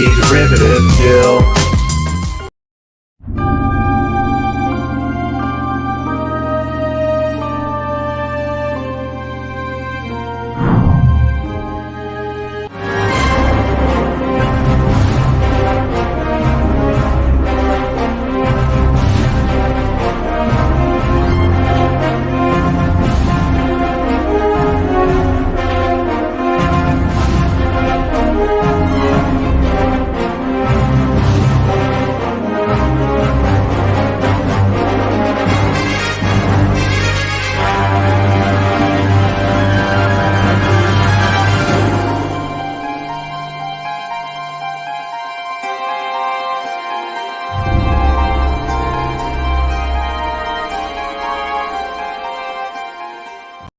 Anti-derivative Jill.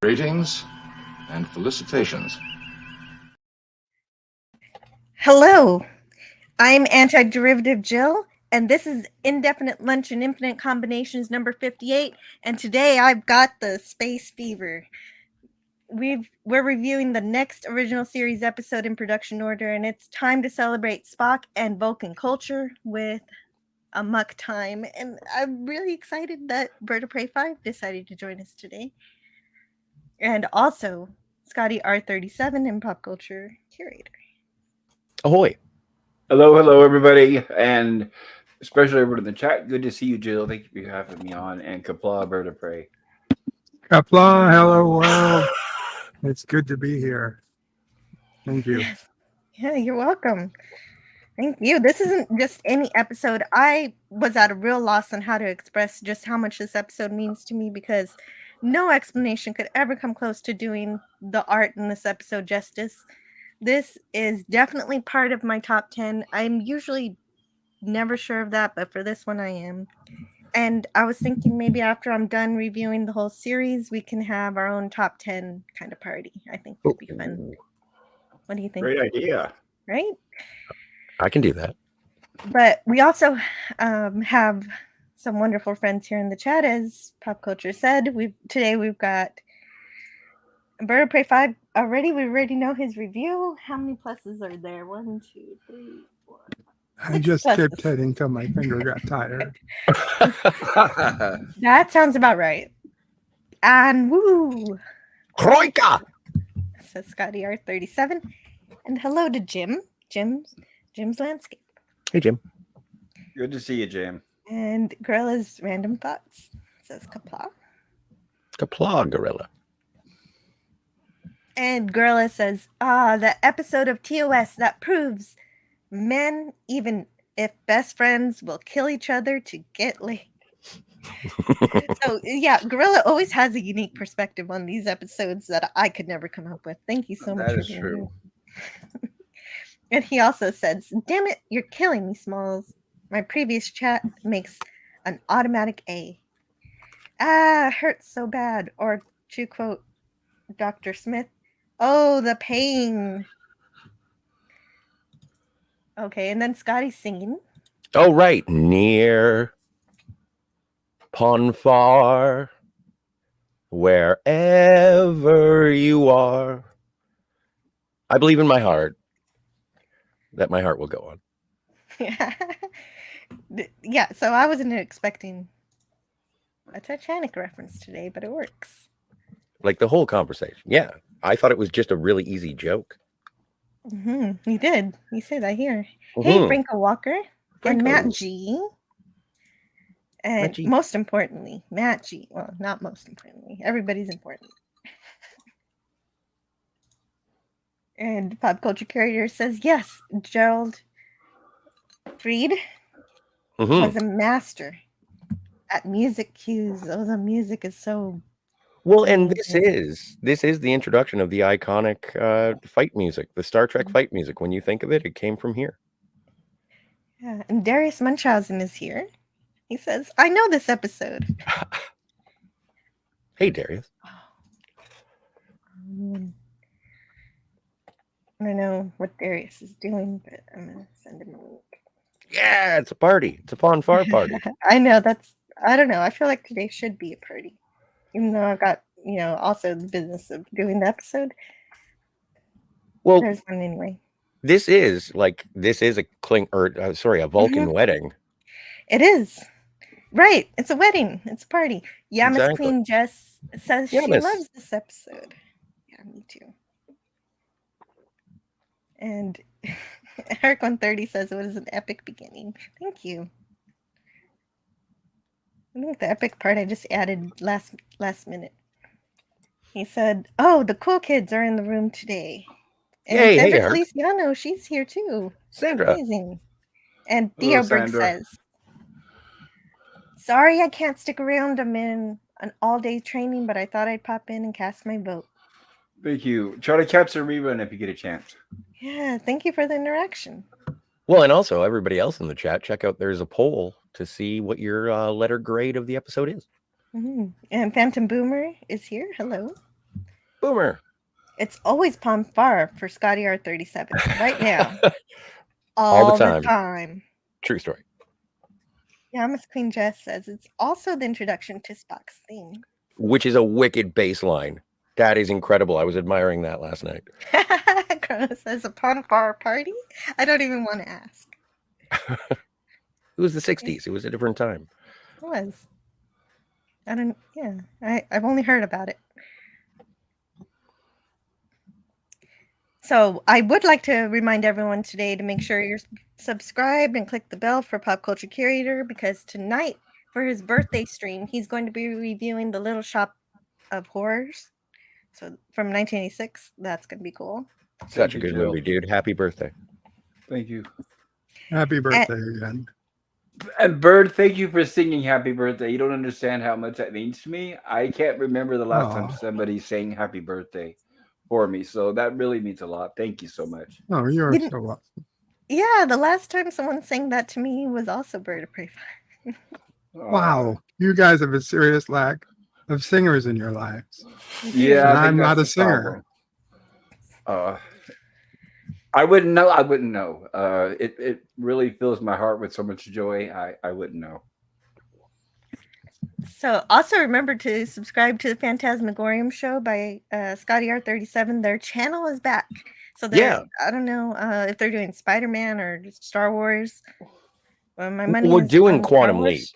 Greetings and felicitations. Hello, I'm Anti-Derivative Jill, and this is Indefinite Lunch and Infinite Combinations number 58, and today I've got the space fever. We're reviewing the next original series episode in production order, and it's time to celebrate Spock and Vulcan culture with Amok Time, and I'm really excited that Bird of Prey 5 decided to join us today. And also, Scotty R37 and Pop Culture Curator. Ahoy. Hello, everybody, and especially everyone in the chat. Good to see you, Jill. Thank you for having me on. And Kapla, Bird of Prey. Kapla, hello, world. It's good to be here. Thank you. Yes. Yeah, you're welcome. Thank you. This isn't just any episode. I was at a real loss on how to express just how much this episode means to me because no explanation could ever come close to doing the art in this episode justice. This is definitely part of my top 10. I'm usually never sure of that, but for this one I am. And I was thinking maybe after I'm done reviewing the whole series, we can have our own top 10 kind of party. I think would be fun. What do you think? Great idea. Right? I can do that. But we also have some wonderful friends here in the chat, as Pop Culture said. Today we've got Bird of Prey 5 already. We already know his review. How many pluses are there? 1, 2, 3, 4. I just kept heading till my finger got tired. That sounds about right. And woo! Kroika! Says Scotty R37. And hello to Jim. Jim's Landscape. Hey, Jim. Good to see you, Jim. And Gorilla's Random Thoughts. Says Kapla. Kapla, Gorilla. And Gorilla says, the episode of TOS that proves men, even if best friends, will kill each other to get laid. So, yeah, Gorilla always has a unique perspective on these episodes that I could never come up with. Thank you so much. That is true. And he also says, damn it, you're killing me, Smalls. My previous chat makes an automatic A. Hurts so bad. Or to quote Dr. Smith, oh, the pain. Okay, and then Scotty's singing. Oh, right. Near, pon far, wherever you are. I believe in my heart that my heart will go on. Yeah, so I wasn't expecting a Titanic reference today, but it works. Like the whole conversation. Yeah. I thought it was just a really easy joke. Mm-hmm. You did. You say that here. Hey, Franco Walker and Matt G. And Matt G. Most importantly, Matt G. Well, not most importantly. Everybody's important. And Pop Culture Carrier says, yes, Gerald Fried was a master at music cues. Oh, the music is so... Well, and this is the introduction of the iconic fight music, the Star Trek fight music. When you think of it, it came from here. Yeah, and Darius Munchausen is here. He says, I know this episode. Hey, Darius. I don't know what Darius is doing, but I'm going to send him a link. Yeah, it's a party. It's a Pon Far party. I know, I don't know. I feel like today should be a party. Even though I've got, also the business of doing the episode. Well, there's one anyway. This is a a Vulcan wedding. It is. Right. It's a wedding. It's a party. Yeah, Miss Exactly. Queen Jess says Yeah, she Miss. loves this episode. Yeah, me too. And Eric 130 says it was an epic beginning. Thank you. I think the epic part I just added last minute. He said, "Oh, the cool kids are in the room today." And Yay, hey, Sandra Eric. Feliciano, she's here too. Sandra. Amazing. And Hello, Theo Berg Sandra. says, "Sorry I can't stick around. I'm in an all-day training, but I thought I'd pop in and cast my vote." Thank you. Try to catch the rerun if you get a chance. Yeah, thank you for the interaction. Well, and also everybody else in the chat, check out there's a poll to see what your letter grade of the episode is. And Phantom Boomer is here. Hello. Boomer. It's always Palm Far for Scotty R37 right now. All the time. True story. Yeah, Miss Queen Jess says it's also the introduction to Spock's theme. Which is a wicked bass line. That is incredible. I was admiring that last night. Chrono says a Palm Far party? I don't even want to ask. It was the 60s. It was a different time. It was. I've only heard about it. So I would like to remind everyone today to make sure you're subscribed and click the bell for Pop Culture Curator, because tonight for his birthday stream, he's going to be reviewing The Little Shop of Horrors. So from 1986, that's going to be cool. Such a good movie, dude. Happy birthday. Thank you. Happy birthday again. And Bird, thank you for singing Happy Birthday. You don't understand how much that means to me. I can't remember the last time somebody sang Happy Birthday for me. So that really means a lot. Thank you so much. Oh, you're so welcome. Yeah, the last time someone sang that to me was also Bird of Prey 5. Wow, you guys have a serious lack of singers in your lives. Yeah, I'm not a singer. I wouldn't know. I wouldn't know. It really fills my heart with so much joy. I wouldn't know. So also remember to subscribe to the Phantasmagorium show by Scotty R37. Their channel is back. So I don't know if they're doing Spider-Man or just Star Wars. Well, my money We're is doing on Quantum Star Wars. Leap.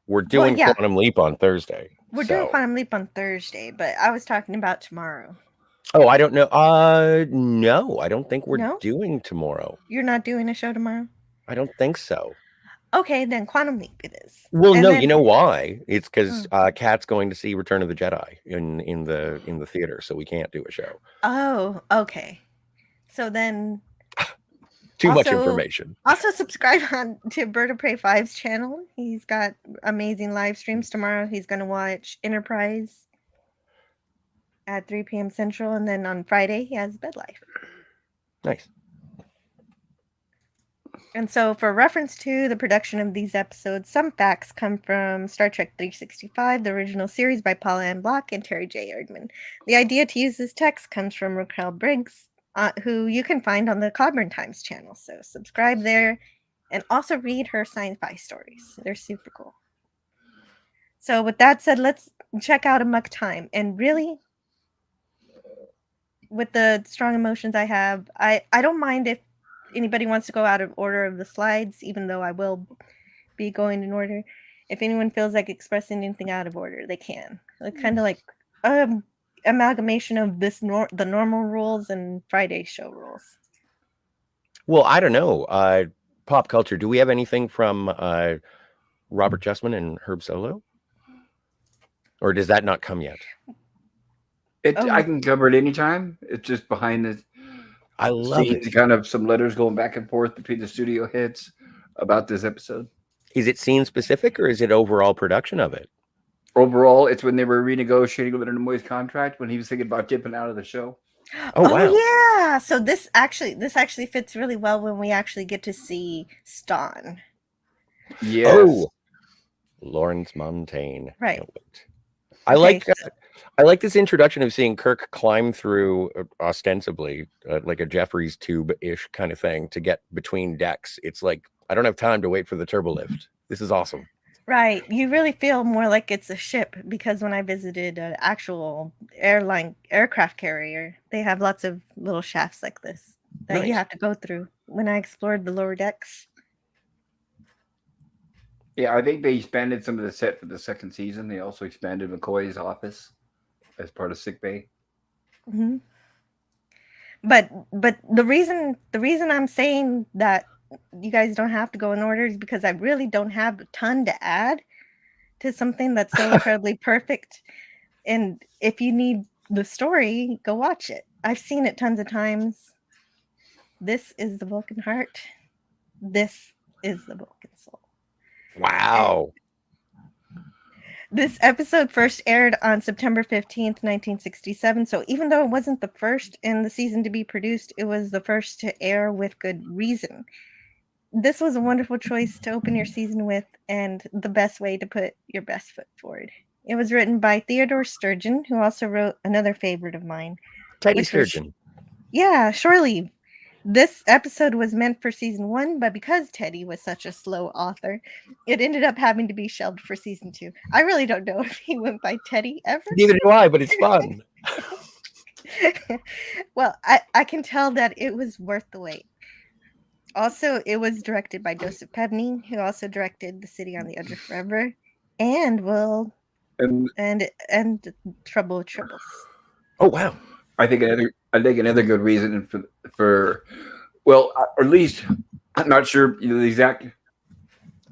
We're doing Quantum Leap on Thursday. We're doing Quantum Leap on Thursday, but I was talking about tomorrow. Oh, I don't know. No, I don't think we're doing tomorrow. You're not doing a show tomorrow? I don't think so. Okay, then Quantum Leap it is. Well, no, you know why? It's because Kat's going to see Return of the Jedi in the theater, so we can't do a show. Oh, okay. So then too much information. Also subscribe to Bird of Prey 5's channel. He's got amazing live streams tomorrow. He's going to watch Enterprise at 3 p.m. Central, and then on Friday he has Bed Life. Nice. And so for reference to the production of these episodes, some facts come from Star Trek 365, the original series by Paula Ann Block and Terry J. Erdman. The idea to use this text comes from Raquel Briggs, who you can find on the Cogburn Times channel. So subscribe there and also read her sci-fi stories. They're super cool. So with that said, let's check out Amok Time. And really, with the strong emotions I have, I don't mind if anybody wants to go out of order of the slides, even though I will be going in order. If anyone feels like expressing anything out of order, they can. Kind of like amalgamation of the normal rules and Friday show rules. Well, I don't know. Pop culture. Do we have anything from Robert Justman and Herb Solo? Or does that not come yet? I can cover it anytime. It's just behind the I love it. Kind of some letters going back and forth between the studio heads about this episode. Is it scene specific or is it overall production of it? Overall, it's when they were renegotiating Leonard Nimoy's contract when he was thinking about dipping out of the show. Oh wow! Yeah. So this actually fits really well when we actually get to see Ston. Yes. Oh, Lawrence Montaigne. Right. I like this introduction of seeing Kirk climb through ostensibly like a Jeffries tube-ish kind of thing to get between decks. It's like, I don't have time to wait for the turbo lift. This is awesome. Right. You really feel more like it's a ship, because when I visited an actual aircraft carrier, they have lots of little shafts like this. that you Nice. have to go through when I explored the lower decks. Yeah, I think they expanded some of the set for the second season. They also expanded McCoy's office as part of sick bay. Hmm. But the reason I'm saying that you guys don't have to go in order is because I really don't have a ton to add to something that's so incredibly perfect. And if you need the story, go watch it. I've seen it tons of times. This is the Vulcan heart. This is the Vulcan soul. Wow. This episode first aired on September 15th, 1967. So even though it wasn't the first in the season to be produced, it was the first to air with good reason. This was a wonderful choice to open your season with and the best way to put your best foot forward. It was written by Theodore Sturgeon, who also wrote another favorite of mine, Teddy which was Sturgeon. Shore Leave. This episode was meant for season 1, but because Teddy was such a slow author, it ended up having to be shelved for season 2. I really don't know if he went by Teddy ever. Neither do I, but it's fun. Well, I can tell that it was worth the wait. Also, it was directed by Joseph Pevney, who also directed The City on the Edge of Forever and and Trouble with Tribbles. Oh wow. I think another good reason for well, or at least I'm not sure the exact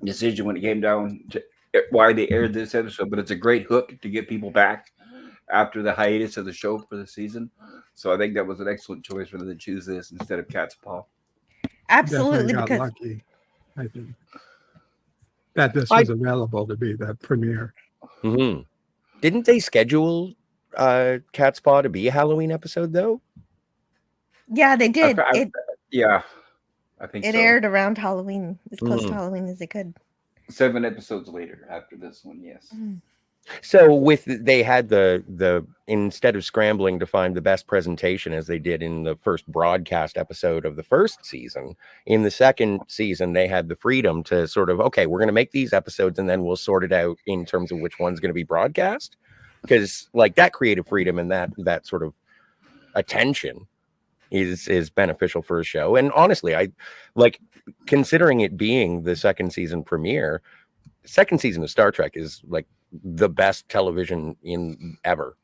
decision when it came down to why they aired this episode, but it's a great hook to get people back after the hiatus of the show for the season. So I think that was an excellent choice for them to choose this instead of Cat's Paw. Absolutely, Definitely got because lucky, I think, that this was available to be the premiere. Mm-hmm. Didn't they schedule Cat's Paw to be a Halloween episode though? yeah, they did. Yeah, I think It so. aired around Halloween, as close to Halloween as they could. 7 episodes later after this one, yes. So they had the instead of scrambling to find the best presentation as they did in the first broadcast episode of the first season, in the second season they had the freedom to sort of, okay, we're going to make these episodes and then we'll sort it out in terms of which one's going to be broadcast, because like that creative freedom and that sort of attention is beneficial for a show. And honestly, I like, considering it being the second season premiere, second season of Star Trek is like the best television in ever.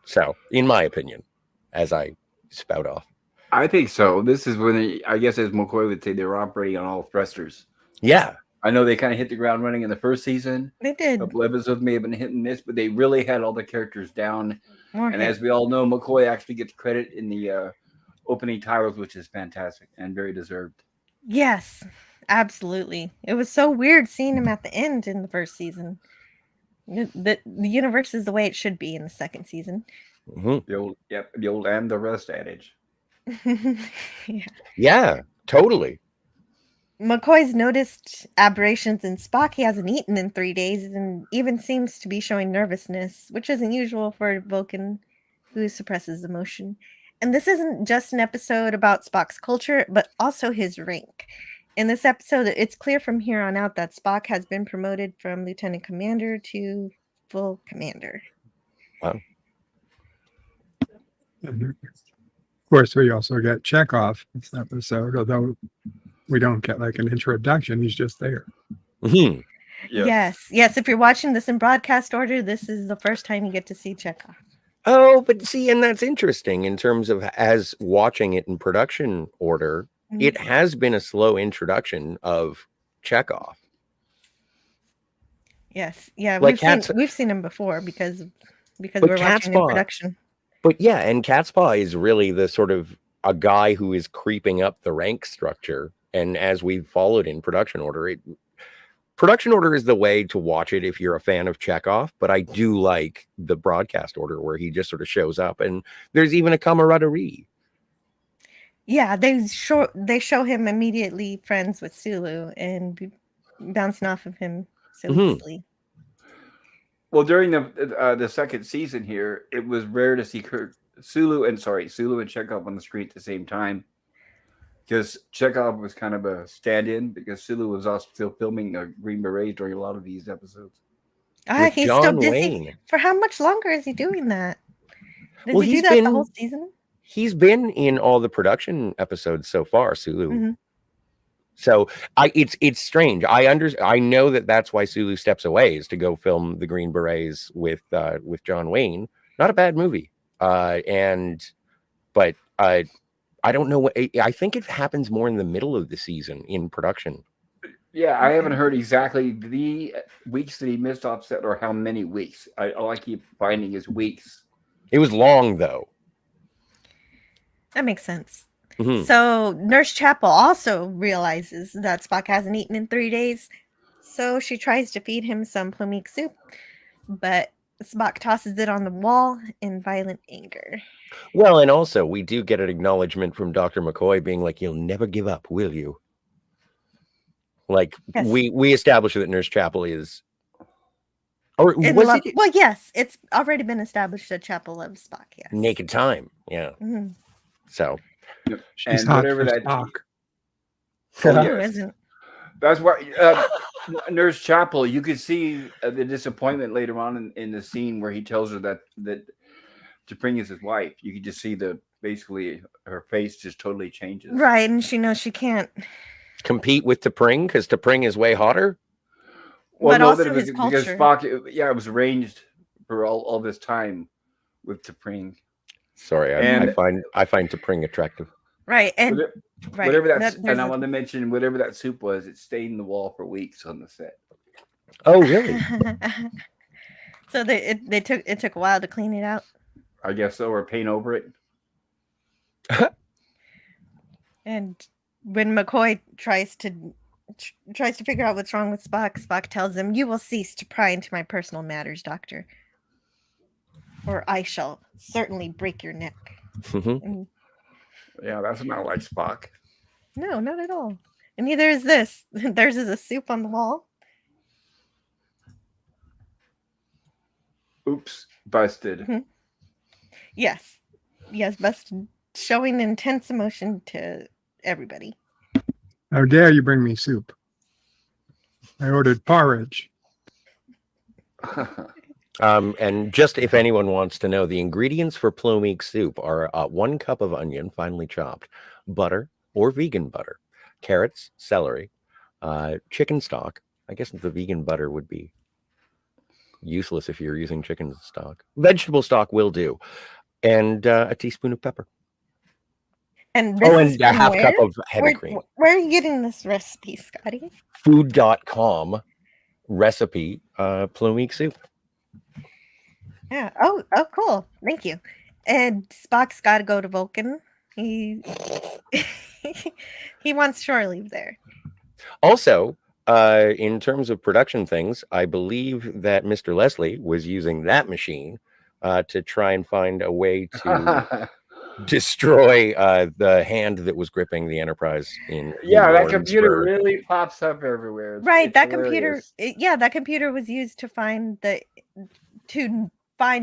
So, in my opinion, as I spout off, I think so. This is when I guess, as McCoy would say, they were operating on all thrusters. yeah. I know they kind of hit the ground running in the first season. They did. A couple episodes may have been hit and miss, but they really had all the characters down. More And hit. as we all know, McCoy actually gets credit in the opening titles, which is fantastic and very deserved. Yes, absolutely. It was so weird seeing him at the end in the first season. The universe is the way it should be in the second season. Mm-hmm. The old and the rest adage. Yeah, totally. McCoy's noticed aberrations in Spock. He hasn't eaten in 3 days and even seems to be showing nervousness, which isn't usual for a Vulcan who suppresses emotion. And this isn't just an episode about Spock's culture, but also his rank. In this episode, it's clear from here on out that Spock has been promoted from lieutenant commander to full commander. Wow. And of course, we also get Chekhov in this episode, although we don't get like an introduction. He's just there. Mm-hmm. Yes. If you're watching this in broadcast order, this is the first time you get to see Chekhov. Oh, but see, and that's interesting in terms of as watching it in production order, it has been a slow introduction of Chekhov. Yes. Yeah, Like we've seen him before because But we're watching in production. But yeah, and Cat's Paw is really the sort of a guy who is creeping up the rank structure. And as we've followed in production order, production order is the way to watch it if you're a fan of Chekhov. But I do like the broadcast order where he just sort of shows up, and there's even a camaraderie. Yeah, they show him immediately friends with Sulu and bouncing off of him so easily. Well, during the second season here, it was rare to see Sulu and Chekhov on the screen at the same time, because Chekhov was kind of a stand-in because Sulu was also still filming Green Berets during a lot of these episodes. He's John still busy. Wayne. For how much longer is he doing that? Does Well, he he's do that the been- whole season? He's been in all the production episodes so far, Sulu. Mm-hmm. So it's strange. I know that that's why Sulu steps away, is to go film the Green Berets with John Wayne. Not a bad movie. But I don't know what. I think it happens more in the middle of the season in production. Yeah, I haven't heard exactly the weeks that he missed off set or how many weeks. All I keep finding is weeks. It was long though. That makes sense. Mm-hmm. So Nurse Chapel also realizes that Spock hasn't eaten in 3 days, so she tries to feed him some plumeek soup, but Spock tosses it on the wall in violent anger. Well, and also we do get an acknowledgement from Dr. McCoy being like, "You'll never give up, will you?" Like Yes. we establish that Nurse Chapel is, or was it Well, yes, it's already been established that Chapel loves Spock. Yes, Naked Time? Yeah. Mm-hmm. So She's And hot whatever for that- Spock. Oh, Who yes. isn't? That's why Nurse Chapel. You could see the disappointment later on in the scene where he tells her that T'Pring is his wife. You could just see basically her face just totally changes. Right, and she knows she can't. compete with T'Pring because T'Pring is way hotter. Well, But no, also that his because culture. Spock, it was arranged for all this time with T'Pring. Sorry, I And- find T'Pring attractive. Right, and Whatever- right, Whatever that- and there's I a- want to mention whatever that soup was, it stayed in the wall for weeks on the set. Oh, really? So it took a while to clean it out. I guess so, or paint over it. And when McCoy tries to figure out what's wrong with Spock, Spock tells him, "You will cease to pry into my personal matters, Doctor, or I shall certainly break your neck." Mhm. And Yeah, that's not like Spock. no, not at all. And neither is this. Theirs is a soup on the wall. Oops, busted. Yes, busted, showing intense emotion to everybody. How dare you bring me soup? I ordered porridge. And just if anyone wants to know, the ingredients for Plomeek soup are 1 cup of onion, finely chopped, butter or vegan butter, carrots, celery, chicken stock. I guess the vegan butter would be useless if you're using chicken stock. Vegetable stock will do. And a teaspoon of pepper. And this Oh, is and a from half cup where? of heavy cream. Where are you getting this recipe, Scotty? Food.com recipe Plomeek soup. Yeah. Oh, cool. Thank you. And Spock's got to go to Vulcan. He he wants shore leave there. Also, in terms of production things, I believe that Mr. Leslie was using that machine to try and find a way to destroy the hand that was gripping the Enterprise in Yeah, that Warren's computer Spur. really pops up everywhere. Right. It's That hilarious. computer. That computer was used to find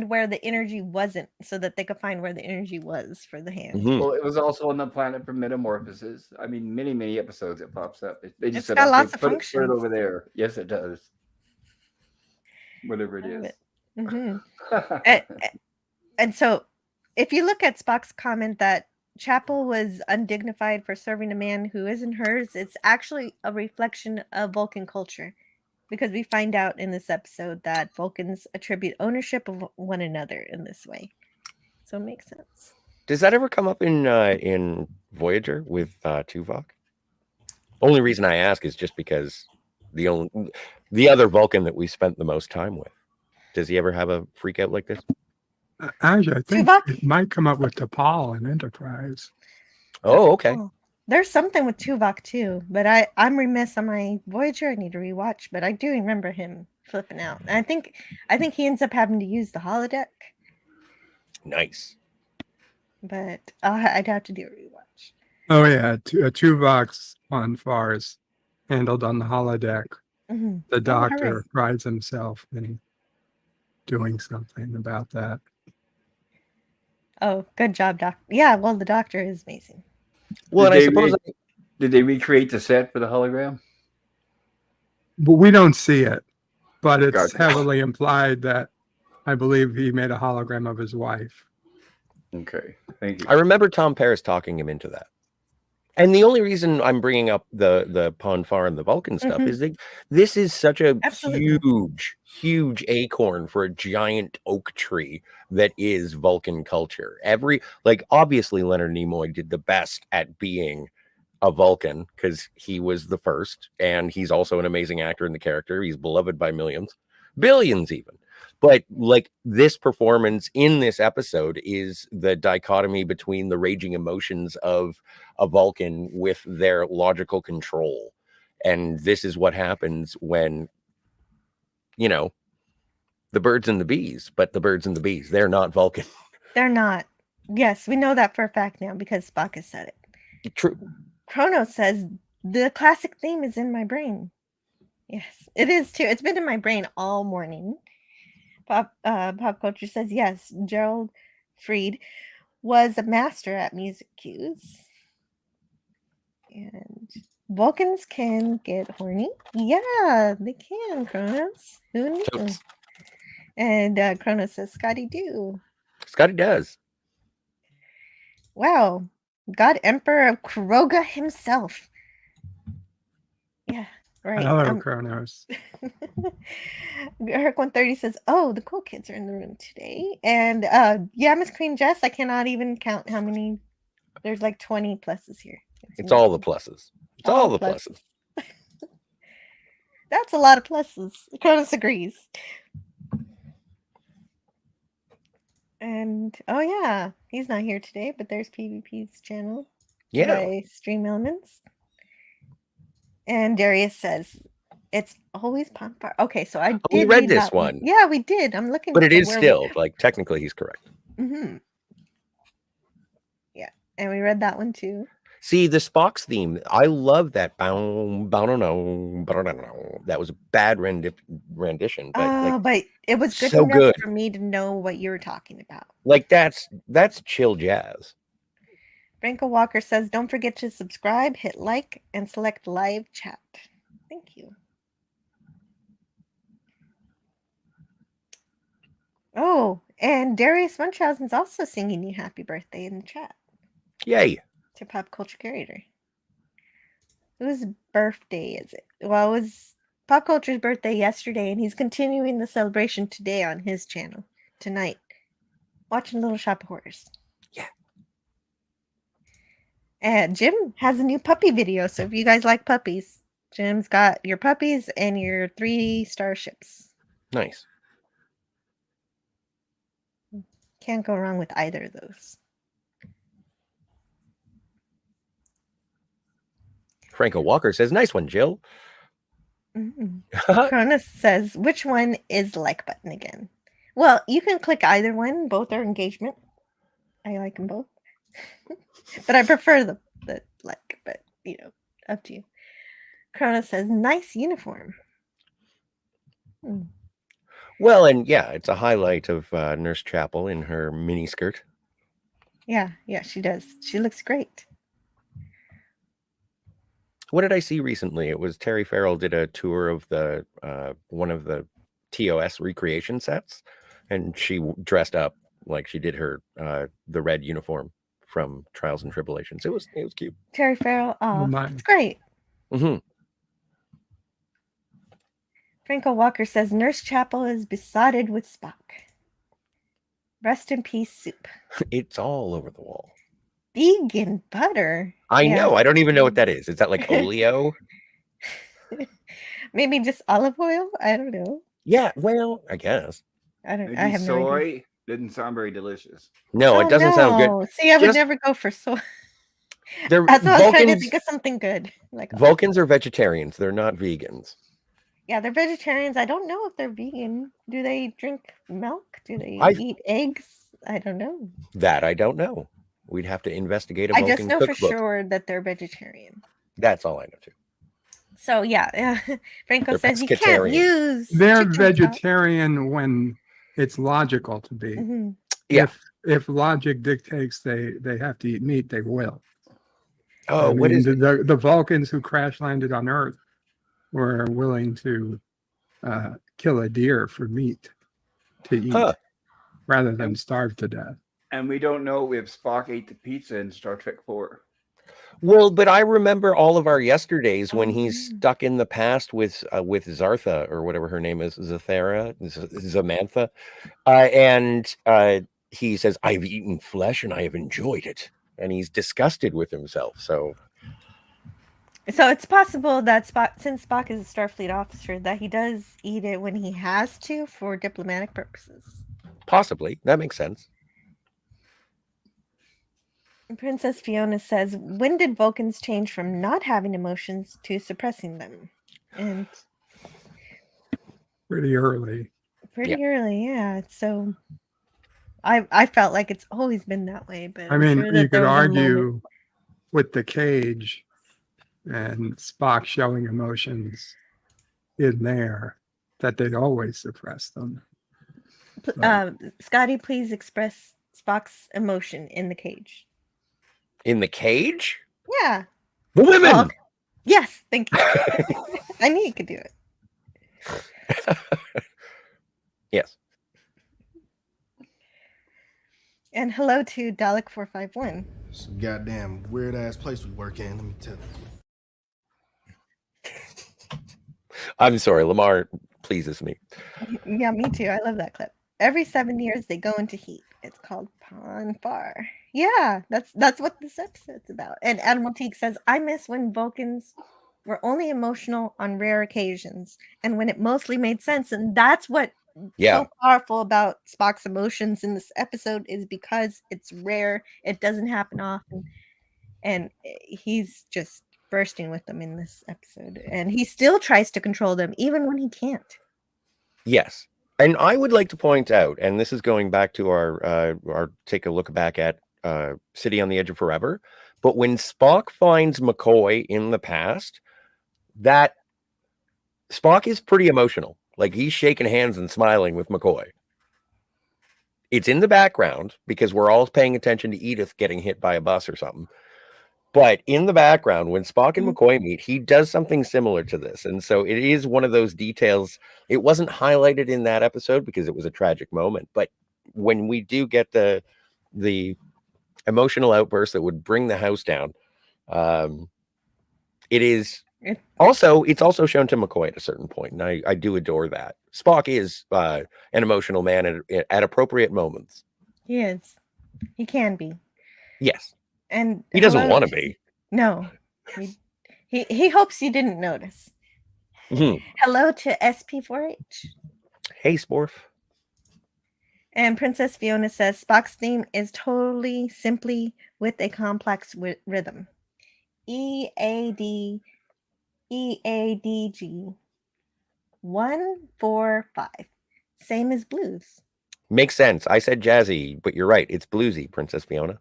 where the energy wasn't, so that they could find where the energy was for the hand. Mhm. Well, it was also on the planet for metamorphosis. I mean, many episodes it pops up. They just It's said, got okay, lots of put it functions. over there. Yes, it does. Whatever it I love is. Mhm. And so, if you look at Spock's comment that Chapel was undignified for serving a man who isn't hers, it's actually a reflection of Vulcan culture, because we find out in this episode that Vulcans attribute ownership of one another in this way. So it makes sense. Does that ever come up in Voyager with Tuvok? Only reason I ask is just because the other Vulcan that we spent the most time with. Does he ever have a freak out like this? Actually, I think Tuvok? it might come up with T'Pol and Enterprise. Oh, okay. Oh, there's something with Tuvok too, but I'm remiss on my Voyager. I need to rewatch, but I do remember him flipping out. And I think he ends up having to use the holodeck, Nice. but I'd have to do a rewatch. Oh yeah, Tuvok's on Fars, handled on the holodeck. Mhm. The doctor hooray. prides himself in doing something about that. Oh, good job, Doc. Yeah, well, the Doctor is amazing. Well, and I suppose Did they recreate the set for the hologram? But we don't see it. But it's Gotcha. heavily implied that I believe he made a hologram of his wife. Okay, thank you. I remember Tom Paris talking him into that. And the only reason I'm bringing up the Ponfar and the Vulcan stuff is that this is such a Absolutely. huge acorn for a giant oak tree that is Vulcan culture. Obviously Leonard Nimoy did the best at being a Vulcan because he was the first, and he's also an amazing actor in the character. He's beloved by millions, billions even. But like this performance in this episode is the dichotomy between the raging emotions of a Vulcan with their logical control. And this is what happens when, the birds and the bees, but the birds and the bees, they're not Vulcan. They're not. Yes, we know that for a fact now because Spock has said it. True. Kronos says the classic theme is in my brain. Yes, it is too. It's been in my brain all morning. Pop Culture says yes. Gerald Fried was a master at music cues. And Vulcans can get horny. Yeah, they can, Kronos. Who knew? Totes. And Kronos says Scotty do. Scotty does. Wow. God Emperor of Kroga himself. Yeah, right. Hello, Kronos. Herc 130 says, "Oh, the cool kids are in the room today." And yeah, Miss Queen Jess, I cannot even count how many. There's like 20 pluses here. It's all the pluses. It's all the pluses. That's a lot of pluses. Cronus agrees. And oh yeah, he's not here today, but there's PvP's channel. Yeah. By Stream Elements. And Darius says it's always Ponfar. Okay, so I did we read this that one. Yeah, we did. I'm looking. But it is still like technically he's correct. Yeah, and we read that one too. See, the Spock's theme, I love that. That was a bad rendition, but but it was good so enough good for me to know what you were talking about. Like that's chill jazz. Franco Walker says, "Don't forget to subscribe, hit like, and select live chat." Thank you. Oh, and Darius Munchausen's also singing you happy birthday in the chat. Yay. To Pop Culture Curator. Whose birthday is it? Well, it was Pop Culture's birthday yesterday, and he's continuing the celebration today on his channel tonight. Watching Little Shop of Horrors. Yeah. And Jim has a new puppy video, so if you guys like puppies, Jim's got your puppies and your 3 starships. Nice. Can't go wrong with either of those. Franco Walker says, "Nice one, Jill." Cronus says, "Which one is like button again?" Well, you can click either one. Both are engagement. I like them both. But I prefer the like, but up to you. Cronus says, "Nice uniform." Well, and yeah, it's a highlight of Nurse Chapel in her mini skirt. Yeah, she does. She looks great. What did I see recently? It was Terry Farrell did a tour of the one of the TOS recreation sets, and she dressed up like she did her the red uniform from Trials and Tribulations. It was cute. Terry Farrell, it's great. Franco Walker says Nurse Chapel is besotted with Spock. Rest in peace, soup. It's all over the wall. Vegan butter. I know. I don't even know what that is. Is that like oleo? Maybe just olive oil? I don't know. Yeah, well, I guess. I have Maybe no soy idea. didn't sound very delicious. No, it doesn't sound good. See, I would never go for soy. That's why I was trying to think of something good. Like Vulcans are vegetarians. They're not vegans. Yeah, they're vegetarians. I don't know if they're vegan. Do they drink milk? Do they eat eggs? I don't know. That I don't know. We'd have to investigate a I Vulcan just know cookbook. for sure that they're vegetarian. That's all I know too. So yeah, Franco They're says you can't use. They're vegetarian when it's logical to be. Yeah. If logic dictates they have to eat meat, they will. Oh, what is the Vulcans who crash landed on Earth were willing to kill a deer for meat to eat rather than starve to death. And we don't know if Spock ate the pizza in Star Trek 4. Well, but I remember all of our yesterdays when he's stuck in the past with Zartha or whatever her name is, Zamantha, and he says, "I've eaten flesh and I have enjoyed it," and he's disgusted with himself. So it's possible that since Spock is a Starfleet officer, that he does eat it when he has to for diplomatic purposes. possibly that makes sense. Princess Fiona says, when did Vulcans change from not having emotions to suppressing them? And Pretty early. pretty early, yeah. So I felt like it's always been that way, but I I'm mean, sure that you there could was a moment. argue with the cage and Spock showing emotions in there that they'd always suppress them. Scotty, please express Spock's emotion in the cage. In the cage? Yeah. The women! Oh, okay. Yes, thank you. I knew you could do it. Yes. And hello to Dalek451. It's a goddamn weird ass place we work in, let me tell you. I'm sorry, Lamar pleases me. Yeah, me too. I love that clip. Every 7 years they go into heat. It's called Ponfar. Yeah, that's what this episode's about. And Admiral Teague says, I miss when Vulcans were only emotional on rare occasions and when it mostly made sense. And that's what so powerful about Spock's emotions in this episode is because it's rare. It doesn't happen often. And he's just bursting with them in this episode. And he still tries to control them even when he can't. Yes. And I would like to point out, and this is going back to our take a look back at City on the Edge of Forever, but when Spock finds McCoy in the past, that Spock is pretty emotional. Like he's shaking hands and smiling with McCoy. It's in the background because we're all paying attention to Edith getting hit by a bus or something. But in the background, when Spock and McCoy meet, he does something similar to this. And so it is one of those details. It wasn't highlighted in that episode because it was a tragic moment. But when we do get the emotional outburst that would bring the house down, it's also shown to McCoy at a certain point. And I do adore that. Spock is an emotional man at appropriate moments. He is. He can be. Yes. And he doesn't want to be. No. He hopes you didn't notice. Mm-hmm. Hello to SP4H. Hey, Sporf. And Princess Fiona says Spock's theme is totally simply with a complex rhythm. EADG 1 4 5. Same as blues. Makes sense. I said jazzy, but you're right. It's bluesy, Princess Fiona.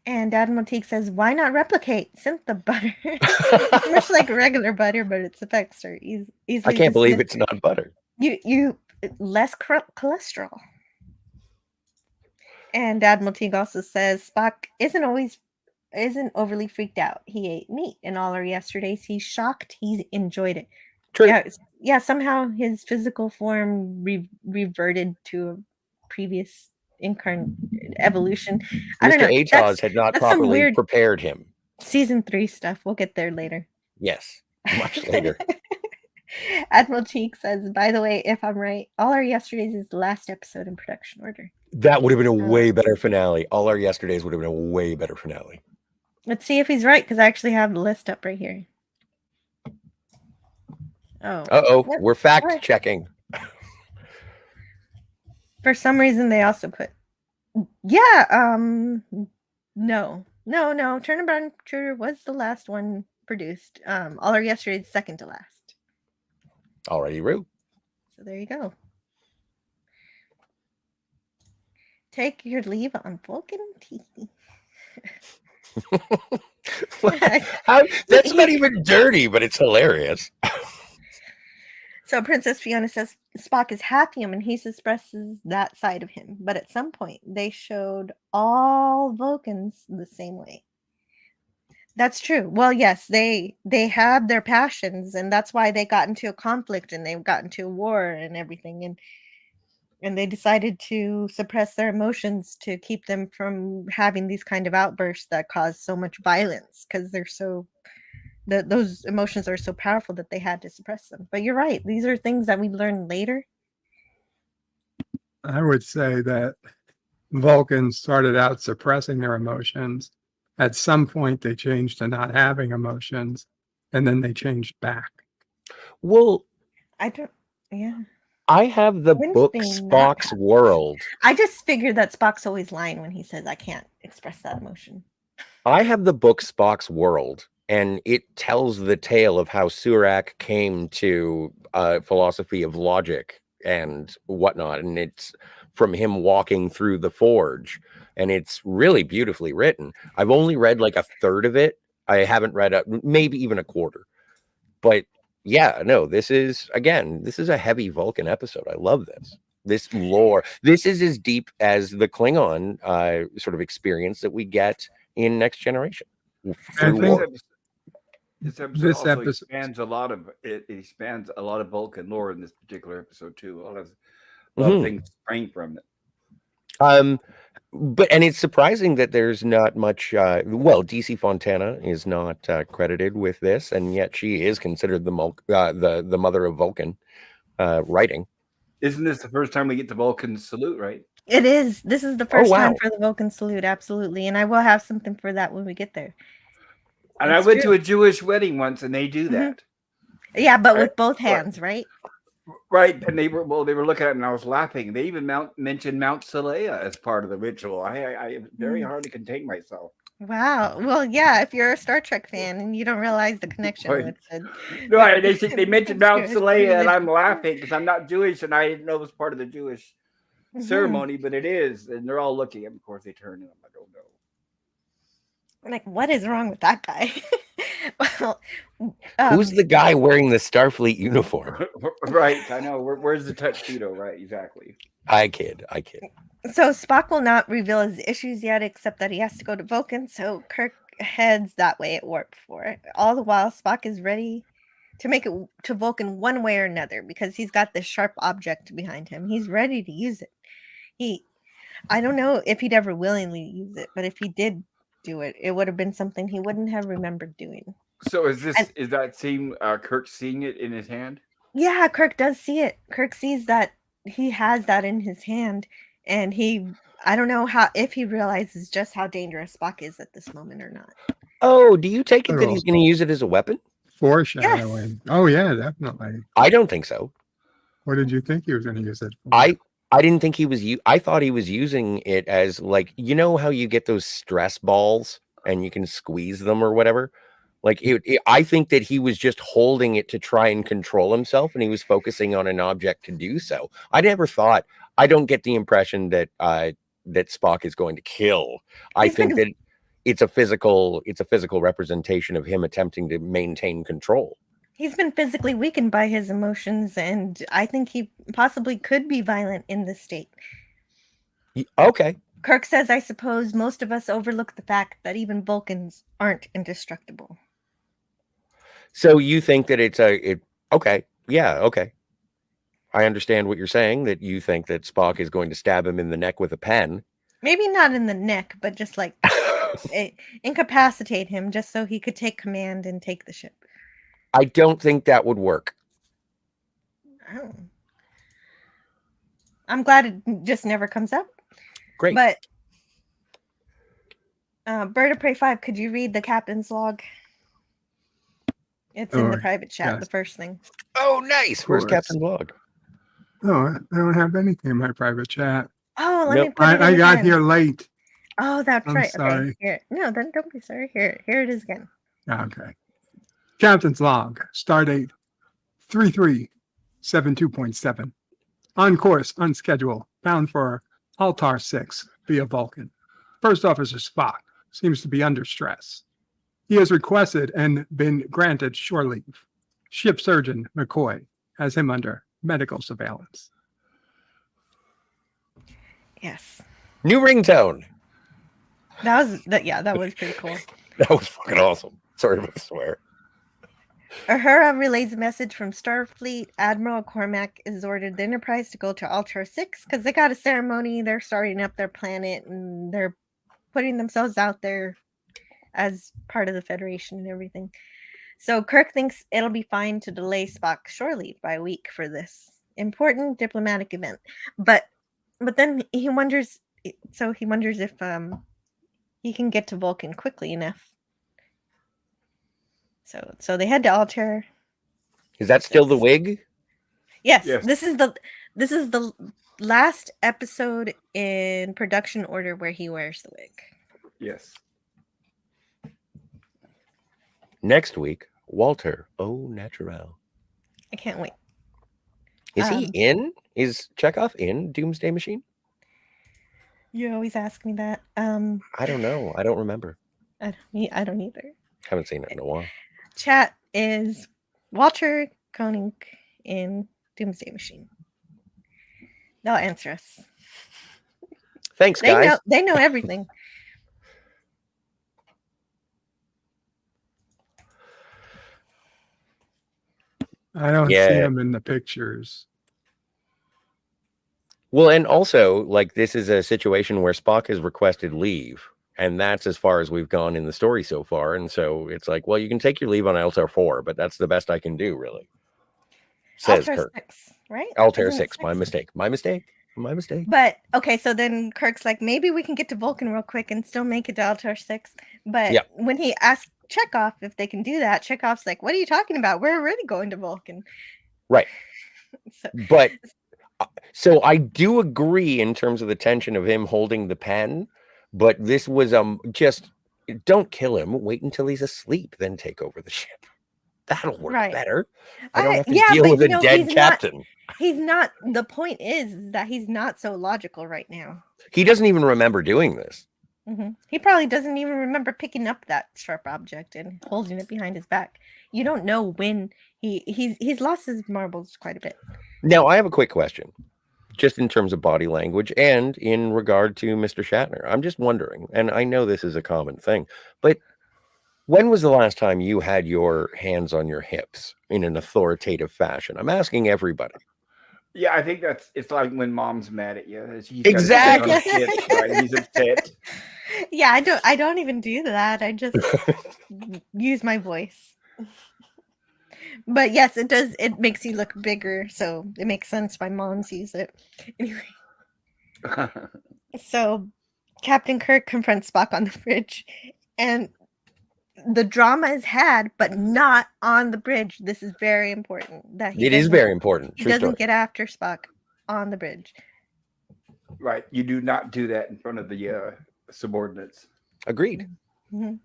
And Admiral Teague says, why not replicate synth butter? It's much like regular butter, but its effects are easily I can't believe it's not butter. You less cholesterol. And Admiral Teague also says Spock isn't overly freaked out. He ate meat in all our yesterdays. He's shocked. He enjoyed it. True. Yeah. Somehow his physical form reverted to a previous evolution. I don't know. Mr. Atos had not properly prepared him. Season 3 stuff. We'll get there later. Yes, much later. Admiral Cheek says, by the way, if I'm right, All Our Yesterdays is the last episode in production order. That would have been a way better finale. All Our Yesterdays would have been a way better finale. Let's see if he's right, because I actually have the list up right here. Oh. Uh-oh, we're fact checking. For some reason, they also put, no. Turnabout Intruder was the last one produced. All Our Yesterdays, second to last. Alrighty, Roo. So there you go. Take your leave on Vulcan TV. That's not even dirty, but it's hilarious. So Princess Fiona says Spock is half human. He expresses that side of him. But at some point, they showed all Vulcans the same way. That's true. Well, yes, they had their passions, and that's why they got into a conflict and they got into a war and everything. And they decided to suppress their emotions to keep them from having these kind of outbursts that cause so much violence because they're so those emotions are so powerful that they had to suppress them. But you're right, these are things that we learn later. I would say that Vulcans started out suppressing their emotions. At some point, they changed to not having emotions, and then they changed back. Well, I don't. Yeah. I have the When's book thing Spock's World. I just figured that Spock's always lying when he says I can't express that emotion. I have the book Spock's World, and it tells the tale of how Surak came to philosophy of logic and whatnot. And it's from him walking through the forge, and it's really beautifully written. I've only read like a third of it. I haven't read maybe even a quarter. But yeah, no, this is a heavy Vulcan episode. I love this lore. This is as deep as the Klingon sort of experience that we get in Next Generation. This episode also expands a lot of it expands a lot of Vulcan lore in this particular episode too. A lot of things spring from it. But it's surprising that there's not much. DC Fontana is not credited with this, and yet she is considered the mother of Vulcan writing. Isn't this the first time we get the Vulcan salute? Right. It is. This is the first time for the Vulcan salute, absolutely, and I will have something for that when we get there. And I went to a Jewish wedding once, and they do that. Yeah, but with both hands, right? Right, and they were looking at it, and I was laughing. They even mentioned Mount Saleya as part of the ritual. I very hard to contain myself. Wow. Well, yeah, if you're a Star Trek fan and you don't realize the connection with it. No, they mentioned Mount Saleya, and I'm laughing because I'm not Jewish, and I didn't know it was part of the Jewish ceremony, but it is, and they're all looking. And of course, they turn, and I'm like, oh no. I'm like, what is wrong with that guy? Well, who's the guy wearing the Starfleet uniform? Right, I know. Where's the tuxedo? Right, exactly. I kid. So Spock will not reveal his issues yet, except that he has to go to Vulcan. So Kirk heads that way at Warp 4. All the while, Spock is ready to make it to Vulcan one way or another because he's got this sharp object behind him. He's ready to use it. I don't know if he'd ever willingly use it, but if he did do it, it would have been something he wouldn't have remembered doing. So is that scene Kirk seeing it in his hand? Yeah, Kirk does see it. Kirk sees that he has that in his hand, and I don't know if he realizes just how dangerous Spock is at this moment or not. Oh, do you take it that he's going to use it as a weapon? Foreshadowing. Yes. Oh yeah, definitely. I don't think so. What did you think he was going to use it for? I didn't think he was. I thought he was using it as like, you know how you get those stress balls and you can squeeze them or whatever. Like I think that he was just holding it to try and control himself, and he was focusing on an object to do so. I never thought. I don't get the impression that that Spock is going to kill. I think that it's a physical representation of him attempting to maintain control. He's been physically weakened by his emotions, and I think he possibly could be violent in this state. Okay. Kirk says, I suppose most of us overlook the fact that even Vulcans aren't indestructible. So you think that okay. Yeah, okay. I understand what you're saying, that you think that Spock is going to stab him in the neck with a pen. Maybe not in the neck, but just like incapacitate him just so he could take command and take the ship. I don't think that would work. Oh. I'm glad it just never comes up. Great. But Bird of Prey 5, could you read the captain's log? It's in the private chat, yes. The first thing. Oh, nice. Where's Captain's log? Oh, I don't have anything in my private chat. Oh, let me put it in I got here late. Oh, that's right. Sorry. Okay, here. No, then don't be sorry. Here it is again. Okay. Captain's log, stardate 3372.7. On course, on schedule, bound for Altar 6 via Vulcan. First Officer Spock seems to be under stress. He has requested and been granted shore leave. Ship surgeon McCoy has him under medical surveillance. Yes. New ringtone. That was pretty cool. That was fucking awesome. Sorry about the swear. Uhura relays a message from Starfleet. Admiral Cormac has ordered the Enterprise to go to Altar 6 because they got a ceremony. They're starting up their planet and they're putting themselves out there as part of the Federation and everything. So Kirk thinks it'll be fine to delay Spock's shore leave by a week for this important diplomatic event. But then he wonders if he can get to Vulcan quickly enough. So they head to Altair. Is that still the wig? Yes, Yes. this is the last episode in production order where he wears the wig. Yes. Next week, Walter au naturel. I can't wait. Is he in? Is Chekhov in Doomsday Machine? You always ask me that. I don't know. I don't remember. I don't either. Haven't seen it in a while. Chat is Walter Koenig in Doomsday Machine. They'll answer us. Thanks, guys. They know everything. I don't see him in the pictures. Well, and also, like, this is a situation where Spock has requested leave, and that's as far as we've gone in the story so far. And so it's like, well, you can take your leave on Altair 4, but that's the best I can do, really. Says Altair Kirk. 6, right? Altair Isn't it 6. My mistake. My mistake. But okay, so then Kirk's like, maybe we can get to Vulcan real quick and still make it to Altair 6. But when he asks Chekhov if they can do that, Chekhov's like, what are you talking about? We're already going to Vulcan. Right. So I do agree in terms of the tension of him holding the pen, but this was just don't kill him. Wait until he's asleep, then take over the ship. That'll work better. I don't have to deal with a dead captain. He's not. The point is that he's not so logical right now. He doesn't even remember doing this. Mm-hmm. He probably doesn't even remember picking up that sharp object and holding it behind his back. You don't know when he's lost his marbles quite a bit. Now, I have a quick question, just in terms of body language and in regard to Mr. Shatner. I'm just wondering, and I know this is a common thing, but when was the last time you had your hands on your hips in an authoritative fashion? I'm asking everybody. Yeah, I think it's like when mom's mad at you. Exactly. He's upset. Yeah, I don't even do that. I just use my voice. But yes, it does. It makes you look bigger, so it makes sense why moms use it. Anyway, so Captain Kirk confronts Spock on the bridge, and the drama is had, but not on the bridge. This is very important. It is very important. He doesn't get after Spock on the bridge. Right. You do not do that in front of the subordinates. Agreed. Mm-hmm.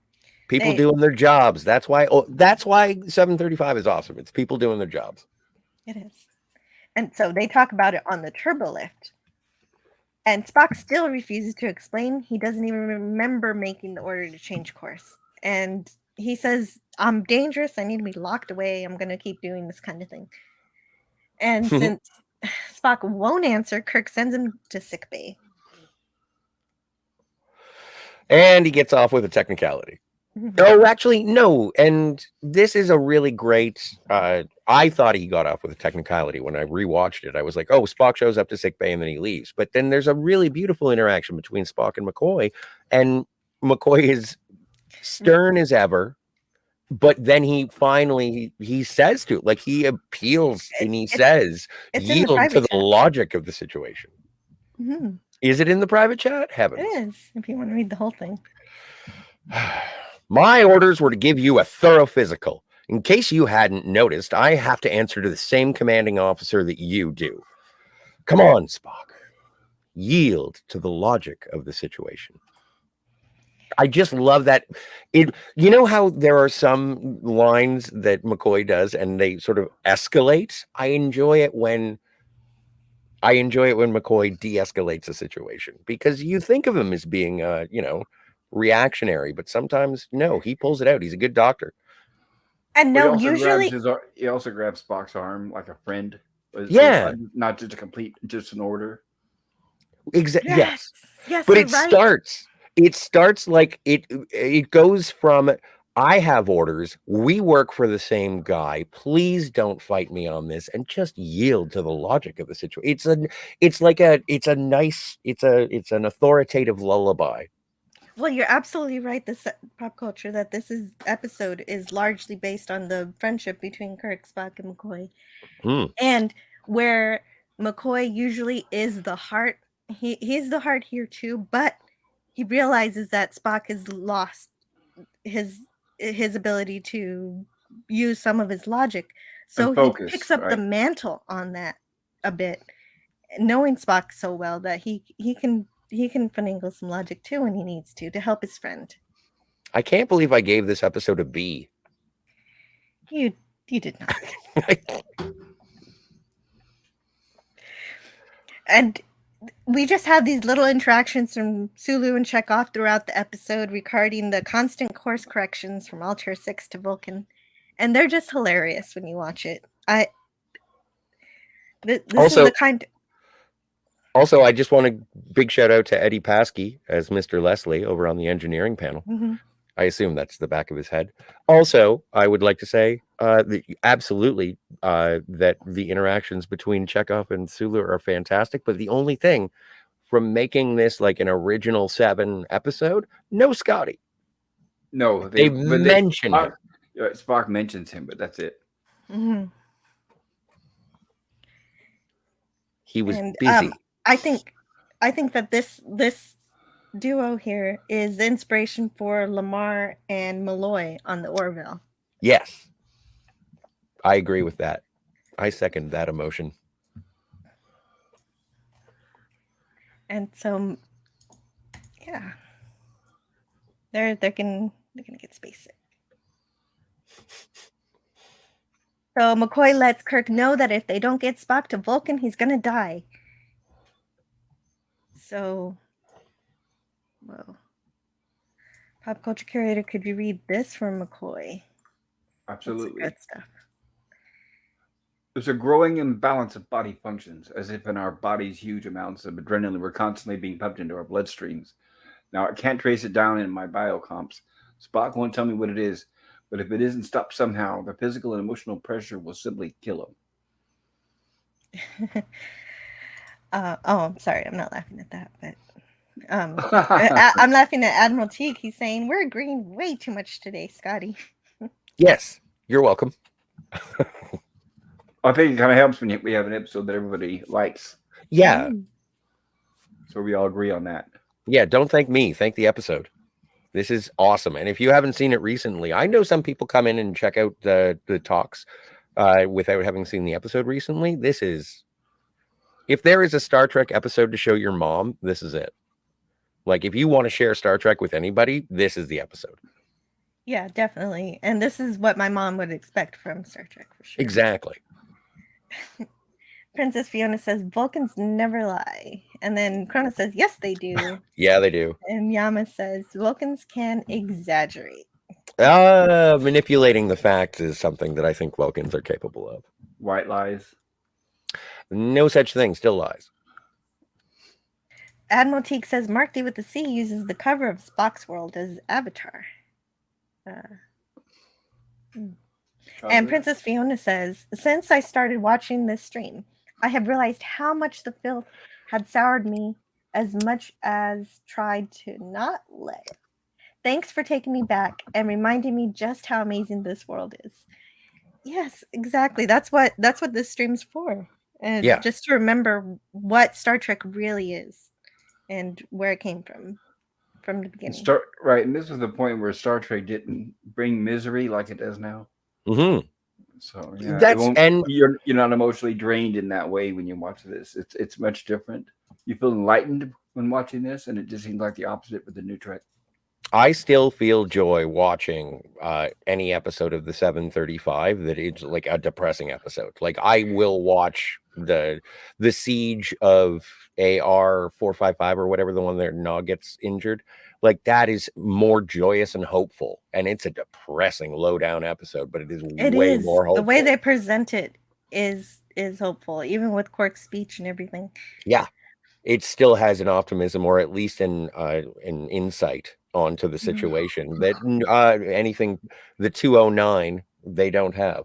People doing their jobs. That's why 735 is awesome. It's people doing their jobs. It is. And so they talk about it on the turbo lift. And Spock still refuses to explain. He doesn't even remember making the order to change course. And he says, I'm dangerous. I need to be locked away. I'm going to keep doing this kind of thing. And since Spock won't answer, Kirk sends him to sickbay. And he gets off with a technicality. Oh, actually, no. And this is a really great. I thought he got off with a technicality when I rewatched it. I was like, oh, Spock shows up to sickbay and then he leaves. But then there's a really beautiful interaction between Spock and McCoy. And McCoy is stern as ever. But then he finally he says to, like, he appeals and he says, yield to the logic of the situation. Mm-hmm. Is it in the private chat? Heavens. It is, if you want to read the whole thing. My orders were to give you a thorough physical. In case you hadn't noticed, I have to answer to the same commanding officer that you do. Come on, Spock. Yield to the logic of the situation. I just love that. You know how there are some lines that McCoy does and they sort of escalate? I enjoy it when McCoy de-escalates a situation, because you think of him as being reactionary, but sometimes no, he pulls it out. He's a good doctor. And no, usually he also grabs Spock's arm like a friend. Yeah, so not just an order. Exactly. Yes. Yes. But it starts like it goes from I have orders. We work for the same guy. Please don't fight me on this and just yield to the logic of the situation. It's an authoritative lullaby. Well, you're absolutely right. This pop culture that episode is largely based on the friendship between Kirk, Spock, and McCoy, and where McCoy usually is the heart. He's the heart here too, but he realizes that Spock has lost his ability to use some of his logic, so And focus, he picks up the right? mantle on that a bit, knowing Spock so well that he can finagle some logic too when he needs to help his friend. I can't believe I gave this episode a B. You did not. And we just have these little interactions from Sulu and Chekhov throughout the episode regarding the constant course corrections from Altair 6 to and they're just hilarious when you watch it. This is the kind. Also, I just want a big shout out to Eddie Paskey as Mr. Leslie over on the engineering panel. Mm-hmm. I assume that's the back of his head. Also, I would like to say absolutely that the interactions between Chekhov and Sulu are fantastic. But the only thing from making this like an original 7 episode, no Scotty. No, they mention him. Spock mentions him, but that's it. Mm-hmm. He was busy. I think that this duo here is the inspiration for Lamar and Malloy on the Orville. Yes, I agree with that. I second that emotion. And so, yeah, they're gonna get space sick. So McCoy lets Kirk know that if they don't get Spock to Vulcan, he's gonna die. So, whoa. Pop culture curator, could you read this from McCoy? Absolutely. Good stuff. There's a growing imbalance of body functions, as if in our bodies huge amounts of adrenaline were constantly being pumped into our bloodstreams. Now, I can't trace it down in my biocomps. Spock won't tell me what it is, but if it isn't stopped somehow, the physical and emotional pressure will simply kill him. I'm sorry. I'm not laughing at that, but I'm laughing at Admiral Teague. He's saying, we're agreeing way too much today, Scotty. Yes, you're welcome. I think it kind of helps when we have an episode that everybody likes. Yeah. So we all agree on that. Yeah, don't thank me. Thank the episode. This is awesome. And if you haven't seen it recently, I know some people come in and check out the talks without having seen the episode recently. This is... If there is a Star Trek episode to show your mom, this is it. Like, if you want to share Star Trek with anybody, this is the episode. Yeah, definitely. And this is what my mom would expect from Star Trek, for sure. Exactly. Princess Fiona says, Vulcans never lie. And then Cronus says, yes, they do. Yeah, they do. And Yama says, Vulcans can exaggerate. Manipulating the facts is something that I think Vulcans are capable of. White lies. No such thing, still lies. Admiral Teague says Mark D with the C uses the cover of Spock's World as avatar. And Princess Fiona says, since I started watching this stream, I have realized how much the filth had soured me as much as tried to not let it. Thanks for taking me back and reminding me just how amazing this world is. Yes, exactly. That's what this stream's for. And just to remember what Star Trek really is and where it came from the beginning. Right, and this was the point where Star Trek didn't bring misery like it does now. Mm-hmm. So yeah, you're not emotionally drained in that way when you watch this. It's much different. You feel enlightened when watching this, and it just seems like the opposite with the new Trek. I still feel joy watching any episode of the 735 that is like a depressing episode. Like, I will watch the siege of AR 455 or whatever, the one that Nog gets injured. Like, that is more joyous and hopeful, and it's a depressing, low down episode, but it is way more hopeful. The way they present it is hopeful, even with Quark's speech and everything. Yeah, it still has an optimism, or at least an insight onto the situation that anything the 209 they don't have.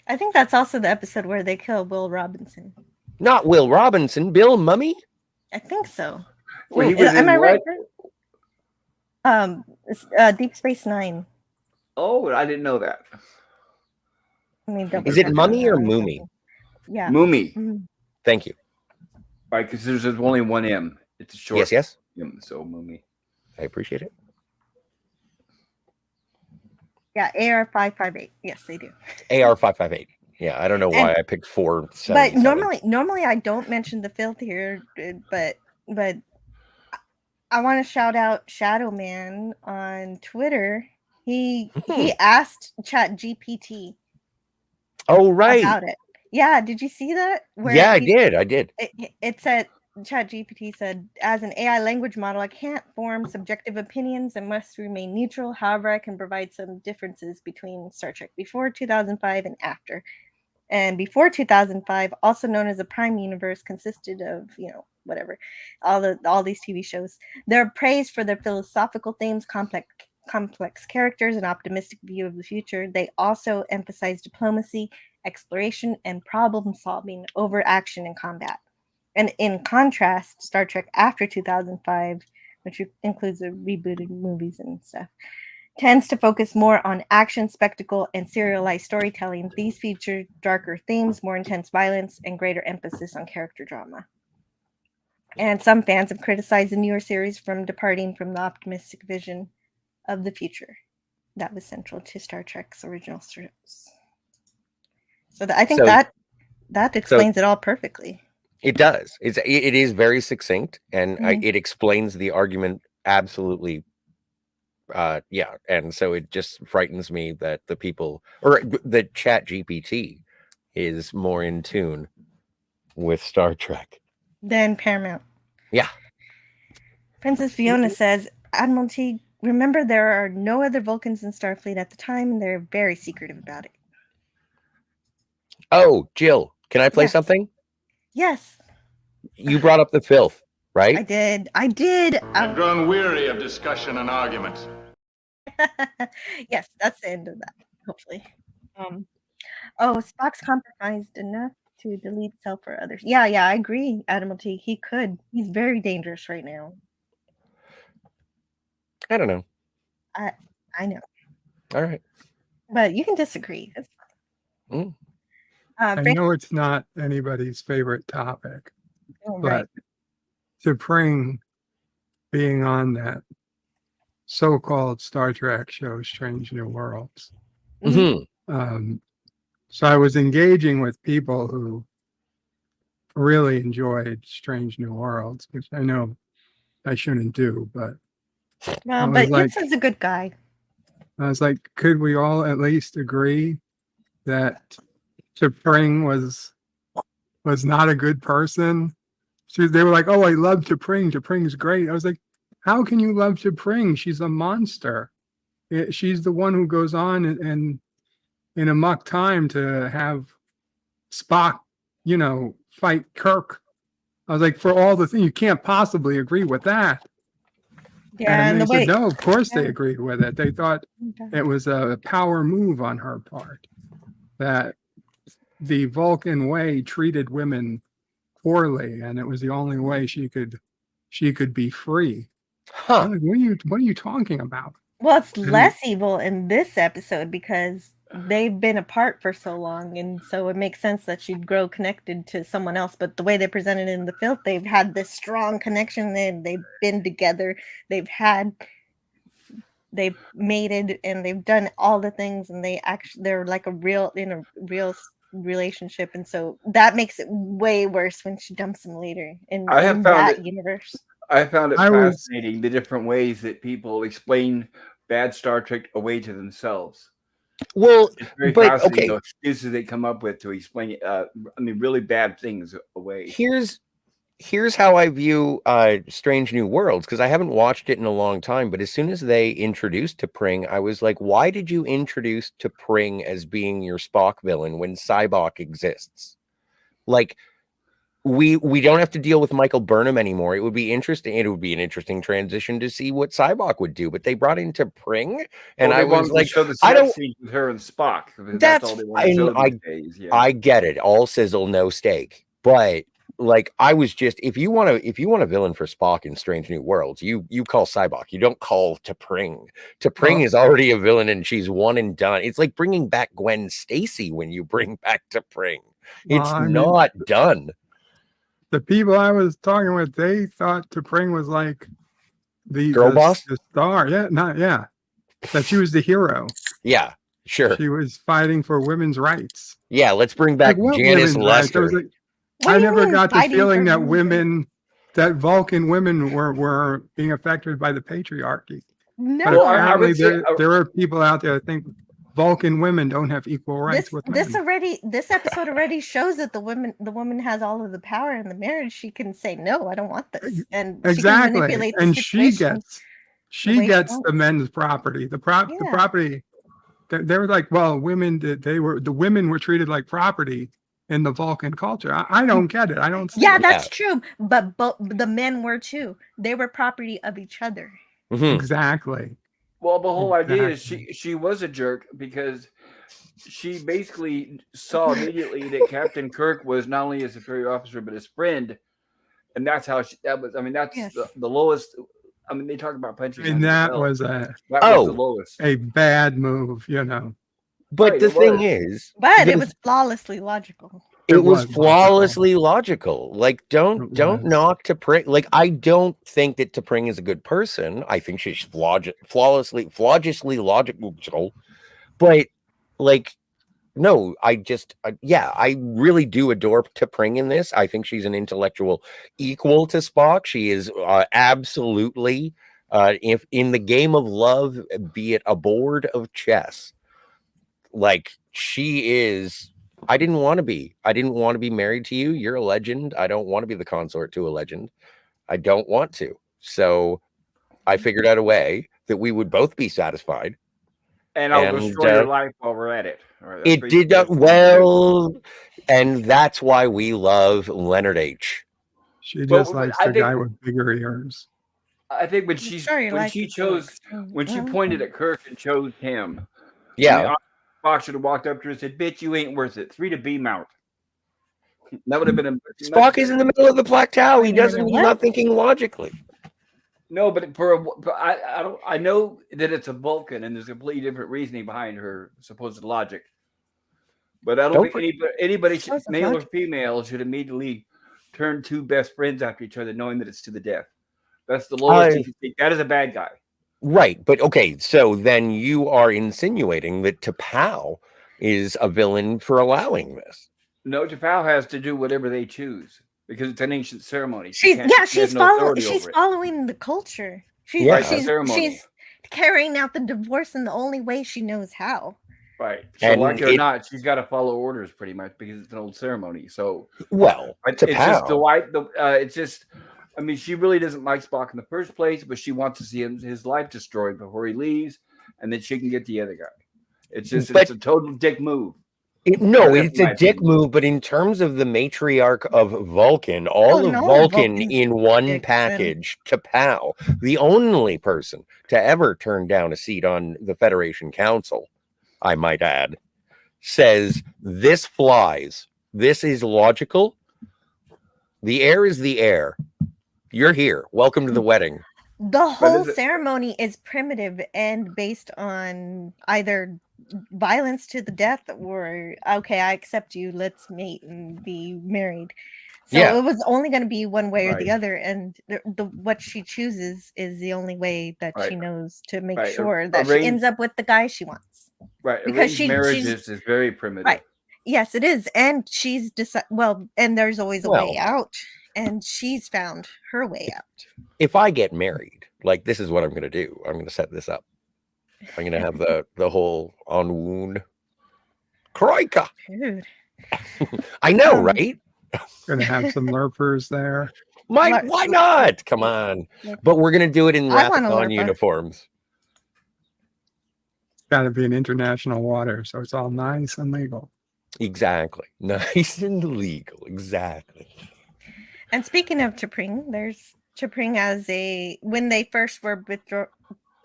I think that's also the episode where they kill Will Robinson. Not Will Robinson, Bill Mummy. I think so. Well, he was Am in I what? right? Deep Space Nine. Oh, I didn't know that. I mean, Is it Mummy or Moomy? Yeah. Moomy. Mhm. Thank you. Right, because there's only one M. It's a short. Yes. M, so Moomy. I appreciate it. Yeah, AR-558. Yes, they do. AR-558. Yeah, I don't know why I picked 477. But normally I don't mention the filth here, but I want to shout out Shadow Man on Twitter. He asked ChatGPT. Oh, right. About it. Yeah, did you see that? Yeah, I did. It said, ChatGPT said, as an AI language model, I can't form subjective opinions and must remain neutral. However, I can provide some differences between Star Trek before 2005 and after. And before 2005, also known as the Prime Universe, consisted of, whatever, all these TV shows. They're praised for their philosophical themes, complex characters, and optimistic view of the future. They also emphasize diplomacy, exploration, and problem solving over action and combat. And in contrast, Star Trek after 2005, which includes the rebooted movies and stuff, tends to focus more on action, spectacle, and serialized storytelling. These feature darker themes, more intense violence, and greater emphasis on character drama. And some fans have criticized the newer series from departing from the optimistic vision of the future that was central to Star Trek's original strips. So I think that explains it all perfectly. It does. It is very succinct, and it explains the argument absolutely. Yeah, and so it just frightens me that the people or the ChatGPT is more in tune with Star Trek than Paramount. Yeah. Princess Fiona says, Admiralty, remember there are no other Vulcans in Starfleet at the time, and they're very secretive about it. Oh, Jill, can I play something? Yes. You brought up the filth, right? I did. I've grown weary of discussion and argument. Yes, that's the end of that, hopefully. Spock's compromised enough to delete self for others. Yeah, I agree, Admiralty. He could. He's very dangerous right now. I don't know. I know. All right. But you can disagree. That's fine. I know it's not anybody's favorite topic, right. but T'Pring being on that so-called Star Trek show, Strange New Worlds. Mm-hmm. So I was engaging with people who really enjoyed Strange New Worlds, which I know I shouldn't do, but but Gibson's a good guy. I was like, could we all at least agree that T'Pring was not a good person? They were like, oh, I love T'Pring. T'Pring's great. I was like, how can you love T'Pring? She's a monster. She's the one who goes on and in Amok Time to have Spock, fight Kirk. I was like, for all the things, you can't possibly agree with that. Yeah, and they said, no, of course they agreed with it. They thought it was a power move on her part, that the Vulcan way treated women poorly, and it was the only way she could be free. Huh. Like, what are you talking about? Well, it's less evil in this episode because they've been apart for so long, and so it makes sense that she'd grow connected to someone else. But the way they presented it in the filth, they've had this strong connection, and they've been together, they've mated, and they've done all the things, and they're like in a real relationship, and so that makes it way worse when she dumps him later in that universe. I found it fascinating the different ways that people explain bad Star Trek away to themselves. Well, it's very fascinating the excuses they come up with to explain really bad things away. Here's how I view Strange New Worlds, because I haven't watched it in a long time, but as soon as they introduced T'Pring, I was like, why did you introduce T'Pring as being your Spock villain when Sybok exists? Like, we don't have to deal with Michael Burnham anymore. It would be interesting. It would be an interesting transition to see what Cybok would do. But they brought in T'Pring, and I was like, to show the I sex don't. scenes with her and Spock. That's That's all they want to show these days. Yeah. I get it. All sizzle, no steak. But like, I was just, if you want a villain for Spock in Strange New Worlds, you call Cybok. You don't call T'Pring. T'Pring is already a villain, and she's one and done. It's like bringing back Gwen Stacy when you bring back T'Pring. It's not done. The people I was talking with, they thought T'Pring was like the girl boss, the star. Yeah, that she was the hero. Yeah, sure. She was fighting for women's rights. Yeah, let's bring back Janice Lester. I never got the feeling that Vulcan women were being affected by the patriarchy. No, but apparently there are people out there that think Vulcan women don't have equal rights with men. This episode already shows that the woman has all of the power in the marriage. She can say no, I don't want this, and exactly, she can manipulate and the she gets the men's property. The property. They were like, well, the women were treated like property in the Vulcan culture. I don't get it. I don't see it. That's true. But the men were too. They were property of each other. Mm-hmm. Exactly. Well, the whole idea is she was a jerk because she basically saw immediately that Captain Kirk was not only a superior officer but his friend, and that's how that was. I mean, that's the lowest. I mean, they talk about punching. And that was the lowest. A bad move, you know. But the thing is, it was flawlessly logical. It was flawlessly logical. Like, don't knock T'Pring. Like, I don't think that T'Pring is a good person. I think she's flawlessly logical. But like, no, I really do adore T'Pring in this. I think she's an intellectual equal to Spock. She is absolutely, if in the game of love, be it a board of chess, like she is. I didn't want to be married to you. You're a legend. I don't want to be the consort to a legend. I don't want to. So I figured out a way that we would both be satisfied. And I'll destroy your life while we're at it. It did well, and that's why we love Leonard H. She just likes the guy with bigger ears. I think when she pointed at Kirk and chose him. Yeah. Spock should have walked up to her and said, "Bitch, you ain't worth it. 3 to beam out." That would have been a Spock is in the middle of the Black Tower. He's not thinking logically. No, but I know that it's a Vulcan and there's a completely different reasoning behind her supposed logic. But I don't think anybody male or female, should immediately turn two best friends after each other, knowing that it's to the death. That's the lowest you can think. That is a bad guy. Right, but okay, so then you are insinuating that T'Pau is a villain for allowing this. No, T'Pau has to do whatever they choose because it's an ancient ceremony. She's following the culture. She's carrying out the divorce in the only way she knows how. Right. So like it or not, she's got to follow orders pretty much because it's an old ceremony. So it's just it's just. I mean, she really doesn't like Spock in the first place, but she wants to see his life destroyed before he leaves, and then she can get the other guy. It's a total dick move. It's a dick move, but in terms of the matriarch of Vulcan, Vulcan in one package, T'Pau, the only person to ever turn down a seat on the Federation Council, I might add, says this flies. This is logical. The air is the air. You're here. Welcome to the wedding. The whole ceremony is primitive and based on either violence to the death or, okay, I accept you. Let's mate and be married. So it was only going to be one way or the other. And what she chooses is the only way that she knows to make sure that she ends up with the guy she wants. Right. Because marriage is very primitive. Right. Yes, it is. And she's and there's always a way out. And she's found her way out. If I get married, like this is what I'm going to do. I'm going to set this up. I'm going to have the whole on wound. Kroika. Dude. I know, right? Going to have some lurpers there. Why not? Come on. But we're going to do it in Rathacon uniforms. Got to be in international water, so it's all nice and legal. Exactly. Nice and legal. Exactly. And speaking of T'Pring, there's T'Pring as when they first were set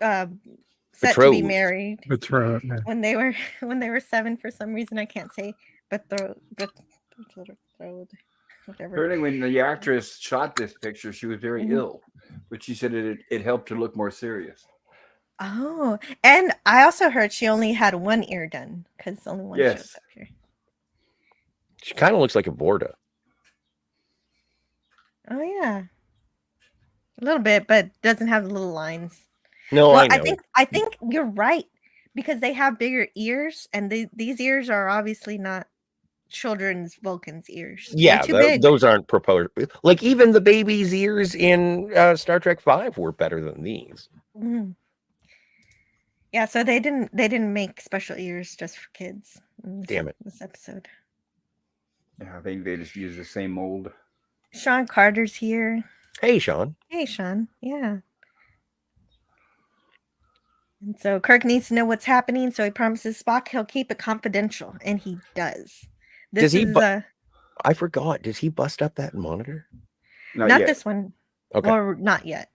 to be Betrothed. married. Betrothed. Yeah. When they were 7, for some reason I can't say betrothed. Whatever. Apparently, when the actress shot this picture, she was very ill, but she said it helped her look more serious. Oh, and I also heard she only had one ear done because only one shows up here. She kind of looks like a Vorta. Oh yeah, a little bit, but doesn't have the little lines. No, well, I know. I think you're right because they have bigger ears, and these ears are obviously not children's Vulcan's ears. Yeah, too big. those aren't proposed. Like even the baby's ears in Star Trek V were better than these. Mm-hmm. Yeah, so they didn't make special ears just for kids. Damn it! This episode. Yeah, I think they just use the same mold. Sean Carter's here. Hey, Sean. Hey, Sean. Yeah. And so Kirk needs to know what's happening, so he promises Spock he'll keep it confidential, and he does. Does he? I forgot. Does he bust up that monitor? Not this one. Okay. Or not yet.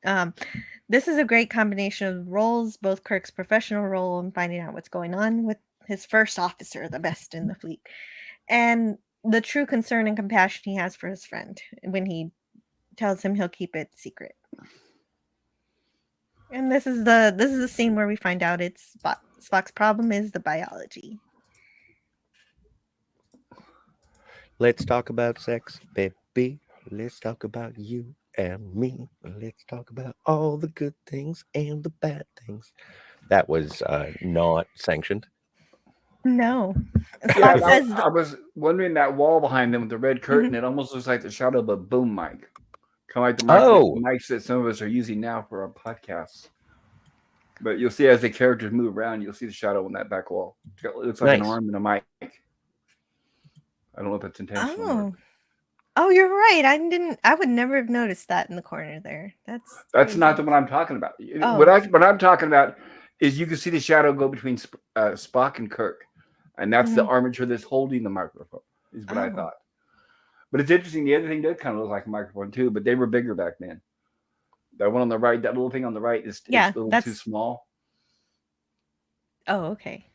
This is a great combination of roles, both Kirk's professional role and finding out what's going on with his first officer, the best in the fleet, and the true concern and compassion he has for his friend when he tells him he'll keep it secret. And this is the scene where we find out it's Spock's problem is the biology. Let's talk about sex, baby. Let's talk about you and me. Let's talk about all the good things and the bad things. That was not sanctioned. No. Yeah, I was wondering that wall behind them with the red curtain. It almost looks like the shadow of a boom mic. Kind of like the mics that some of us are using now for our podcasts. But you'll see as the characters move around, you'll see the shadow on that back wall. It looks like an arm and a mic. I don't know if it's intentional. Oh, you're right. I would never have noticed that in the corner there. That's crazy. Not the one I'm talking about. Oh. What I'm talking about is you can see the shadow go between Spock and Kirk. And that's the armature that's holding the microphone, is what I thought. But it's interesting. The other thing did kind of look like a microphone too, but they were bigger back then. That one on the right, that little thing on the right is a little too small. Oh, okay.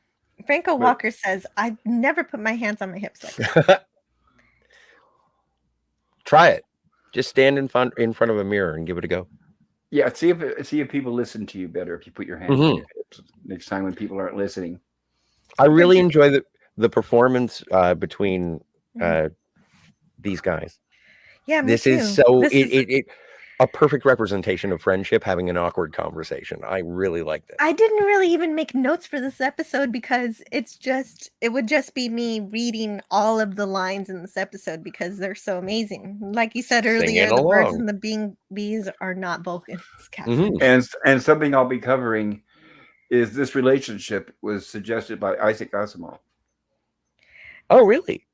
Franco Walker says, I've never put my hands on my hips like that. Try it. Just stand in front of a mirror and give it a go. Yeah, see if people listen to you better if you put your hands on your hips next time when people aren't listening. I really enjoy the performance between these guys. Yeah, me this too. Is so it a perfect representation of friendship having an awkward conversation. I really like this. I didn't really even make notes for this episode because it would just be me reading all of the lines in this episode because they're so amazing. Like you said earlier, the birds and the bees are not Vulcans. And something I'll be covering is this relationship was suggested by Isaac Asimov. Oh, really?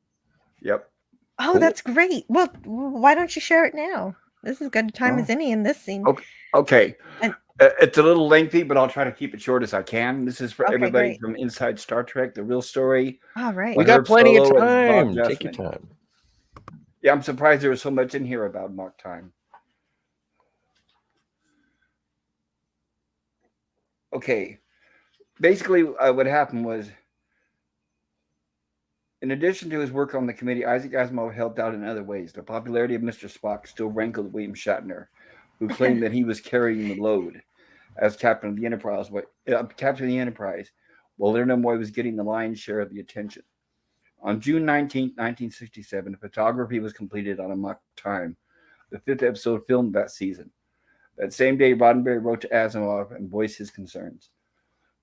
Yep. Oh, cool. That's great. Well, why don't you share it now? This is good time as any in this scene. Okay. And, it's a little lengthy, but I'll try to keep it short as I can. This is for everybody from Inside Star Trek, the real story. All right. We got plenty of time. Take your time. Yeah, I'm surprised there was so much in here about Amok Time. Okay. Basically, what happened was, in addition to his work on the committee, Isaac Asimov helped out in other ways. The popularity of Mr. Spock still rankled William Shatner, who claimed that he was carrying the load as captain of the Enterprise, while Leonard Nimoy was getting the lion's share of the attention. On June 19, 1967, photography was completed on Amok Time, the 5th episode filmed that season. That same day, Roddenberry wrote to Asimov and voiced his concerns.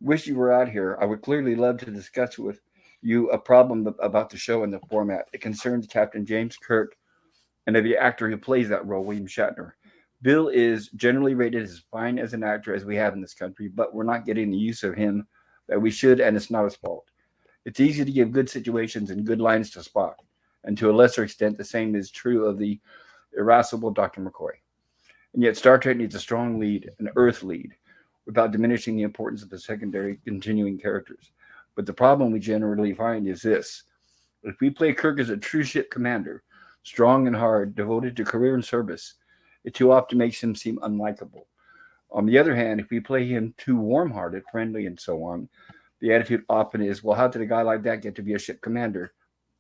Wish you were out here. I would clearly love to discuss with you a problem about the show and the format. It concerns Captain James Kirk and the actor who plays that role, William Shatner. Bill is generally rated as fine as an actor as we have in this country, but we're not getting the use of him that we should, and it's not his fault. It's easy to give good situations and good lines to Spock, and to a lesser extent, the same is true of the irascible Dr. McCoy. And yet Star Trek needs a strong lead, an Earth lead, without diminishing the importance of the secondary continuing characters. But the problem we generally find is this. If we play Kirk as a true ship commander, strong and hard, devoted to career and service. It too often makes him seem unlikable. On the other hand, if we play him too warm-hearted, friendly, and so on, the attitude often is, well, how did a guy like that get to be a ship commander?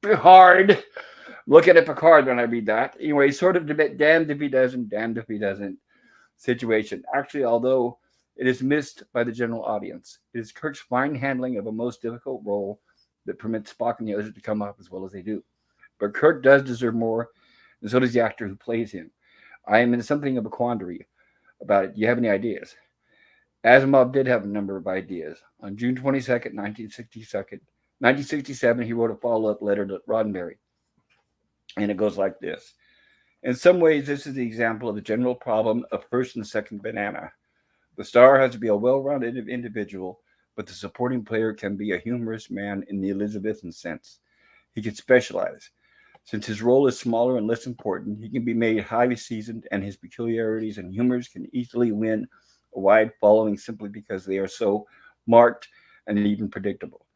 Hard. Looking at Picard when I read that. Anyway, sort of damned if he doesn't, damned if he doesn't situation. Actually, although it is missed by the general audience, it is Kirk's fine handling of a most difficult role that permits Spock and the others to come off as well as they do. But Kirk does deserve more, and so does the actor who plays him. I am in something of a quandary about it. Do you have any ideas? Asimov did have a number of ideas. On June 22nd, 1967, he wrote a follow-up letter to Roddenberry. And it goes like this. In some ways, this is the example of the general problem of first and second banana. The star has to be a well-rounded individual, but the supporting player can be a humorous man in the Elizabethan sense. He can specialize. Since his role is smaller and less important, he can be made highly seasoned, and his peculiarities and humors can easily win a wide following simply because they are so marked and even predictable.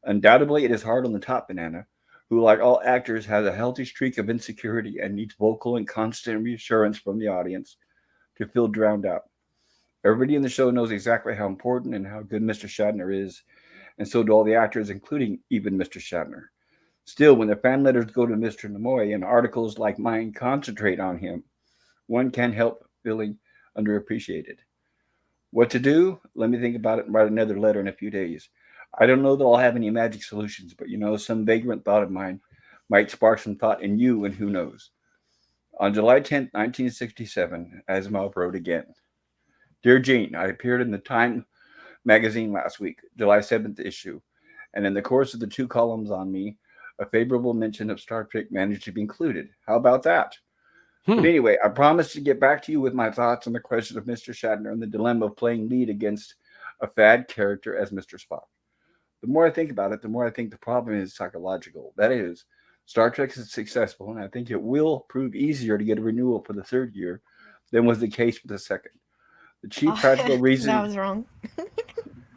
Undoubtedly, it is hard on the top banana, who, like all actors, has a healthy streak of insecurity and needs vocal and constant reassurance from the audience to feel drowned out. Everybody in the show knows exactly how important and how good Mr. Shatner is, and so do all the actors, including even Mr. Shatner. Still, when the fan letters go to Mr. Nimoy and articles like mine concentrate on him, one can't help feeling underappreciated. What to do? Let me think about it and write another letter in a few days. I don't know that I'll have any magic solutions, but some vagrant thought of mine might spark some thought in you, and who knows. On July 10th, 1967, Asimov wrote again. Dear Gene, I appeared in the Time magazine last week, July 7th issue, and in the course of the 2 columns on me, a favorable mention of Star Trek managed to be included. How about that? But anyway, I promised to get back to you with my thoughts on the question of Mr. Shatner and the dilemma of playing lead against a fad character as Mr. Spock. The more I think about it, the more I think the problem is psychological. That is, Star Trek is successful, and I think it will prove easier to get a renewal for the 3rd year than was the case for the 2nd. The chief practical reason That was wrong.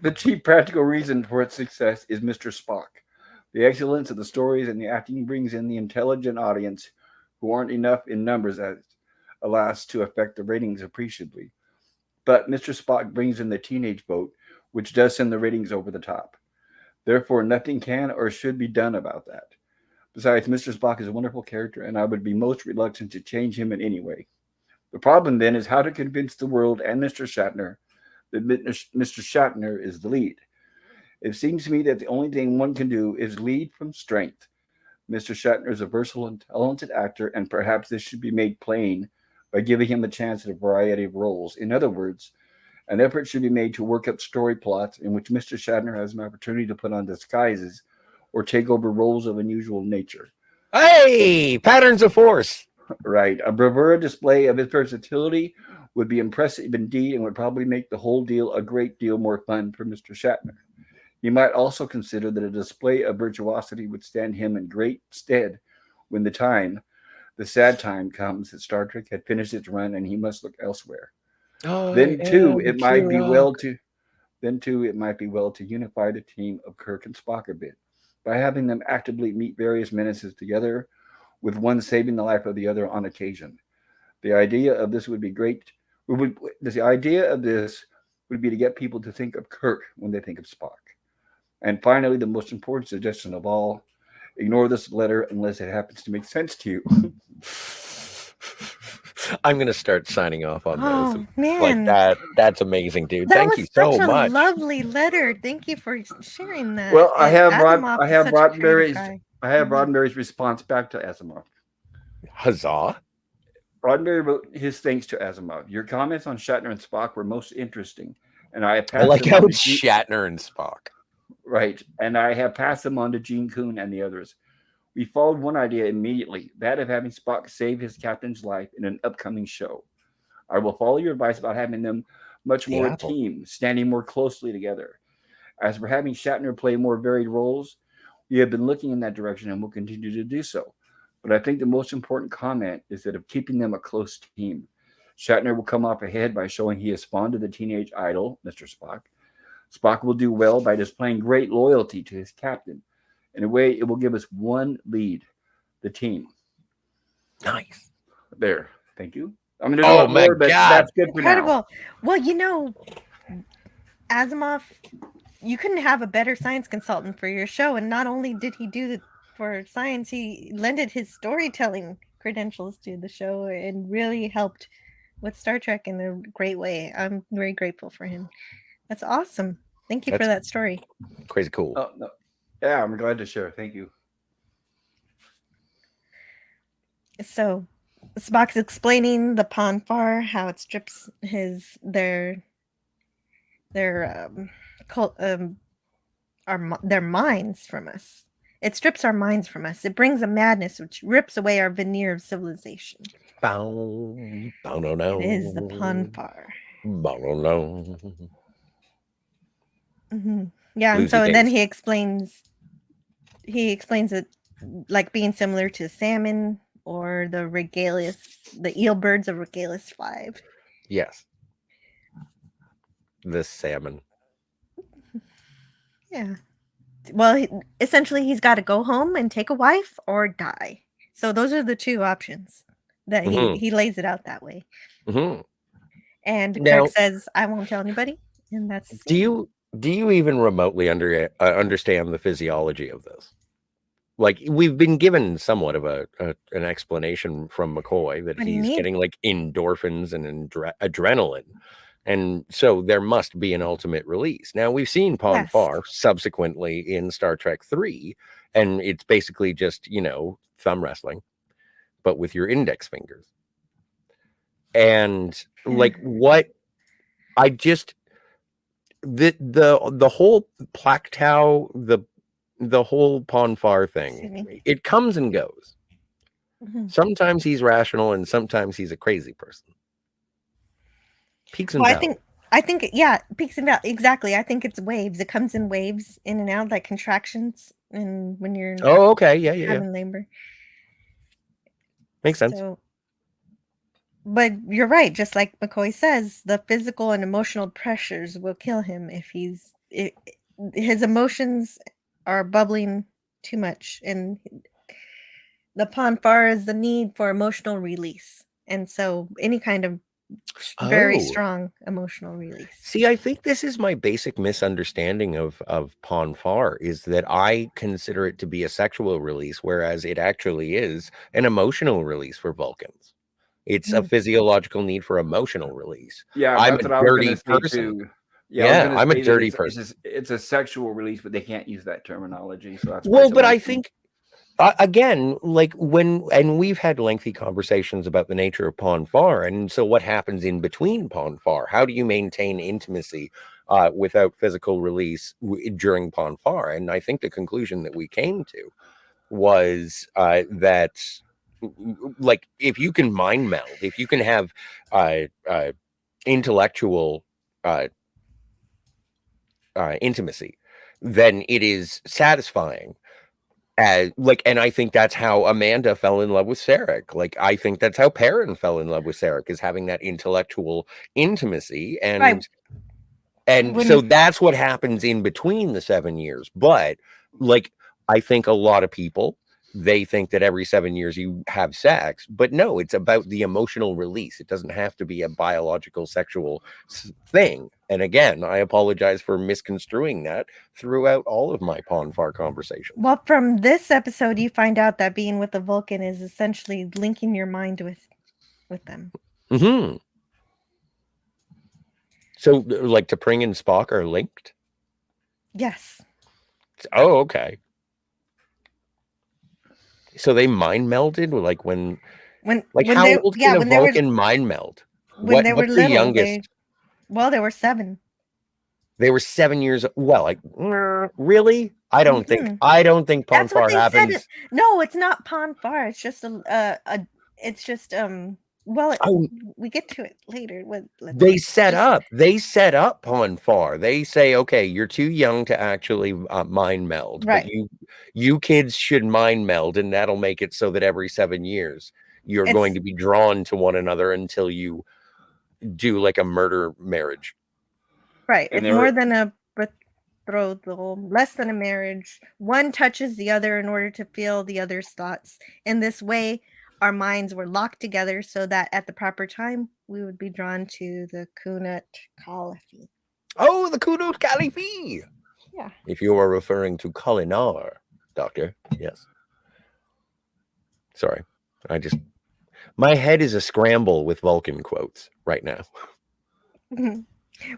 The chief practical reason for its success is Mr. Spock. The excellence of the stories and the acting brings in the intelligent audience who aren't enough in numbers, alas, to affect the ratings appreciably. But Mr. Spock brings in the teenage vote, which does send the ratings over the top. Therefore, nothing can or should be done about that. Besides, Mr. Spock is a wonderful character, and I would be most reluctant to change him in any way. The problem then is how to convince the world and Mr. Shatner that Mr. Shatner is the lead. It seems to me that the only thing one can do is lead from strength. Mr. Shatner is a versatile and talented actor, and perhaps this should be made plain by giving him a chance at a variety of roles. In other words, an effort should be made to work up story plots in which Mr. Shatner has an opportunity to put on disguises or take over roles of unusual nature. Hey, patterns of force. Right. A bravura display of his versatility would be impressive indeed and would probably make the whole deal a great deal more fun for Mr. Shatner. You might also consider that a display of virtuosity would stand him in great stead when the sad time comes that Star Trek had finished its run and he must look elsewhere. Then too, it might be well to unify the team of Kirk and Spock a bit by having them actively meet various menaces together, with one saving the life of the other on occasion. The idea of this would be to get people to think of Kirk when they think of Spock. And finally, the most important suggestion of all, ignore this letter unless it happens to make sense to you. I'm going to start signing off on Oh, those. man. Like that. That's amazing, dude. That Thank was you so such a much. lovely letter. Thank you for sharing that. Well, I And have Asimov is such a creative guy. Roddenberry's response back to Asimov. Huzzah. Roddenberry wrote his thanks to Asimov. Your comments on Shatner and Spock were most interesting, and I like how it's Shatner and Spock. Right, and I have passed them on to Gene Kuhn and the others. We followed one idea immediately, that of having Spock save his captain's life in an upcoming show. I will follow your advice about having them much more a team, standing more closely together. As for having Shatner play more varied roles, we have been looking in that direction and will continue to do so. But I think the most important comment is that of keeping them a close team. Shatner will come off ahead by showing he is fond of the teenage idol, Mr. Spock. Spock will do well by displaying great loyalty to his captain. In a way, it will give us one lead, the team. Nice. There. Thank you. I mean, there's a Oh lot my more, but God. that's good for now. Incredible. Well, Asimov, you couldn't have a better science consultant for your show. And not only did he do it for science, he lended his storytelling credentials to the show and really helped with Star Trek in a great way. I'm very grateful for him. That's awesome. Thank you for that story. Crazy cool. Oh, no. Yeah, I'm glad to share. Thank you. So Spock's explaining the Ponfar, how it strips their minds from us. It strips our minds from us. It brings a madness which rips away our veneer of civilization. It is the Ponfar. Mm-hmm. Yeah, and so then he explains it like being similar to salmon or the eel birds of Regalis 5. Yes. The salmon. Yeah. Well, essentially, he's got to go home and take a wife or die. So those are the two options that he lays it out that way. Mm-hmm. And Kirk says, "I won't tell anybody." And that's do you even remotely understand the physiology of this? Like, we've been given somewhat of an explanation from McCoy that he's getting like endorphins and adrenaline. And so there must be an ultimate release. Now, we've seen Ponfar subsequently in Star Trek 3, and it's basically just, thumb wrestling, but with your index fingers. And like what I just the whole Plaktau, the whole Ponfar thing, it comes and goes. Mm-hmm. Sometimes he's rational and sometimes he's a crazy person. Peaks and valleys. I think, yeah, peaks and valleys. Exactly. I think it's waves. It comes in waves, in and out, like contractions. And when you're having labor. Makes sense. But you're right. Just like McCoy says, the physical and emotional pressures will kill him if his emotions are bubbling too much. And the Ponfar is the need for emotional release. And so any kind of very strong emotional release. See, I think this is my basic misunderstanding of Ponfar, is that I consider it to be a sexual release, whereas it actually is an emotional release for Vulcans. It's a physiological need for emotional release. Yeah, I'm a dirty person. Too. Yeah, I'm a dirty person. It's a sexual release, but they can't use that terminology. So that's but I think again, like we've had lengthy conversations about the nature of Ponfar, and so what happens in between Ponfar? How do you maintain intimacy without physical release during Ponfar? And I think the conclusion that we came to was that, like, if you can mind meld, if you can have intellectual intimacy, then it is satisfying. And I think that's how Amanda fell in love with Sarek. Like, I think that's how Perrin fell in love with Sarek, is having that intellectual intimacy. And so that's what happens in between the 7 years. But like, I think a lot of people, they think that every 7 years you have sex, but no, it's about the emotional release. It doesn't have to be a biological sexual thing. And again, I apologize for misconstruing that throughout all of my Ponfar conversations. Well, from this episode, you find out that being with a Vulcan is essentially linking your mind with them. Mm-hmm. So, like, T'Pring and Spock are linked? Yes. Oh, okay. So they mind melded, like when how old can a Vulcan mind meld? When they were little, the youngest? They were 7. They were 7 years. Well, like, really? I don't think Ponfar happens. No, it's not Ponfar. It's just we get to it later. They set up Ponfar. They say, okay, you're too young to actually mind meld, right? But you kids should mind meld, and that'll make it so that every 7 years you're going to be drawn to one another until you do like a murder marriage. Right. It's more than a betrothal, less than a marriage. One touches the other in order to feel the other's thoughts. In this way, our minds were locked together so that at the proper time we would be drawn to the Kunut Khalifi. Oh, the Kunut Khalifi. Yeah. If you are referring to Kulinar, Doctor, yes. Sorry, my head is a scramble with Vulcan quotes right now.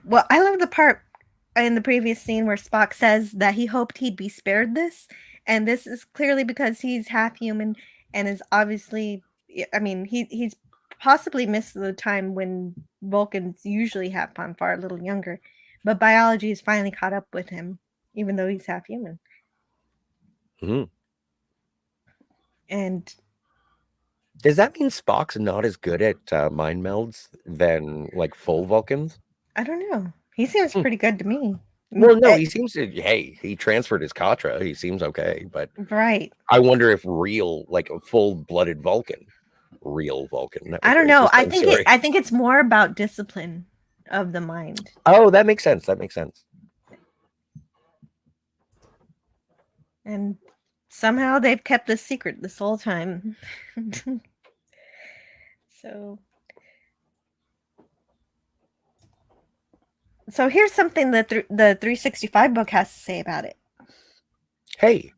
Well, I love the part in the previous scene where Spock says that he hoped he'd be spared this, and this is clearly because he's half human and is obviously, I mean, he's possibly missed the time when Vulcans usually have Ponfar a little younger, but biology has finally caught up with him, even though he's half human. Mhm. And Does that mean Spock's not as good at mind melds than like full Vulcans? I don't know. He seems pretty good to me. Well, no, he seems to. Hey, he transferred his Katra. He seems okay, but Right. I wonder if real, like a full-blooded Vulcan, real Vulcan. that was I don't know. racist, I'm sorry. I think it's more about discipline of the mind. Oh, that makes sense. That makes sense. And somehow they've kept this secret this whole time. So here's something that the 365 book has to say about it. Hey,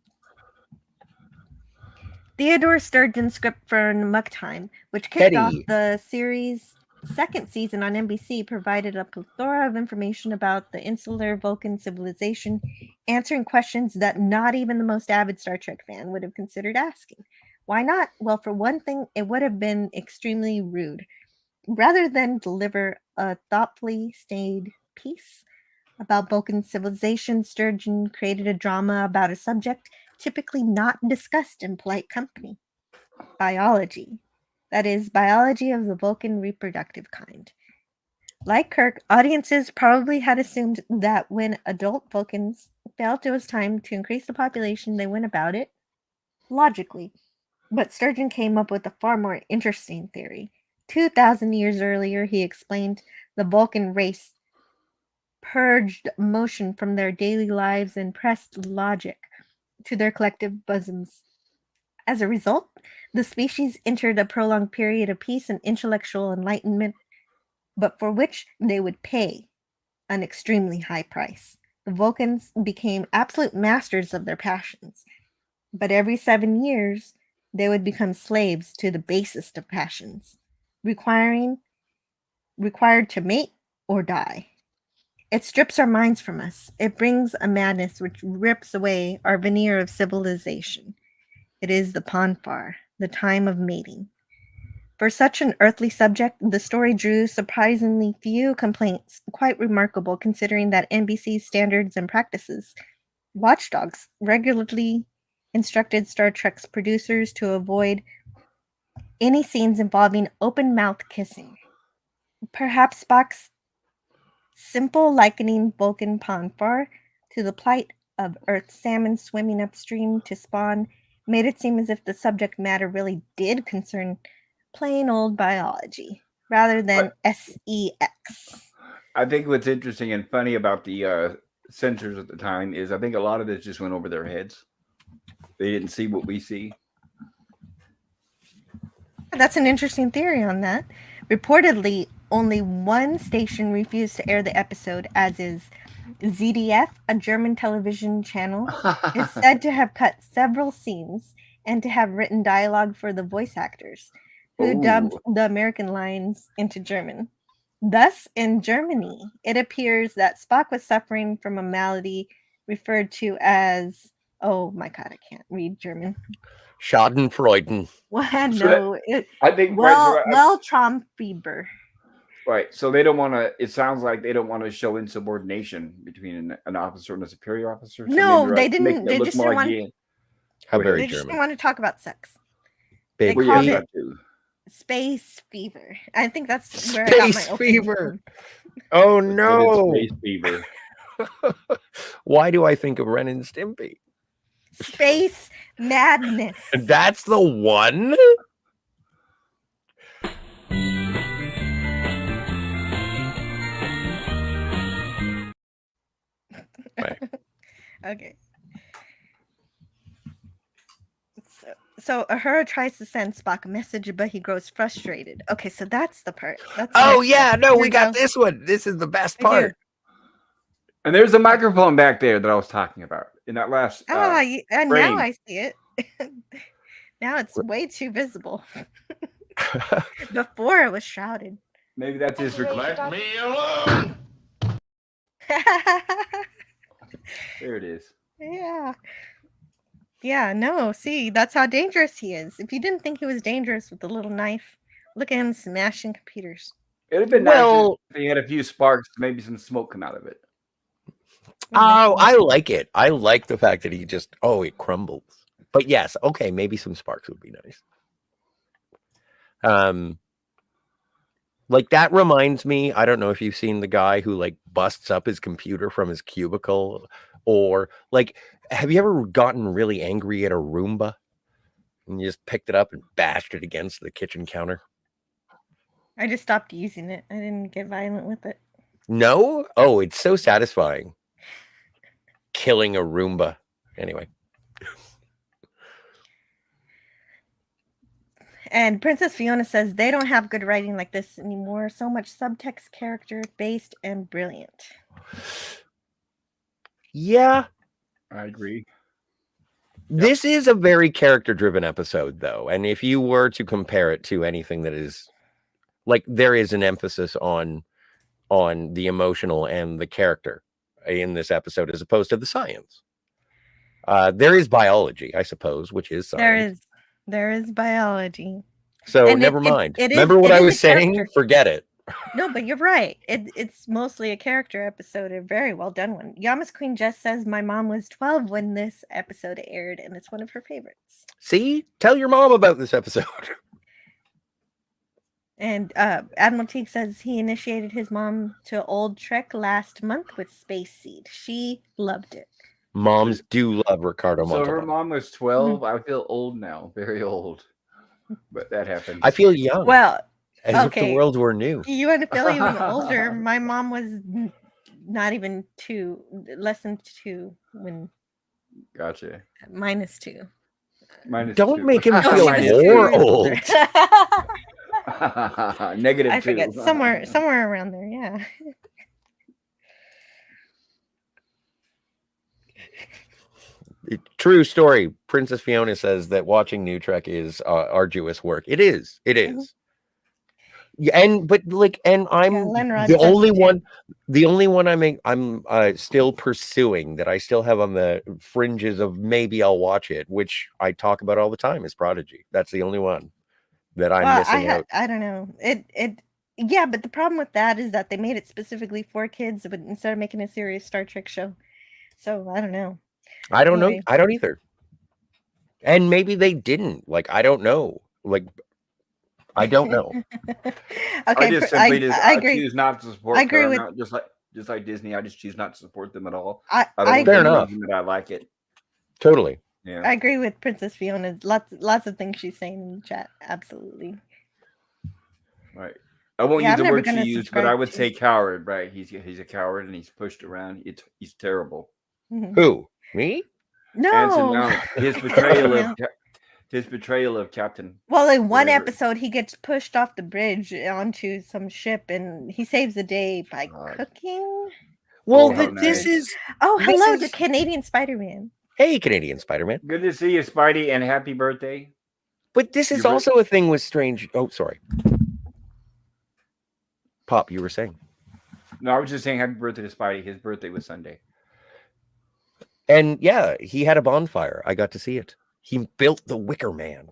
Theodore Sturgeon's script for Amok Time, which kicked off Teddy. the series' second season on NBC, provided a plethora of information about the insular Vulcan civilization, answering questions that not even the most avid Star Trek fan would have considered asking. Why not? Well, for one thing, it would have been extremely rude. Rather than deliver a thoughtfully stayed piece about Vulcan civilization, Sturgeon created a drama about a subject typically not discussed in polite company: biology. That is, biology of the Vulcan reproductive kind. Like Kirk, audiences probably had assumed that when adult Vulcans felt it was time to increase the population, they went about it logically. But Sturgeon came up with a far more interesting theory. 2,000 years earlier, he explained the Vulcan race purged emotion from their daily lives and pressed logic to their collective bosoms. As a result, the species entered a prolonged period of peace and intellectual enlightenment, but for which they would pay an extremely high price. The Vulcans became absolute masters of their passions, but every 7 years they would become slaves to the basest of passions, required to mate or die. It strips our minds from us. It brings a madness which rips away our veneer of civilization. It is the Ponfar, the time of mating. For such an earthly subject, the story drew surprisingly few complaints, quite remarkable considering that NBC's standards and practices. Watchdogs regularly instructed Star Trek's producers to avoid any scenes involving open-mouth kissing. Perhaps Spock's simple likening Vulcan Ponfar to the plight of Earth salmon swimming upstream to spawn made it seem as if the subject matter really did concern plain old biology rather than sex. I think what's interesting and funny about the censors at the time is I think a lot of this just went over their heads. They didn't see what we see. That's an interesting theory on that. Reportedly, only one station refused to air the episode, as is ZDF, a German television channel. It's said to have cut several scenes and to have written dialogue for the voice actors, who dubbed the American lines into German. Thus, in Germany, it appears that Spock was suffering from a malady referred to as, oh my god, I can't read German. Schadenfreude. Well, So no, I think Welltraumfieber. Right. So they don't want to. It sounds like they don't want to show insubordination between an officer and a superior officer. So No, maybe, they didn't. They just didn't want. How very They just German. didn't want to talk about sex. Big They called yes, it that too. space fever. I think that's where I got my Space opening fever. from. Oh That is no! space fever. Why do I think of Ren and Stimpy? Space madness. That's the one. Right. Okay. So Uhura tries to send Spock a message, but he grows frustrated. Okay, so that's the part. That's Oh next yeah, one. no, Here we go. got this one. This is the best We do. part. And there's a microphone back there that I was talking about in that last. And now frame. I see it. Now it's way too visible. Before it was shrouded. Maybe that's his request. Let me alone! There it is. Yeah. Yeah, no, see, that's how dangerous he is. If you didn't think he was dangerous with the little knife, look at him smashing computers. It'd have been Well- nice if he had a few sparks, maybe some smoke come out of it. Oh, I like it. I like the fact that he just it crumbles. But yes, okay, maybe some sparks would be nice. Like that reminds me, I don't know if you've seen the guy who like busts up his computer from his cubicle, or like, have you ever gotten really angry at a Roomba and you just picked it up and bashed it against the kitchen counter? I just stopped using it. I didn't get violent with it. No? Oh, it's so satisfying. Killing a Roomba. Anyway. And Princess Fiona says they don't have good writing like this anymore. So much subtext, character based, and brilliant. Yeah. I agree. This is a very character-driven episode, though. And if you were to compare it to anything that is like, there is an emphasis on the emotional and the character in this episode as opposed to the science. There is biology, I suppose, which is science. There is biology. So And never mind. it is- Remember what it I is was a saying? character. Forget it. No, but you're right. It's mostly a character episode, a very well done one. Yama's Queen Jess says my mom was 12 when this episode aired, and it's one of her favorites. See? Tell your mom about this episode. And Admiral Teague says he initiated his mom to Old Trek last month with Space Seed. She loved it. Moms do love Ricardo So her Montalban. mom was 12. I feel old now, very old. But that happened. I feel young. Well, as if okay. the world were new. You want to feel even older? My mom was not even 2, less than 2 when Gotcha. -2. Don't 2. make him No, feel she was more 2 years old. older. Negative I 2. forget, somewhere around there, yeah. True story. Princess Fiona says that watching New Trek is arduous work. It is. It is. Mhm. Yeah, and I'm Lenrod the says only it too. one. The only one I'm still pursuing, that I still have on the fringes of maybe I'll watch it, which I talk about all the time, is Prodigy. That's the only one that I'm missing out. I don't know. Yeah, but the problem with that is that they made it specifically for kids, but instead of making a serious Star Trek show. So I don't know. I don't know. Anyway. I don't either. And maybe they didn't. Like, I don't know. Like, I don't know. Okay, I just simply I agree. choose not to support I agree with- Paramount, just like Disney. I just choose not to support them at all. I don't agree. think Fair the enough. reason that I like it. Totally. Yeah. I agree with Princess Fiona. Lots of things she's saying in the chat. Absolutely. Right. I won't Yeah, use I'm the never word she gonna used, but I subscribe would to- say coward. Right. He's a coward and he's pushed around. He's terrible. Mhm. Who? Me? Anson No. Mount, his betrayal Yeah. of his betrayal of Captain. Well, in one Whatever. episode, he gets pushed off the bridge onto some ship, and he saves the day by God. cooking. Well, how this nice. is. Oh, This hello, is- the Canadian Spider-Man. Hey, Canadian Spider-Man. Good to see you, Spidey, and happy birthday. But this is You're right. also a thing with Strange. Oh, sorry. Pop, you were saying. No, I was just saying happy birthday to Spidey. His birthday was Sunday. And yeah, he had a bonfire. I got to see it. He built the Wicker Man.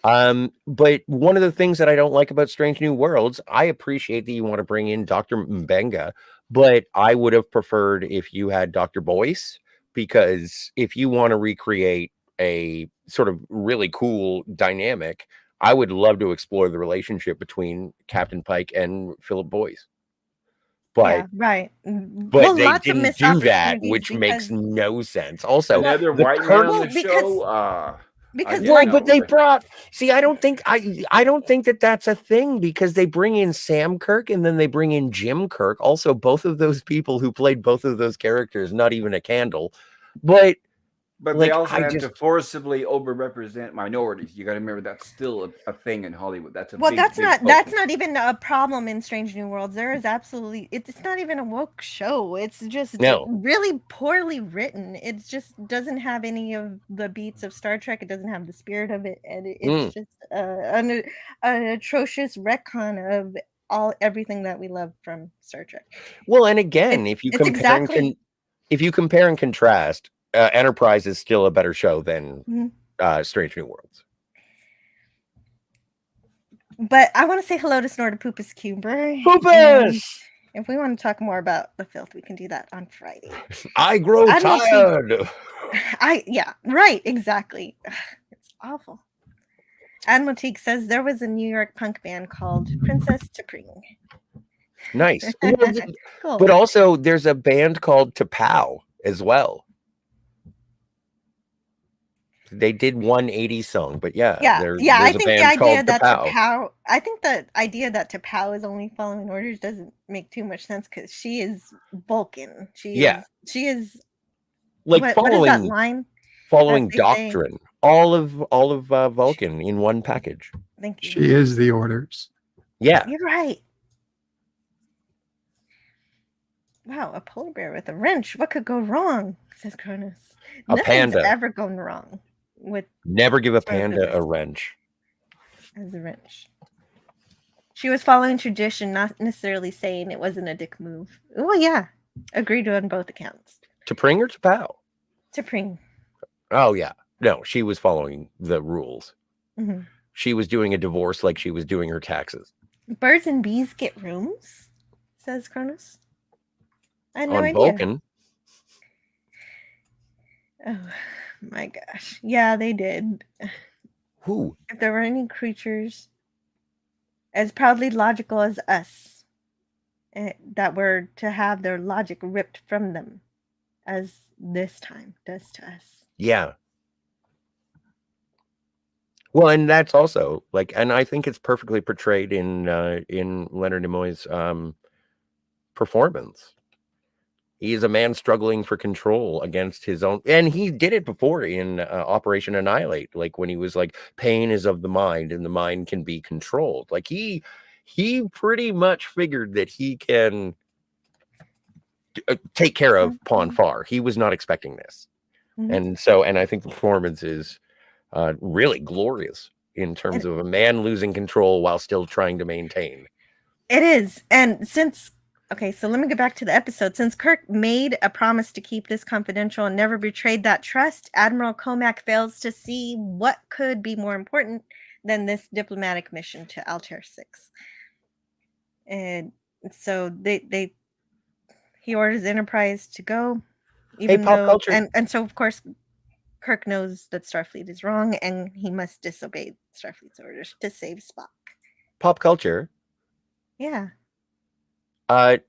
But one of the things that I don't like about Strange New Worlds, I appreciate that you want to bring in Dr. Mbenga, but I would have preferred if you had Dr. Boyce, because if you want to recreate a sort of really cool dynamic, I would love to explore the relationship between Captain Pike and Philip Boyce. But Yeah, right. but they lots of didn't missed do that, opportunities which makes because- no sense. Also, Another the white man Colonel- on the Well, because- show. because Yeah, well, no, but they but- brought. See, I don't think that that's a thing, because they bring in Sam Kirk and then they bring in Jim Kirk. Also, both of those people who played both of those characters, not even a candle. But But Like, they also I have just to forcibly overrepresent minorities. You got to remember that's still a thing in Hollywood. That's a Well, big, that's big not focus. even a problem in Strange New Worlds. There is absolutely it's not even a woke show. It's just No. really poorly written. It just doesn't have any of the beats of Star Trek. It doesn't have the spirit of it, and it's just an atrocious retcon of everything that we love from Star Trek. Well, and again, It's if you exactly compare and contrast, Enterprise is still a better show than Strange New Worlds. But I want to say hello to Snortopoopas Cuber. Poopus! If we want to talk more about the filth, we can do that on Friday. I grow tired. Yeah, right, exactly. It's awful. Admotique says there was a New York punk band called Princess T'Pring. Nice. Cool. But also, there's a band called T'Pow as well. They did one 80s song, but there's I think the idea that T'Pow. I think the idea that T'Pow is only following orders doesn't make too much sense because she is Vulcan. She is like what is that line? Following doctrine. Say? All of Vulcan in one package. Thank you. She is the orders. Yeah. You're right. Wow, a polar bear with a wrench. What could go wrong? Says Cronus. Nothing's panda. Ever gone wrong with never give a panda a wrench. As a wrench. She was following tradition, not necessarily saying it wasn't a dick move. Oh yeah. Agreed on both accounts. T'Pring or T'Pow? T'Pring. Oh yeah. No, she was following the rules. Mm-hmm. She was doing a divorce like she was doing her taxes. Birds and bees get rooms, says Cronus. I had no idea. Vulcan. Oh my gosh. Yeah, they did. Who? If there were any creatures as proudly logical as us that were to have their logic ripped from them as this time does to us. Yeah. Well, and that's also like, and I think it's perfectly portrayed in Leonard Nimoy's performance. He is a man struggling for control against his own, and he did it before in Operation Annihilate, like when he was like, pain is of the mind and the mind can be controlled. Like he pretty much figured that he can take care of Pon Farr. He was not expecting this. Mm-hmm. And I think the performance is really glorious in terms of a man losing control while still trying to maintain. It is. And okay, so let me get back to the episode. Since Kirk made a promise to keep this confidential and never betrayed that trust, Admiral Comac fails to see what could be more important than this diplomatic mission to Altair 6. And so he orders Enterprise to go. Even Pop culture. And so, of course, Kirk knows that Starfleet is wrong and he must disobey Starfleet's orders to save Spock. Pop culture. Yeah.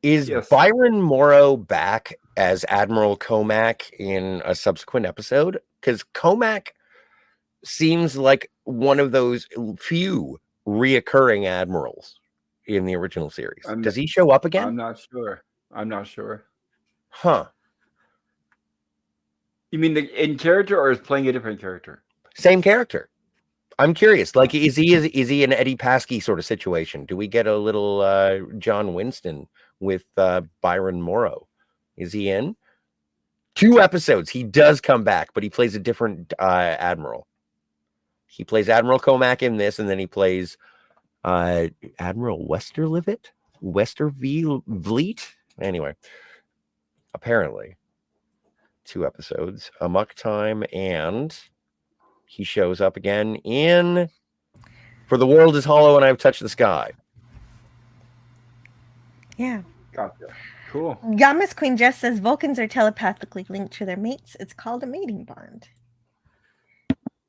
Is Byron Morrow back as Admiral Comac in a subsequent episode? Because Comac seems like one of those few reoccurring admirals in the original series. Does he show up again? I'm not sure. Huh. You mean in character or is playing a different character? Same character. I'm curious. Like, is he an Eddie Paskey sort of situation? Do we get a little John Winston with Byron Morrow? Is he in 2 episodes? He does come back, but he plays a different admiral. He plays Admiral Comac in this, and then he plays Admiral Westervliet. Anyway, apparently 2 episodes. Amok Time, and he shows up again in For the World is Hollow and I've Touched the Sky. Yeah. Gotcha. Cool. Yamas Queen Jess says Vulcans are telepathically linked to their mates. It's called a mating bond.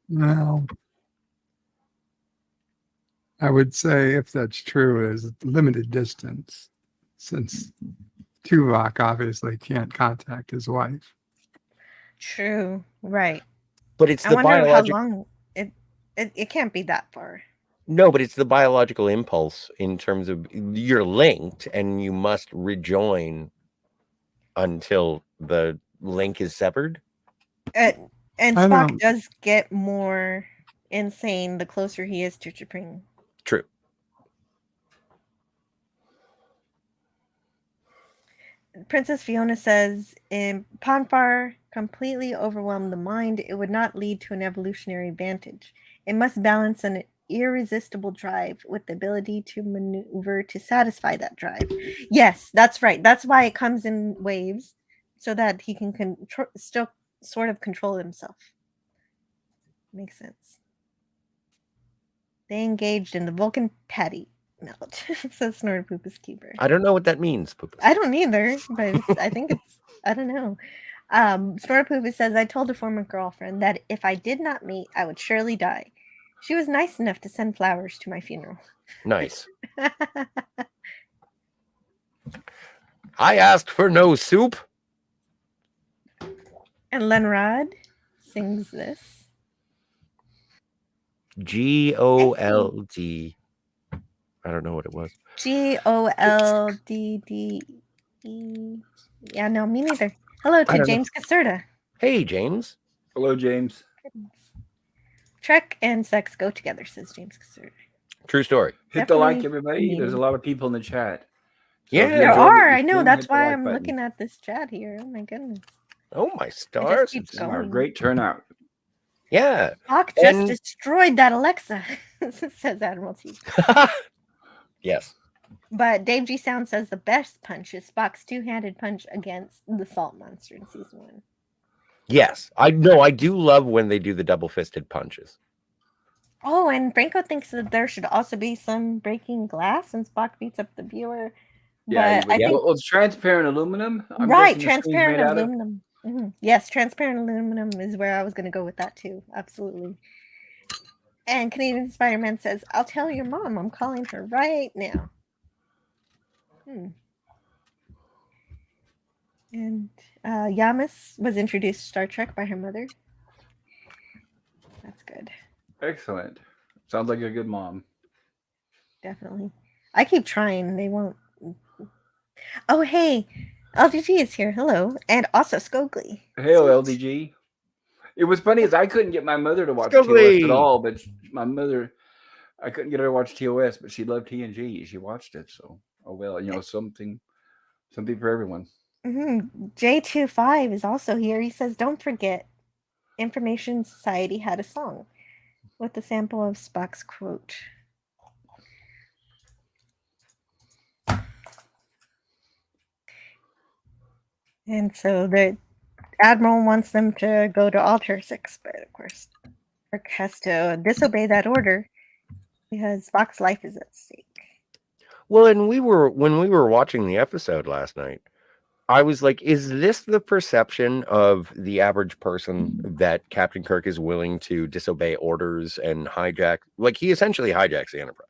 Well, I would say if that's true, is limited distance, since Tuvok obviously can't contact his wife. True. Right. But it's the biological. How long it can't be that far. No, but it's the biological impulse in terms of you're linked and you must rejoin until the link is severed. And And I Spock know. does get more insane the closer he is to T'Pring. True. Princess Fiona says, "In Ponfar completely overwhelmed the mind, it would not lead to an evolutionary advantage. It must balance an irresistible drive with the ability to maneuver to satisfy that drive." Yes, that's right. That's why it comes in waves, so that he can still sort of control himself. Makes sense. They engaged in the Vulcan patty melt, says Snortopoopas Keeper. I don't know what that means, Poopus. I don't either, but I think it's, I don't know. Snortopoopas says, "I told a former girlfriend that if I did not meet, I would surely die. She was nice enough to send flowers to my funeral." Nice. I asked for no soup. And Lenrod sings this. GOLD. I don't know what it was. GOLDDE. Yeah, no, me neither. Hello to James Caserta. Hey, James. Hello, James. Trek and sex go together, says James Caserta. True story. Hit the like, Definitely everybody. There's a lot of people in the chat. So Yeah. if you There enjoyed what are. you I know. seen, That's hit the why like I'm button. looking at this chat here. Oh my goodness. Oh, my It just stars. keeps Wow, going. great turnout. Yeah. Spock just And- destroyed that Alexa, says Admiralty. Yes. But Dave G. Sound says the best punch is Spock's two-handed punch against the Salt Monster in season 1. Yes. I do love when they do the double-fisted punches. Oh, and Franco thinks that there should also be some breaking glass and Spock beats up the viewer. Yeah, But I think well, it's transparent aluminum. I'm right, guessing the screen's transparent made out of. aluminum. Yes, transparent aluminum is where I was going to go with that too. Absolutely. And Canadian Spider-Man says, "I'll tell your mom. I'm calling her right now." And Yamas was introduced to Star Trek by her mother. That's good. Excellent. Sounds like a good mom. Definitely. I keep trying. They won't. Oh, hey. LDG is here. Hello. And also Scogly. Hey, LDG. It was funny is I couldn't get my mother to watch Scogly. TOS at all, but my mother, I couldn't get her to watch TOS, but she loved TNG. She watched it, so oh well, something for everyone. J25 is also here. He says, "Don't forget, Information Society had a song with a sample of Spock's quote." And so the Admiral wants them to go to Altair 6, but of course, Kirk has to disobey that order because Spock's life is at stake. Well, and when we were watching the episode last night, I was like, is this the perception of the average person that Captain Kirk is willing to disobey orders and hijack? Like, he essentially hijacks the Enterprise.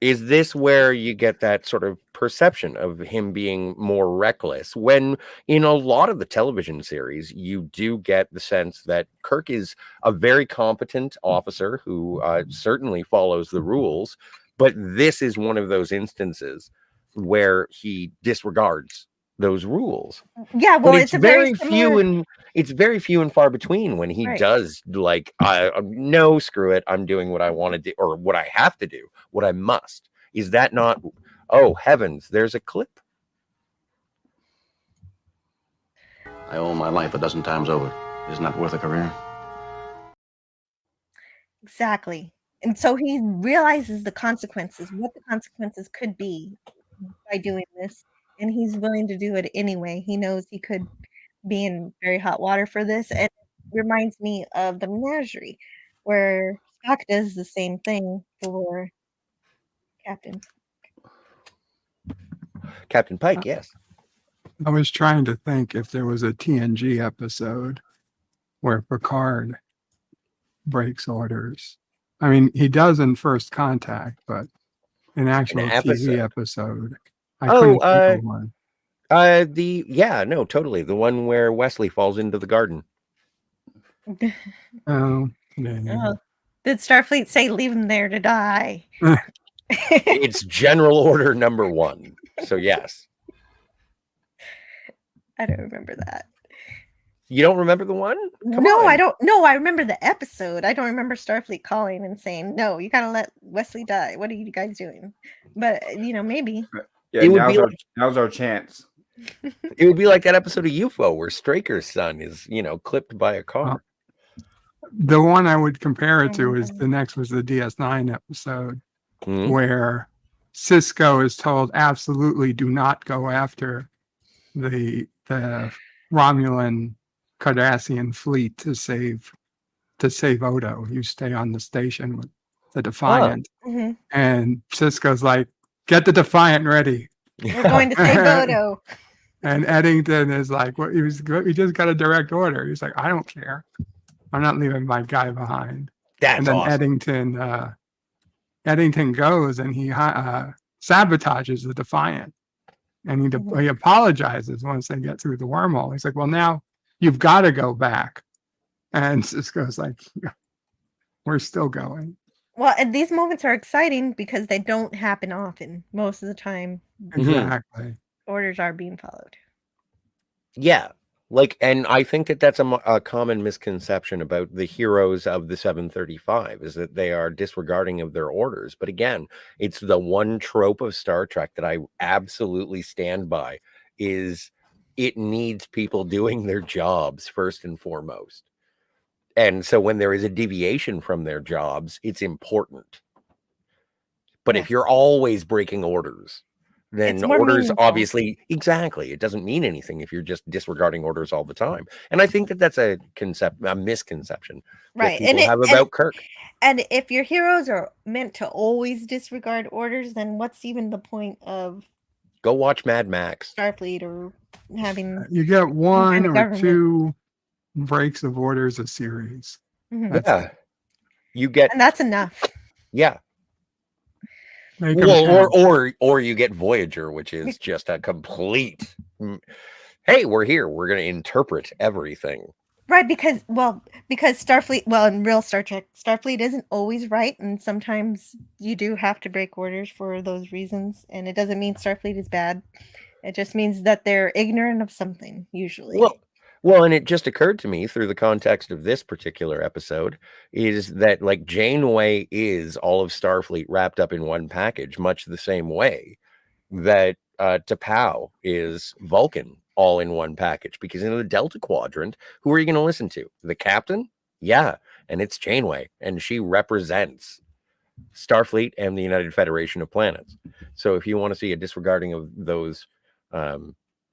Is this where you get that sort of perception of him being more reckless? When in a lot of the television series, you do get the sense that Kirk is a very competent officer who certainly follows the rules, but this is one of those instances where he disregards those rules. Yeah, well, But it's a very similar... it's very few and far between when he does like, no, screw it, I'm doing what I want to do or what I have to do, what I must. Is that not? Oh heavens, there's a clip. I owe my life a dozen times over. Isn't that worth a career? Exactly. And so he realizes the consequences, what the consequences could be by doing this, and he's willing to do it anyway. He knows he could be in very hot water for this, and it reminds me of the Menagerie, where Spock does the same thing for Captain Pike, yes. I was trying to think if there was a TNG episode where Picard breaks orders. I mean, he does in First Contact, but an actual TV episode. I couldn't think of one. Totally. The one where Wesley falls into the garden. Oh, did Starfleet say leave him there to die? It's General Order number 1. So yes. I don't remember that. You don't remember the one? Come No, on. I don't. No, I remember the episode. I don't remember Starfleet calling and saying, "No, you gotta let Wesley die. What are you guys doing?" But maybe. Yeah, It would be now's our chance. It would be like that episode of UFO where Straker's son is, clipped by a car. The one I would compare it Oh to my is God. the next was the DS9 episode Mhm. where Cisco is told absolutely do not go after the Romulan Cardassian fleet to save Odo. You stay on the station with the Defiant. Mhm. And Cisco's like, get the Defiant ready. We're going to save Odo. And Eddington is like, "What? He just got a direct order." He's like, "I don't care. I'm not leaving my guy behind." That's And then awesome. Eddington goes and he sabotages the Defiant, and Mhm. he apologizes once they get through the wormhole. He's like, "Well, now you've got to go back," and Cisco's like, "We're still going." Well, and these moments are exciting because they don't happen often. Most of the time, Exactly. orders are being followed. Yeah. And I think that that's a common misconception about the heroes of the 735 is that they are disregarding of their orders. But again, it's the one trope of Star Trek that I absolutely stand by is it needs people doing their jobs first and foremost. And so when there is a deviation from their jobs, it's important. But if Yes. you're always breaking orders, then It's more orders meaningful. obviously exactly. It doesn't mean anything if you're just disregarding orders all the time. And I think that that's a misconception that Right. people have about Kirk. And if your heroes are meant to always disregard orders, then what's even the point of Go watch Mad Max. Starfleet or having You get one kind of or government? two breaks of orders a series. Mhm. That's Yeah. You get And that's enough. yeah. make 'em Well, count. or you get Voyager, which is just a complete hey, we're here. We're going to interpret everything. Right, because Starfleet, in real Star Trek, Starfleet isn't always right, and sometimes you do have to break orders for those reasons, and it doesn't mean Starfleet is bad. It just means that they're ignorant of something, usually. Well, and it just occurred to me through the context of this particular episode is that like Janeway is all of Starfleet wrapped up in one package, much the same way that T'Pau is Vulcan all in one package. Because in the Delta Quadrant, who are you going to listen to? The captain? Yeah, and it's Janeway, and she represents Starfleet and the United Federation of Planets. So if you want to see a disregarding of those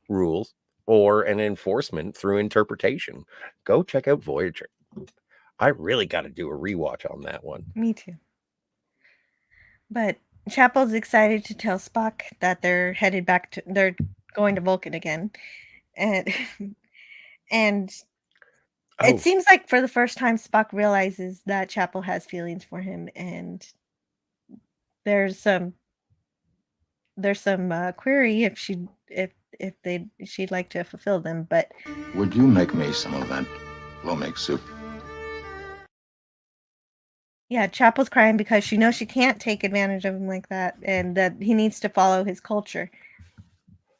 rules or an enforcement through interpretation, go check out Voyager. I really got to do a rewatch on that one. Me too. But Chapel's excited to tell Spock that they're going to Vulcan again. And and it seems like for the first time Spock realizes that Chapel has feelings for him, and there's some query if she'd like to fulfill them, but Would you make me some of that lo-make soup? yeah, Chapel's crying because she knows she can't take advantage of him like that, and that he needs to follow his culture.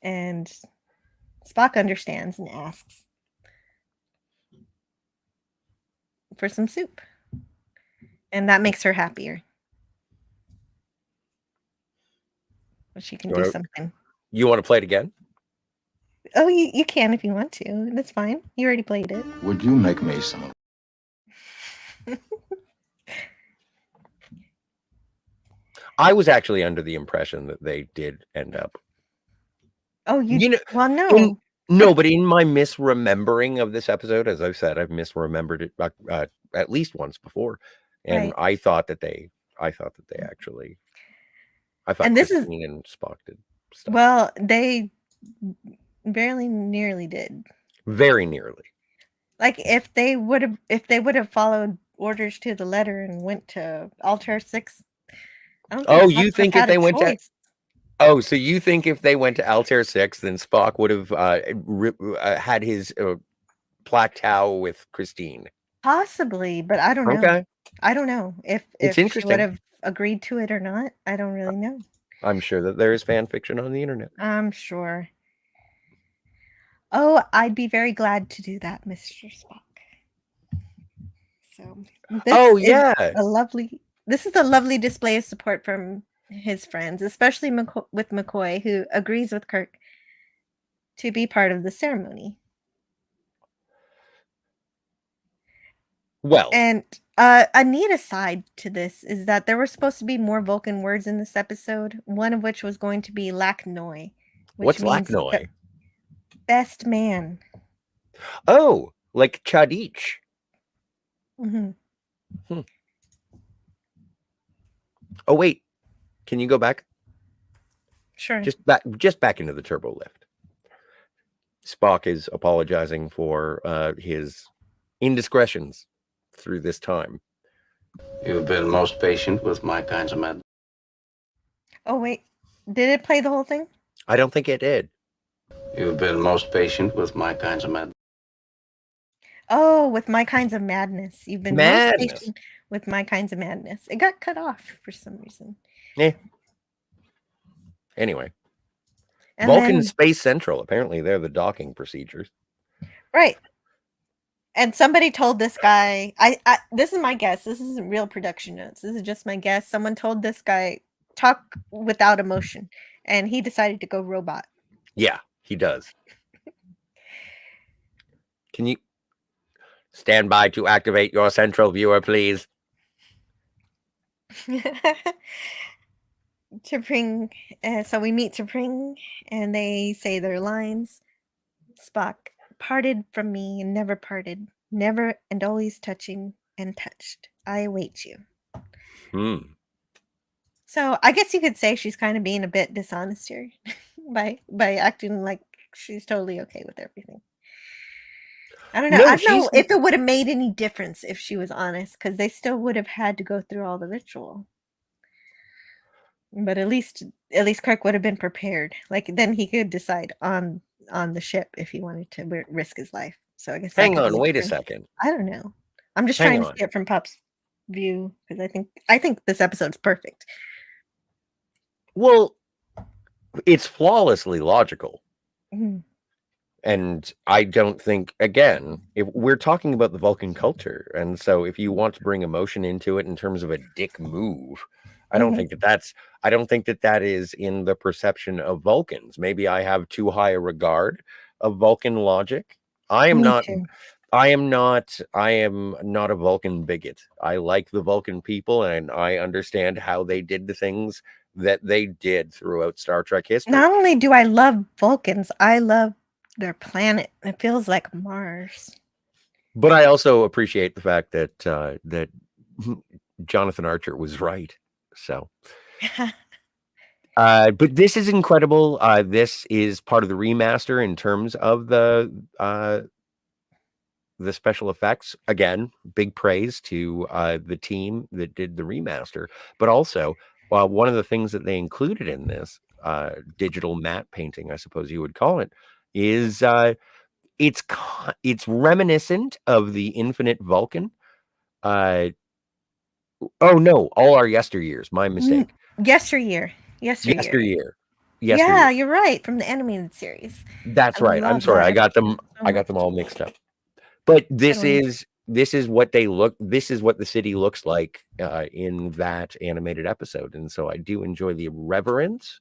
And Spock understands and asks for some soup, and that makes her happier. She can do something. You want to play it again? Oh, you can if you want to. That's fine. You already played it. Would you make me some of I was actually under the impression that they did end up. Oh, well, no. No, but in my misremembering of this episode, as I've said, I've misremembered it at least once before, and Right. I thought that they actually. I thought Christine and Spock did stuff. Well, they very nearly did. Very nearly. Like if they would have followed orders to the letter and went to Altair 6. Oh, you think if they went to? Oh, so you think if they went to Altair 6, then Spock would have had his plateau with Christine? Possibly, but I don't know. Okay. I don't know if she would have agreed to it or not. I don't really know. I'm sure that there is fan fiction on the internet. I'm sure. Oh, I'd be very glad to do that, Mr. Spock. So Oh, is yeah. this is a lovely display of support from his friends, especially with McCoy, who agrees with Kirk to be part of the ceremony. Well, And a neat aside to this is that there were supposed to be more Vulcan words in this episode, one of which was going to be Lachnoi, which what's means the Lachnoi? best man. Oh, like Chadich. Hmm. Oh, wait. Can you go back? Sure. Just back into the turbo lift. Spock is apologizing for his indiscretions through this time. You've been most patient with my kinds of men. Oh, wait. Did it play the whole thing? I don't think it did. You've been most patient with my kinds of men. Oh, with my kinds of madness. You've been most Madness. patient with my kinds of madness. It got cut off for some reason. Yeah. Anyway, And Vulcan then, Space Central. Apparently, they're the docking procedures. right. And somebody told this guy, this is my guess. This isn't real production notes. This is just my guess. Someone told this guy, talk without emotion. And he decided to go robot. Yeah, he does. Can you stand by to activate your central viewer, please? T'Pring, so we meet T'Pring, and they say their lines. Spock, parted from me and never parted, never and always touching and touched. I await you. So I guess you could say she's kind of being a bit dishonest here by acting like she's totally okay with everything. I don't know. No, I don't know if it would have made any difference if she was honest, because they still would have had to go through all the ritual. But at least Kirk would have been prepared. Like then he could decide on the ship if he wanted to risk his life. So I guess that Hang could on, be wait a different. second. I don't know. I'm just Hang trying on. to see it from Pop's view because I think this episode's perfect. Well, it's flawlessly logical. Mhm. And I don't think, again, if we're talking about the Vulcan culture, and so if you want to bring emotion into it in terms of a dick move, I don't think that is in the perception of Vulcans. Maybe I have too high a regard of Vulcan logic. I am Me not too. I am not a Vulcan bigot. I like the Vulcan people and I understand how they did the things that they did throughout Star Trek history. Not only do I love Vulcans, I love their planet. It feels like Mars. But I also appreciate the fact that that Jonathan Archer was right. So but this is incredible. This is part of the remaster in terms of the special effects. Again, big praise to the team that did the remaster. But also, one of the things that they included in this digital matte painting, I suppose you would call it, is it's reminiscent of the Infinite Vulcan. Oh no, all our yesteryears. My mistake. Yesteryear. Yesteryear. Yeah, you're right. From the animated series. That's I right. I'm love sorry. that I got them. episode so I got them much. all mixed up. But this Totally. is what they look. This is what the city looks like in that animated episode, and so I do enjoy the reverence.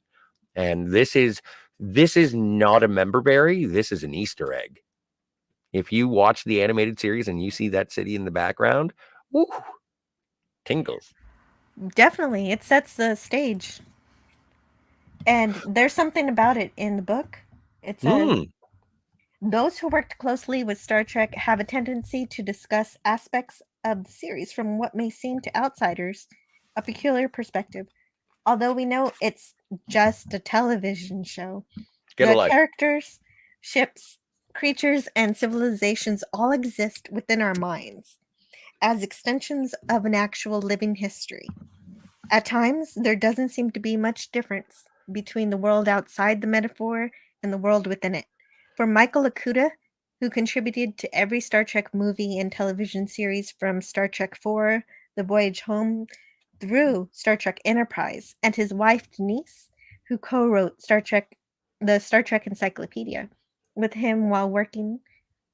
And this is not a member berry. This is an Easter egg. If you watch the animated series and you see that city in the background, woo, tingles. Definitely. It sets the stage. And there's something about it in the book. It says those who worked closely with Star Trek have a tendency to discuss aspects of the series from what may seem to outsiders a peculiar perspective. Although we know it's just a television show, Get a the life. characters, ships, creatures, and civilizations all exist within our minds as extensions of an actual living history. At times, there doesn't seem to be much difference between the world outside the metaphor and the world within it. For Michael Okuda, who contributed to every Star Trek movie and television series from Star Trek IV, The Voyage Home, through Star Trek Enterprise, and his wife Denise, who co-wrote the Star Trek Encyclopedia, with him while working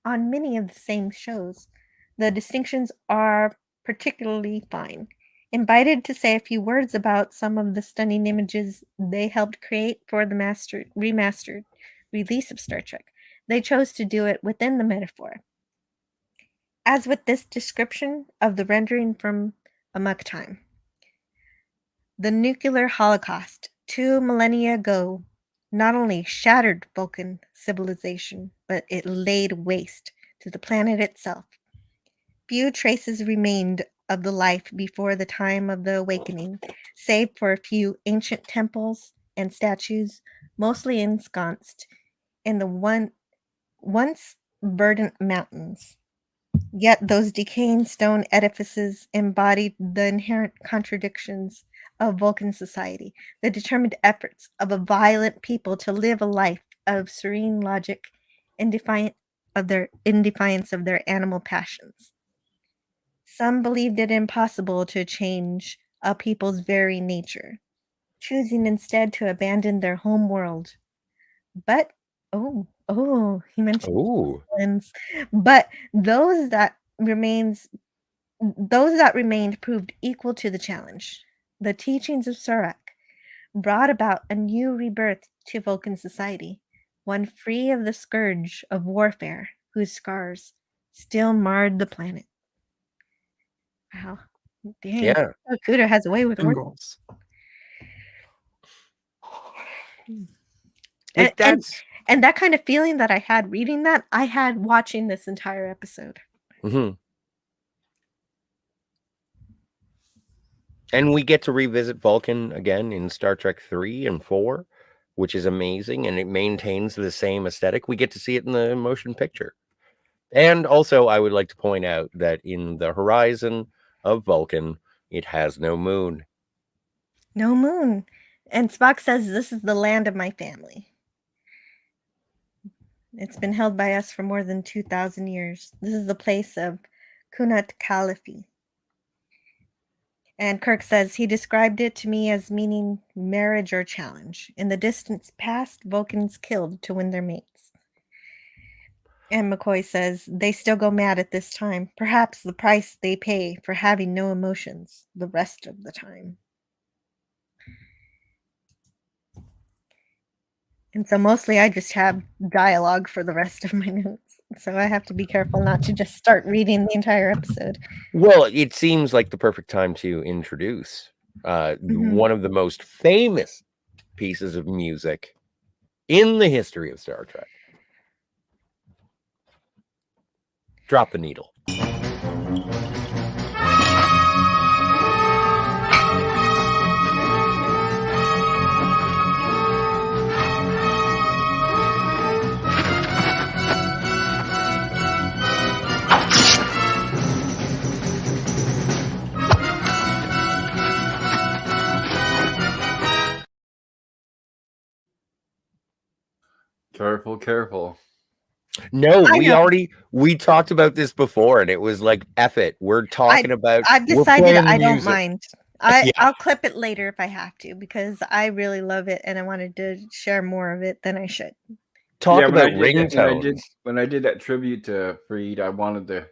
on many of the same shows. The distinctions are particularly fine. Invited to say a few words about some of the stunning images they helped create for the remastered release of Star Trek, they chose to do it within the metaphor. As with this description of the rendering from Amok Time, the nuclear holocaust 2 millennia ago not only shattered Vulcan civilization, but it laid waste to the planet itself. Few traces remained of the life before the time of the awakening, save for a few ancient temples and statues, mostly ensconced in the once verdant mountains. Yet those decaying stone edifices embodied the inherent contradictions of Vulcan society, the determined efforts of a violent people to live a life of serene logic in defiance of their animal passions. Some believed it impossible to change a people's very nature, choosing instead to abandon their home world. But he mentioned Ooh. villains. But those that remained proved equal to the challenge. The teachings of Surak brought about a new rebirth to Vulcan society, one free of the scourge of warfare, whose scars still marred the planet. Wow. Dang. Yeah. Kuda has a way with words. Symbols. Like, And that kind of feeling that I had reading that, I had watching this entire episode. Mhm. And we get to revisit Vulcan again in Star Trek 3 and 4, which is amazing, and it maintains the same aesthetic. We get to see it in the motion picture. And also, I would like to point out that in the horizon of Vulcan, it has no moon. No moon. And Spock says, "This is the land of my family. It's been held by us for more than 2,000 years. This is the place of Kunat Khalifi." And Kirk says, "He described it to me as meaning marriage or challenge. In the distant past, Vulcans killed to win their mates." And McCoy says, "They still go mad at this time. Perhaps the price they pay for having no emotions the rest of the time." And so mostly I just have dialogue for the rest of my notes. So I have to be careful not to just start reading the entire episode. Well, it seems like the perfect time to introduce one of the most famous pieces of music in the history of Star Trek. Drop the needle. Careful. No, we talked about this before, and it was like, F it. We're talking about. I've decided I don't music. mind. I'll clip it later if I have to, because I really love it and I wanted to share more of it than I should. Talk about ringtones. When I did that tribute to Freed, I wanted to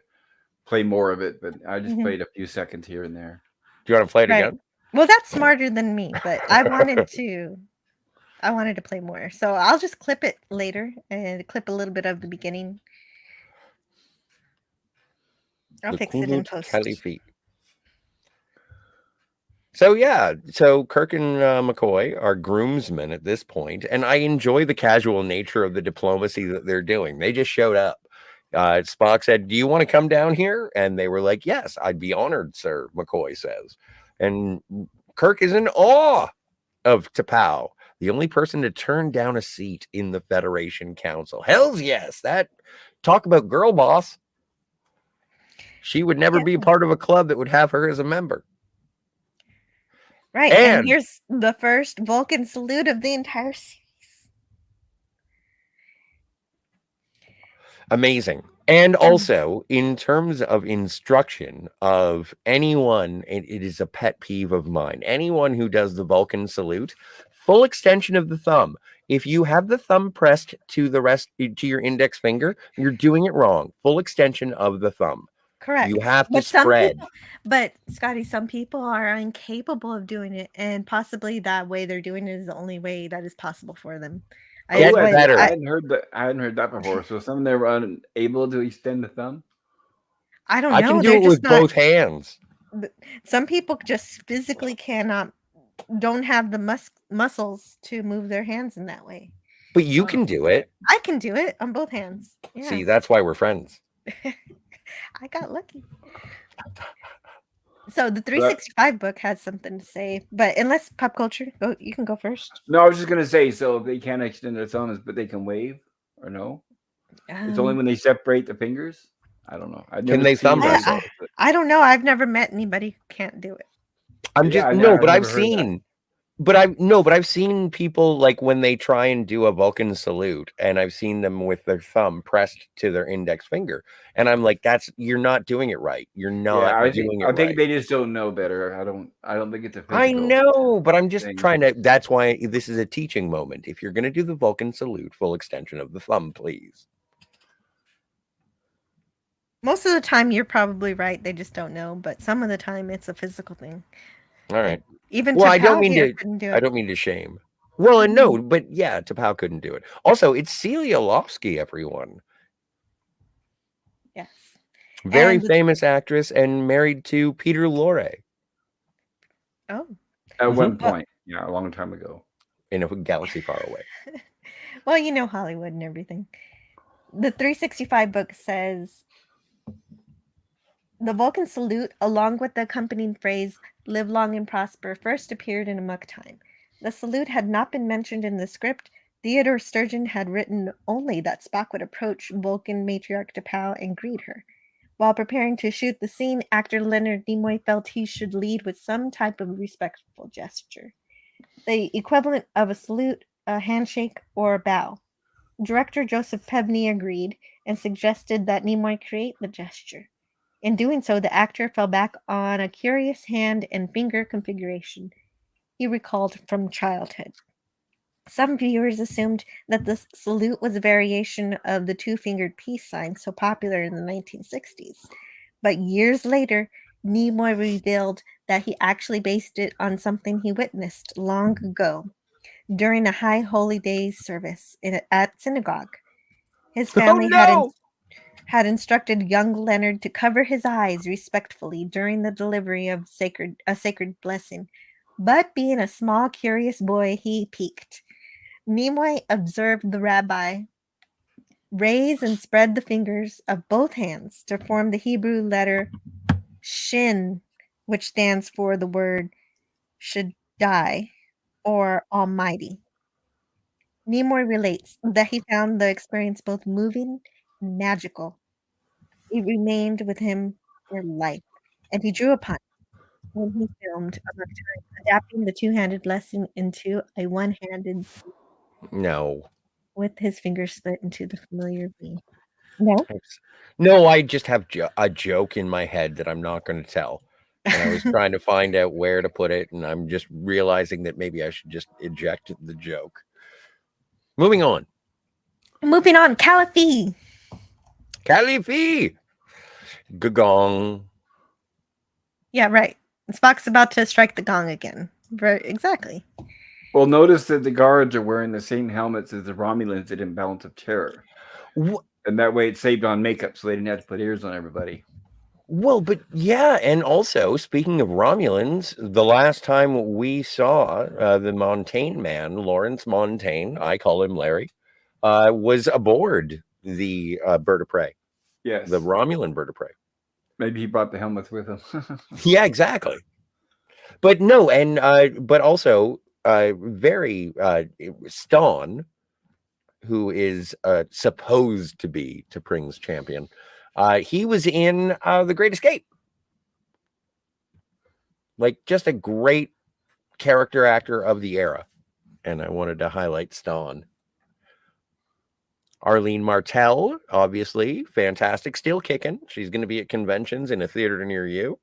play more of it, but I just played a few seconds here and there. Do you want to play it again? Well, that's smarter than me, but I wanted to play more. So I'll just clip it later and clip a little bit of the beginning. I'll fix it in post. So Kirk and McCoy are groomsmen at this point, and I enjoy the casual nature of the diplomacy that they're doing. They just showed up. Spock said, "Do you want to come down here?" And they were like, "Yes, I'd be honored, sir," McCoy says. And Kirk is in awe of T'Pau, the only person to turn down a seat in the Federation Council. Hells yes. That talk about girl boss. She would never be a part of a club that would have her as a member. Right. And here's the first Vulcan salute of the entire series. Amazing. And also, in terms of instruction of anyone, it is a pet peeve of mine. Anyone who does the Vulcan salute, Full extension of the thumb. If you have the thumb pressed to your index finger, you're doing it wrong. Full extension of the thumb. Correct. You have to But some spread. people, but Scotty, some people are incapable of doing it, and possibly that way they're doing it is the only way that is possible for them. Get better. I hadn't heard that before. So some of them were unable to extend the thumb. I don't know. I can do They're it just with both hands. Some people just physically don't have the muscles to move their hands in that way. But you can do it. I can do it on both hands. Yeah. See, that's why we're friends. I got lucky. So the 365 book has something to say, but unless pop culture, you can go first. No, I was just gonna say, so they can't extend their thumbs, but they can wave, or no? It's only when they separate the fingers. I don't know. Can they thumb wrestle? I don't know. I've never met anybody who can't do it. I've seen people like when they try and do a Vulcan salute, and I've seen them with their thumb pressed to their index finger, and I'm like, you're not doing it right. You're not doing it right. I think they just don't know better. I don't think it's a physical. I know, but I'm just trying to. That's why this is a teaching moment. If you're going to do the Vulcan salute, full extension of the thumb, please. Most of the time, you're probably right. They just don't know, but some of the time, it's a physical thing. All right. Even I don't mean to shame. Well, and no, but yeah, T'Pau couldn't do it. Also, it's Celia Lofsky, everyone. Yes. Very famous actress and married to Peter Lorre. Oh. At one point, yeah, a long time ago. In a galaxy far away. Well, you know Hollywood and everything. The 365 book says, the Vulcan salute, along with the accompanying phrase, live long and prosper, first appeared in Amok Time. The salute had not been mentioned in the script. Theodore Sturgeon had written only that Spock would approach Vulcan matriarch T'Pau and greet her. While preparing to shoot the scene, actor Leonard Nimoy felt he should lead with some type of respectful gesture. The equivalent of a salute, a handshake, or a bow. Director Joseph Pevney agreed and suggested that Nimoy create the gesture. In doing so, the actor fell back on a curious hand and finger configuration he recalled from childhood. Some viewers assumed that the salute was a variation of the two-fingered peace sign so popular in the 1960s. But years later, Nimoy revealed that he actually based it on something he witnessed long ago during a High Holy Days service at synagogue. His family had instructed young Leonard to cover his eyes respectfully during the delivery of a sacred blessing. But being a small, curious boy, he peeked. Nimoy observed the rabbi raise and spread the fingers of both hands to form the Hebrew letter Shin, which stands for the word Shaddai, or Almighty. Nimoy relates that he found the experience both moving and magical. It remained with him for life, and he drew upon it when he filmed Amok Time, adapting the two-handed lesson into a one-handed No. with his fingers split into the familiar V. No, I just have a joke in my head that I'm not going to tell. And I was trying to find out where to put it, and I'm just realizing that maybe I should just eject the joke. Moving on. Caliphie. Caliphie. Gagong. Yeah, right. Spock's about to strike the gong again. Right, exactly. Well, notice that the guards are wearing the same helmets as the Romulans did in Balance of Terror. And that way it saved on makeup, so they didn't have to put ears on everybody. Well, but yeah, and also, speaking of Romulans, the last time we saw the Montaigne man, Lawrence Montaigne, I call him Larry, was aboard the bird of prey. Yes. The Romulan bird of prey. Maybe he brought the helmets with him. Yeah, exactly. But no, and but also very Ston, who is supposed to be T'Pring's champion, he was in The Great Escape. Like, just a great character actor of the era. And I wanted to highlight Ston. Arlene Martell, obviously, fantastic, still kicking. She's going to be at conventions in a theater near you.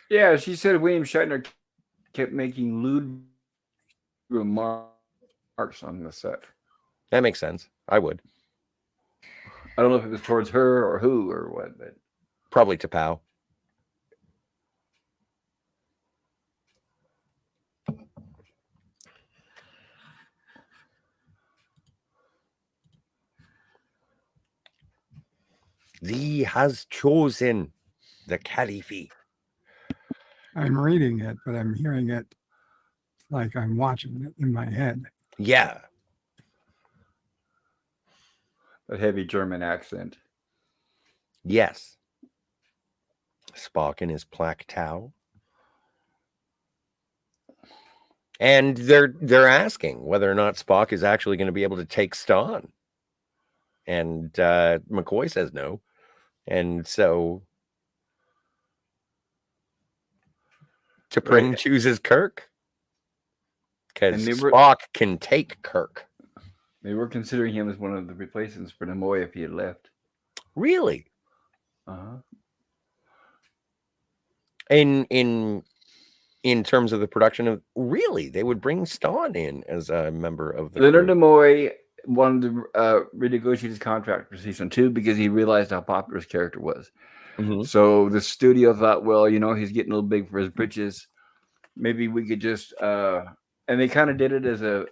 Yeah, she said William Shatner kept making lewd remarks remarks on the set. That makes sense. I would. I don't know if it was towards her or who or what, but Probably to Pow. Thee has chosen the Caliph. I'm reading it, but I'm hearing it like I'm watching it in my head. Yeah. a heavy German accent. Yes. Spock in his plaque tau. And they're asking whether or not Spock is actually going to be able to take Stan. And McCoy says no. And so T'Pring chooses Kirk. Because Spock can take Kirk. They were considering him as one of the replacements for Nimoy if he had left. Really? Uh-huh. In terms of the production of, really, they would bring Stan in as a member of the Leonard crew. Nimoy wanted to renegotiate his contract for season 2 because he realized how popular his character was. Mm-hmm. So the studio thought, well, he's getting a little big for his britches. Maybe we could just and they kind of did it as a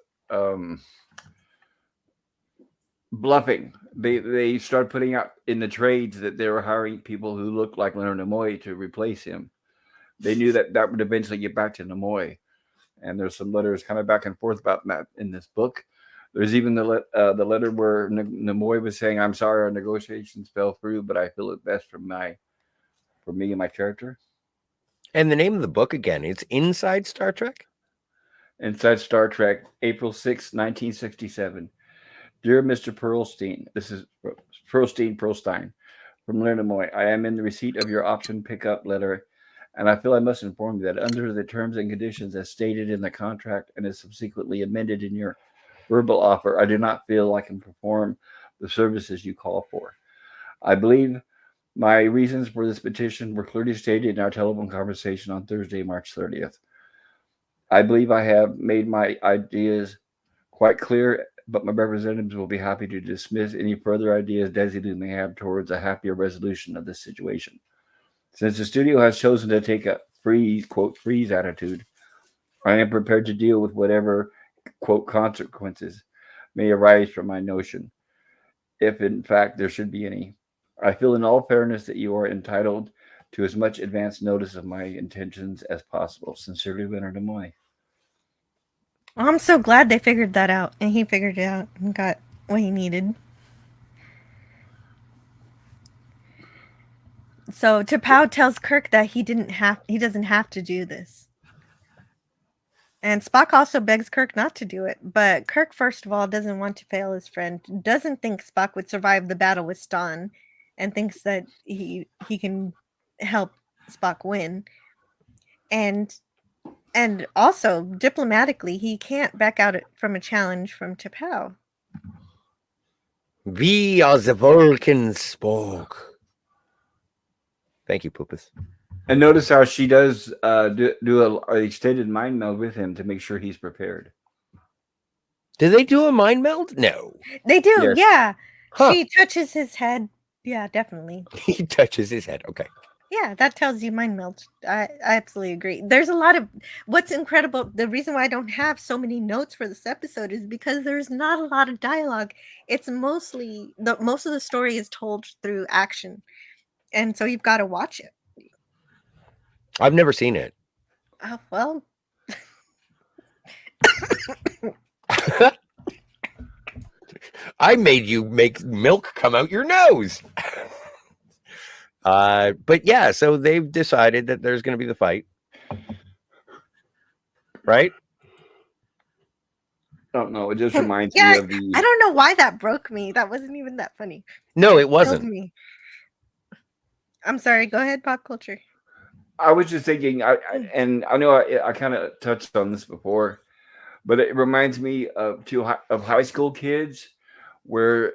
bluffing. They started putting out in the trades that they were hiring people who looked like Leonard Nimoy to replace him. They knew that would eventually get back to Nimoy. And there's some letters kind of back and forth about that in this book. There's even the letter where Nimoy was saying, "I'm sorry our negotiations fell through, but I feel it best for me and my character." And the name of the book again, it's Inside Star Trek? Inside Star Trek, April 6, 1967. Dear Mr. Pearlstein, this is Pearlstein, from Leonard Nimoy. I am in the receipt of your option pickup letter, and I feel I must inform you that under the terms and conditions as stated in the contract and as subsequently amended in your verbal offer, I do not feel I can perform the services you call for. I believe my reasons for this petition were clearly stated in our telephone conversation on Thursday, March 30th. I believe I have made my ideas quite clear, but my representatives will be happy to dismiss any further ideas Desilu may have towards a happier resolution of this situation. Since the studio has chosen to take a freeze attitude, I am prepared to deal with whatever, quote, consequences may arise from my notion, if in fact there should be any. I feel in all fairness that you are entitled to as much advance notice of my intentions as possible. Sincerely, Leonard Nimoy. I'm so glad they figured that out, and he figured it out and got what he needed. So T'Pau tells Kirk that he doesn't have to do this. And Spock also begs Kirk not to do it, but Kirk, first of all, doesn't want to fail his friend, doesn't think Spock would survive the battle with Stan, and thinks that he can help Spock win. And also, diplomatically, he can't back out from a challenge from T'Pau. We are the Vulcans, Spock. Thank you, Poopus. And notice how she does do an extended mind meld with him to make sure he's prepared. Do they do a mind meld? No. They do, Yes. yeah. Huh. She touches his head. Yeah, definitely. He touches his head. Okay. Yeah, that tells you mind meld. I absolutely agree. There's a lot of what's incredible. The reason why I don't have so many notes for this episode is because there's not a lot of dialogue. It's mostly most of the story is told through action, and so you've got to watch it. I've never seen it. Well, I made you make milk come out your nose. But yeah, so they've decided that there's going to be the fight, right? I don't know. It just reminds yeah, me of the. I don't know why that broke me. That wasn't even that funny. No, it Killed wasn't. me. I'm sorry. Go ahead, pop culture. I was just thinking, and I know I kind of touched on this before, but it reminds me of high school kids where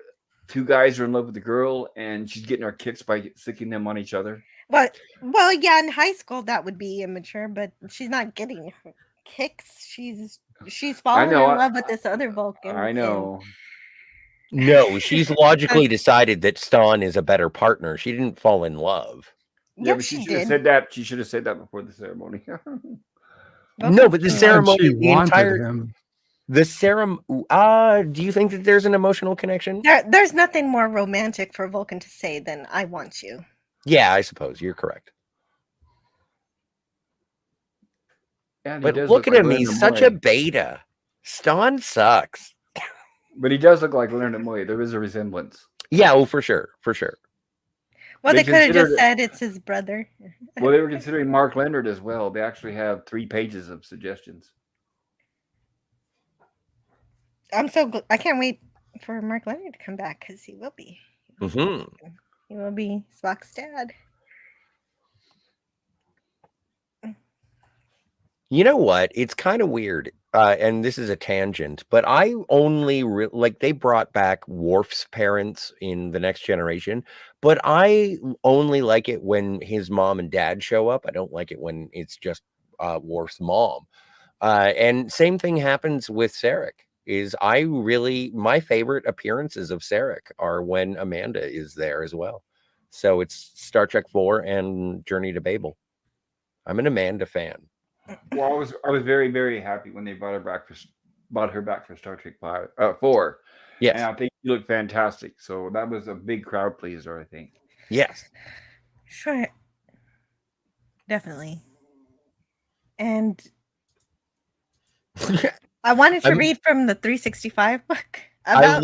two guys are in love with a girl and she's getting her kicks by sticking them on each other. Well, yeah, in high school that would be immature, but she's not getting her kicks. She's she's I fallen know. in love with this other Vulcan. I know. No, she's logically decided that Stan is a better partner. She didn't fall in love. Yeah, Yes, but she she should have did. said that. She should have said that before the ceremony. No, but the And ceremony, she the wanted entire, him. the ceremony. Do you think that there's an emotional connection? There's nothing more romantic for Vulcan to say than "I want you." Yeah, I suppose you're correct. And But look at him; he's such a beta. Stan sucks. But he does look like Leonard Nimoy. There is a resemblance. Yeah, oh, for sure, for sure. Well, They they could have just considered- said it's his brother. Well, they were considering Mark Leonard as well. They actually have 3 pages of suggestions. I can't wait for Mark Leonard to come back because he will be. Mm-hmm. He will be Spock's dad. You know what? It's kind of weird, and this is a tangent, but I only like they brought back Worf's parents in The Next Generation, but I only like it when his mom and dad show up. I don't like it when it's just Worf's mom. And same thing happens with Sarek. My favorite appearances of Sarek are when Amanda is there as well. So it's Star Trek 4 and Journey to Babel. I'm an Amanda fan. Well, I was very, very happy when they brought her back for Star Trek 4. Yes. And I think she looked fantastic. So that was a big crowd pleaser, I think. Yes. Sure. Definitely. And I wanted to read from the 365 book. I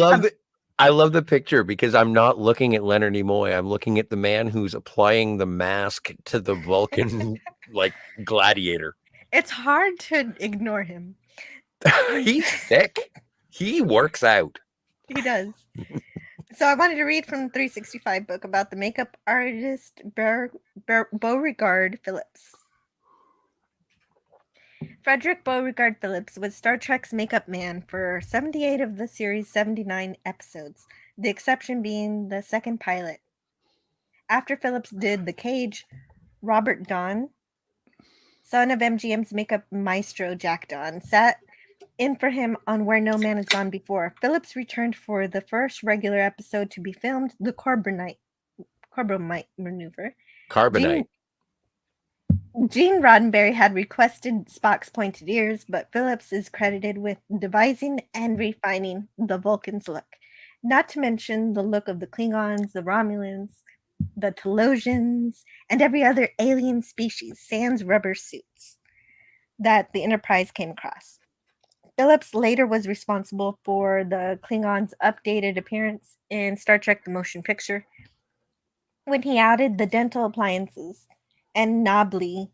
love the picture because I'm not looking at Leonard Nimoy. I'm looking at the man who's applying the mask to the Vulcan like gladiator. It's hard to ignore him. He's sick. He works out. He does. So I wanted to read from the 365 book about the makeup artist Beauregard Phillips. Frederick Beauregard Phillips was Star Trek's makeup man for 78 of the series' 79 episodes, the exception being the second pilot. After Phillips did The Cage, Robert Don, son of MGM's makeup maestro Jack Don, sat in for him on Where No Man Has Gone Before. Phillips returned for the first regular episode to be filmed, The Corbomite Maneuver. Carbonite. Gene Roddenberry had requested Spock's pointed ears, but Phillips is credited with devising and refining the Vulcan's look, not to mention the look of the Klingons, the Romulans, the Telosians, and every other alien species, sans rubber suits, that the Enterprise came across. Phillips later was responsible for the Klingons' updated appearance in Star Trek The Motion Picture, when he added the dental appliances and knobby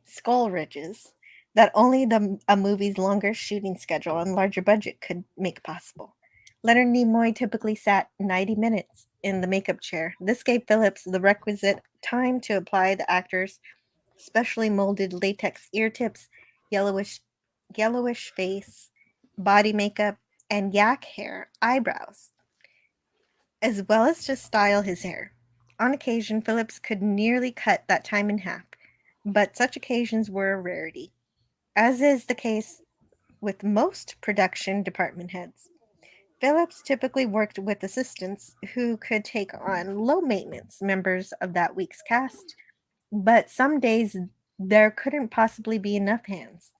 skull ridges that only a movie's longer shooting schedule and larger budget could make possible. Leonard Nimoy typically sat 90 minutes in the makeup chair. This gave Phillips the requisite time to apply the actor's specially molded latex ear tips, yellowish face, body makeup, and yak hair eyebrows, as well as to style his hair. On occasion, Phillips could nearly cut that time in half, but such occasions were a rarity, as is the case with most production department heads. Phillips typically worked with assistants who could take on low-maintenance members of that week's cast, but some days there couldn't possibly be enough hands.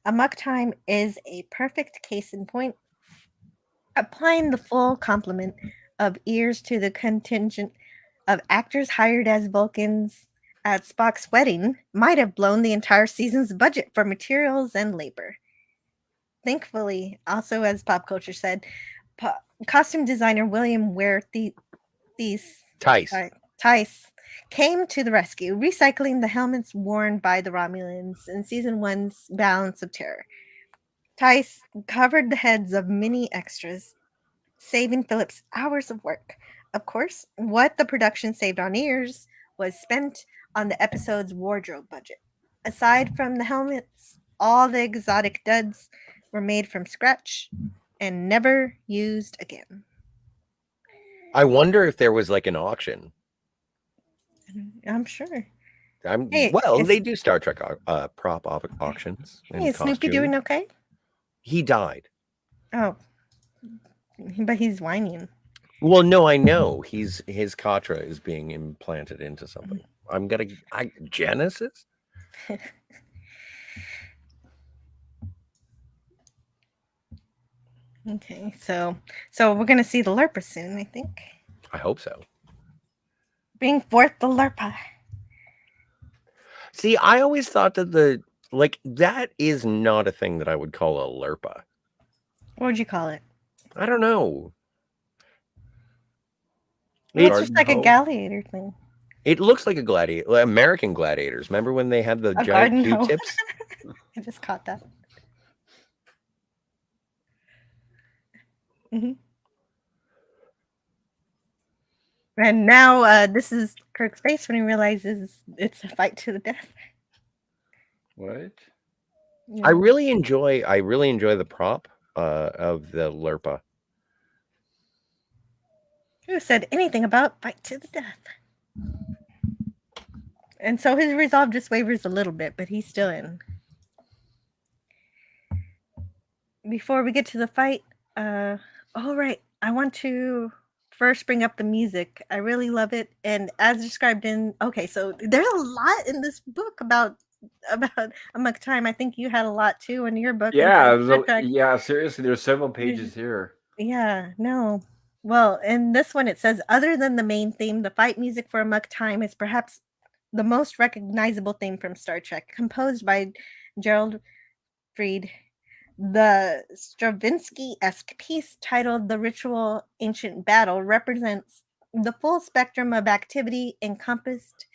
Amok Time is a perfect case in point, applying the full complement of ears to the contingent of actors hired as Vulcans at Spock's wedding might have blown the entire season's budget for materials and labor. Thankfully, also as Pop Culture said, costume designer William Tice came to the rescue, recycling the helmets worn by the Romulans in Season 1's Balance of Terror. Tice covered the heads of many extras, saving Phillips hours of work. Of course, what the production saved on ears was spent on the episode's wardrobe budget. Aside from the helmets, all the exotic duds were made from scratch and never used again. I wonder if there was like an auction. I'm sure. They do Star Trek prop auctions. Hey, is Snoopy doing okay? He died. Oh, but he's whining. Well, no, I know his katra is being implanted into something. Genesis. Okay, so we're gonna see the Lurpa soon, I think. I hope so. Bring forth the Lurpa. See, I always thought that that is not a thing that I would call a Lurpa. What would you call it? I don't know. It's just like a gladiator thing. It looks like a gladiator, American gladiators. Remember when they had the A giant garden hoe. Q-tips? I just caught that. Mm-hmm. And now this is Kirk's face when he realizes it's a fight to the death. What? Yeah. I really enjoy the prop of the Lurpa. Who said anything about fight to the death? And so his resolve just wavers a little bit, but he's still in. Before we get to the fight, all right, I want to first bring up the music. I really love it, and as described in so there's a lot in this book about Amok Time. I think you had a lot too in your book. Yeah, seriously, there's several pages here. Yeah, no. Well, in this one it says, other than the main theme, the fight music for Amok Time is perhaps the most recognizable theme from Star Trek, composed by Gerald Fried. The Stravinsky-esque piece titled The Ritual Ancient Battle represents the full spectrum of activity encompassed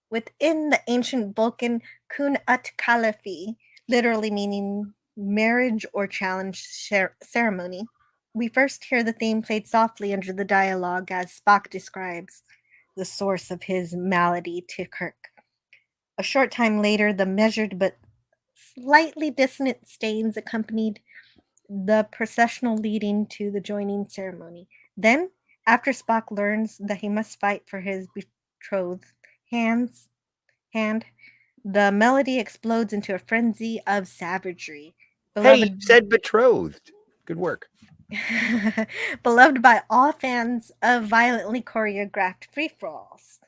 within the ancient Vulcan Kun Ut Kalafi, literally meaning marriage or challenge ceremony. We first hear the theme played softly under the dialogue as Spock describes the source of his malady to Kirk. A short time later, the measured but slightly dissonant strains accompanied the processional leading to the joining ceremony. Then, after Spock learns that he must fight for his betrothed hand, the melody explodes into a frenzy of savagery. Hey, said betrothed. Good work. Beloved by all fans of violently choreographed free-for-alls.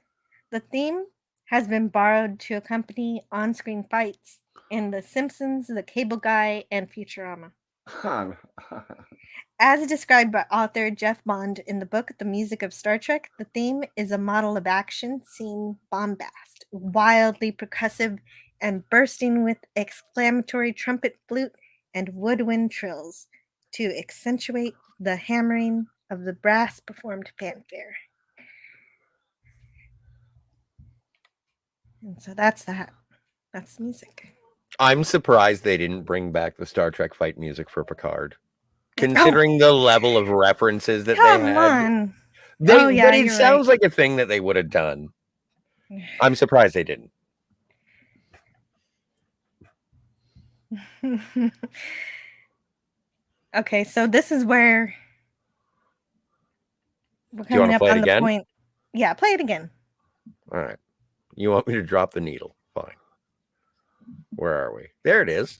The theme has been borrowed to accompany on-screen fights in The Simpsons, The Cable Guy, and Futurama. As described by author Jeff Bond in the book The Music of Star Trek, the theme is a model of action scene bombast, wildly percussive and bursting with exclamatory trumpet, flute, and woodwind trills to accentuate the hammering of the brass-performed fanfare. And so that's that. That's music. I'm surprised they didn't bring back the Star Trek fight music for Picard, considering the level of references that they had. Come on. But it sounds like a thing that they would have done. I'm surprised they didn't. Okay, so this is where we're Do you want coming to up play it on the again? point. Yeah, play it again. All right. You want me to drop the needle? Fine. Where are we? There it is.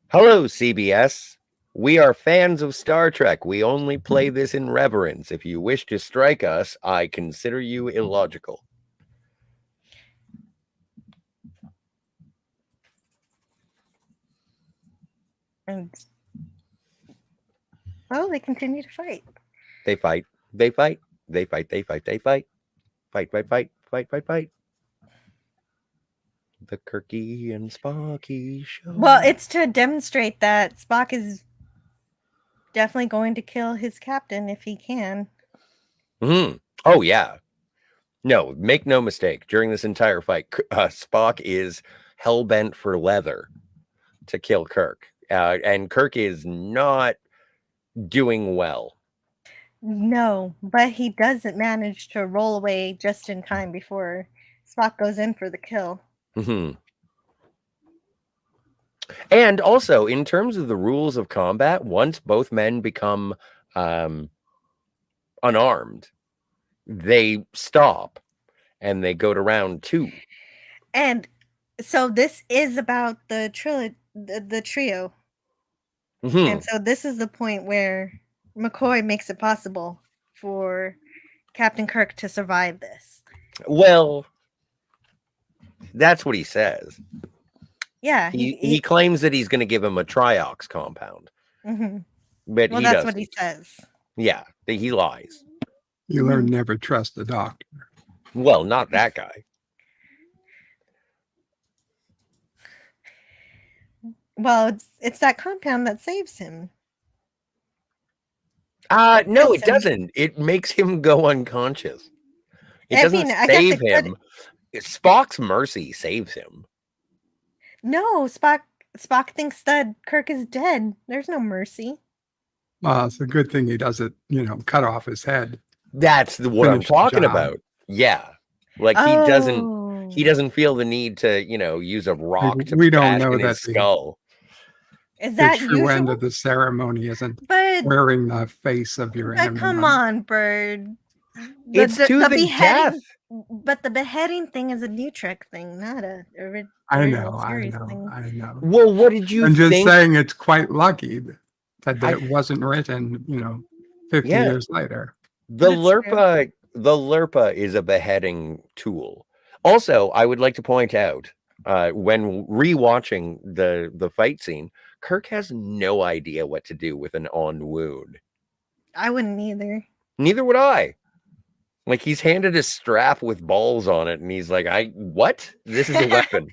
Hello, CBS. We are fans of Star Trek. We only play this in reverence. If you wish to strike us, I consider you illogical. And they continue to fight. They fight. They fight. They fight. They fight. They fight. Fight, fight, fight, fight, fight, fight. The Kirky and Spocky show. Well, it's to demonstrate that Spock is definitely going to kill his captain if he can. Oh, yeah. No, make no mistake. During this entire fight, Spock is hell-bent for leather to kill Kirk. And Kirk is not doing well. No, but he doesn't manage to roll away just in time before Spock goes in for the kill. Hmm. And also, in terms of the rules of combat, once both men become unarmed, they stop and they go to round 2. And so this is about the trio. Hmm. And so this is the point where McCoy makes it possible for Captain Kirk to survive this. Well, that's what he says. Yeah, He claims that he's going to give him a triox compound, mhm. but Well, he that's doesn't. what he says. Yeah, he lies. You learn never trust the doctor. Well, not that guy. Well, it's that compound that saves him. No, it Listen. doesn't. It makes him go unconscious. It I doesn't mean, I guess save it could. him. Spock's mercy saves him. No, Spock thinks that Kirk is dead. There's no mercy. Well, it's a good thing he doesn't, cut off his head. That's what I'm Finish the talking job. about. Yeah. Like he doesn't feel the need to, use a rock to we don't bash know in that his skull. Is the that true usual? end of the ceremony isn't But wearing the face of your enemy. come on, Bird. It's to the beheading, death. but the beheading thing is a new trick thing, not a I original know, I series know, thing. I know. Well, what did you I'm just think? saying it's quite lucky that it wasn't written, 50 Yeah. years later. The That's true. Lurpa is a beheading tool. Also, I would like to point out, when rewatching the fight scene, Kirk has no idea what to do with an on wound. I wouldn't either. Neither would I. Like, he's handed a strap with balls on it, and he's like, what? This is a weapon.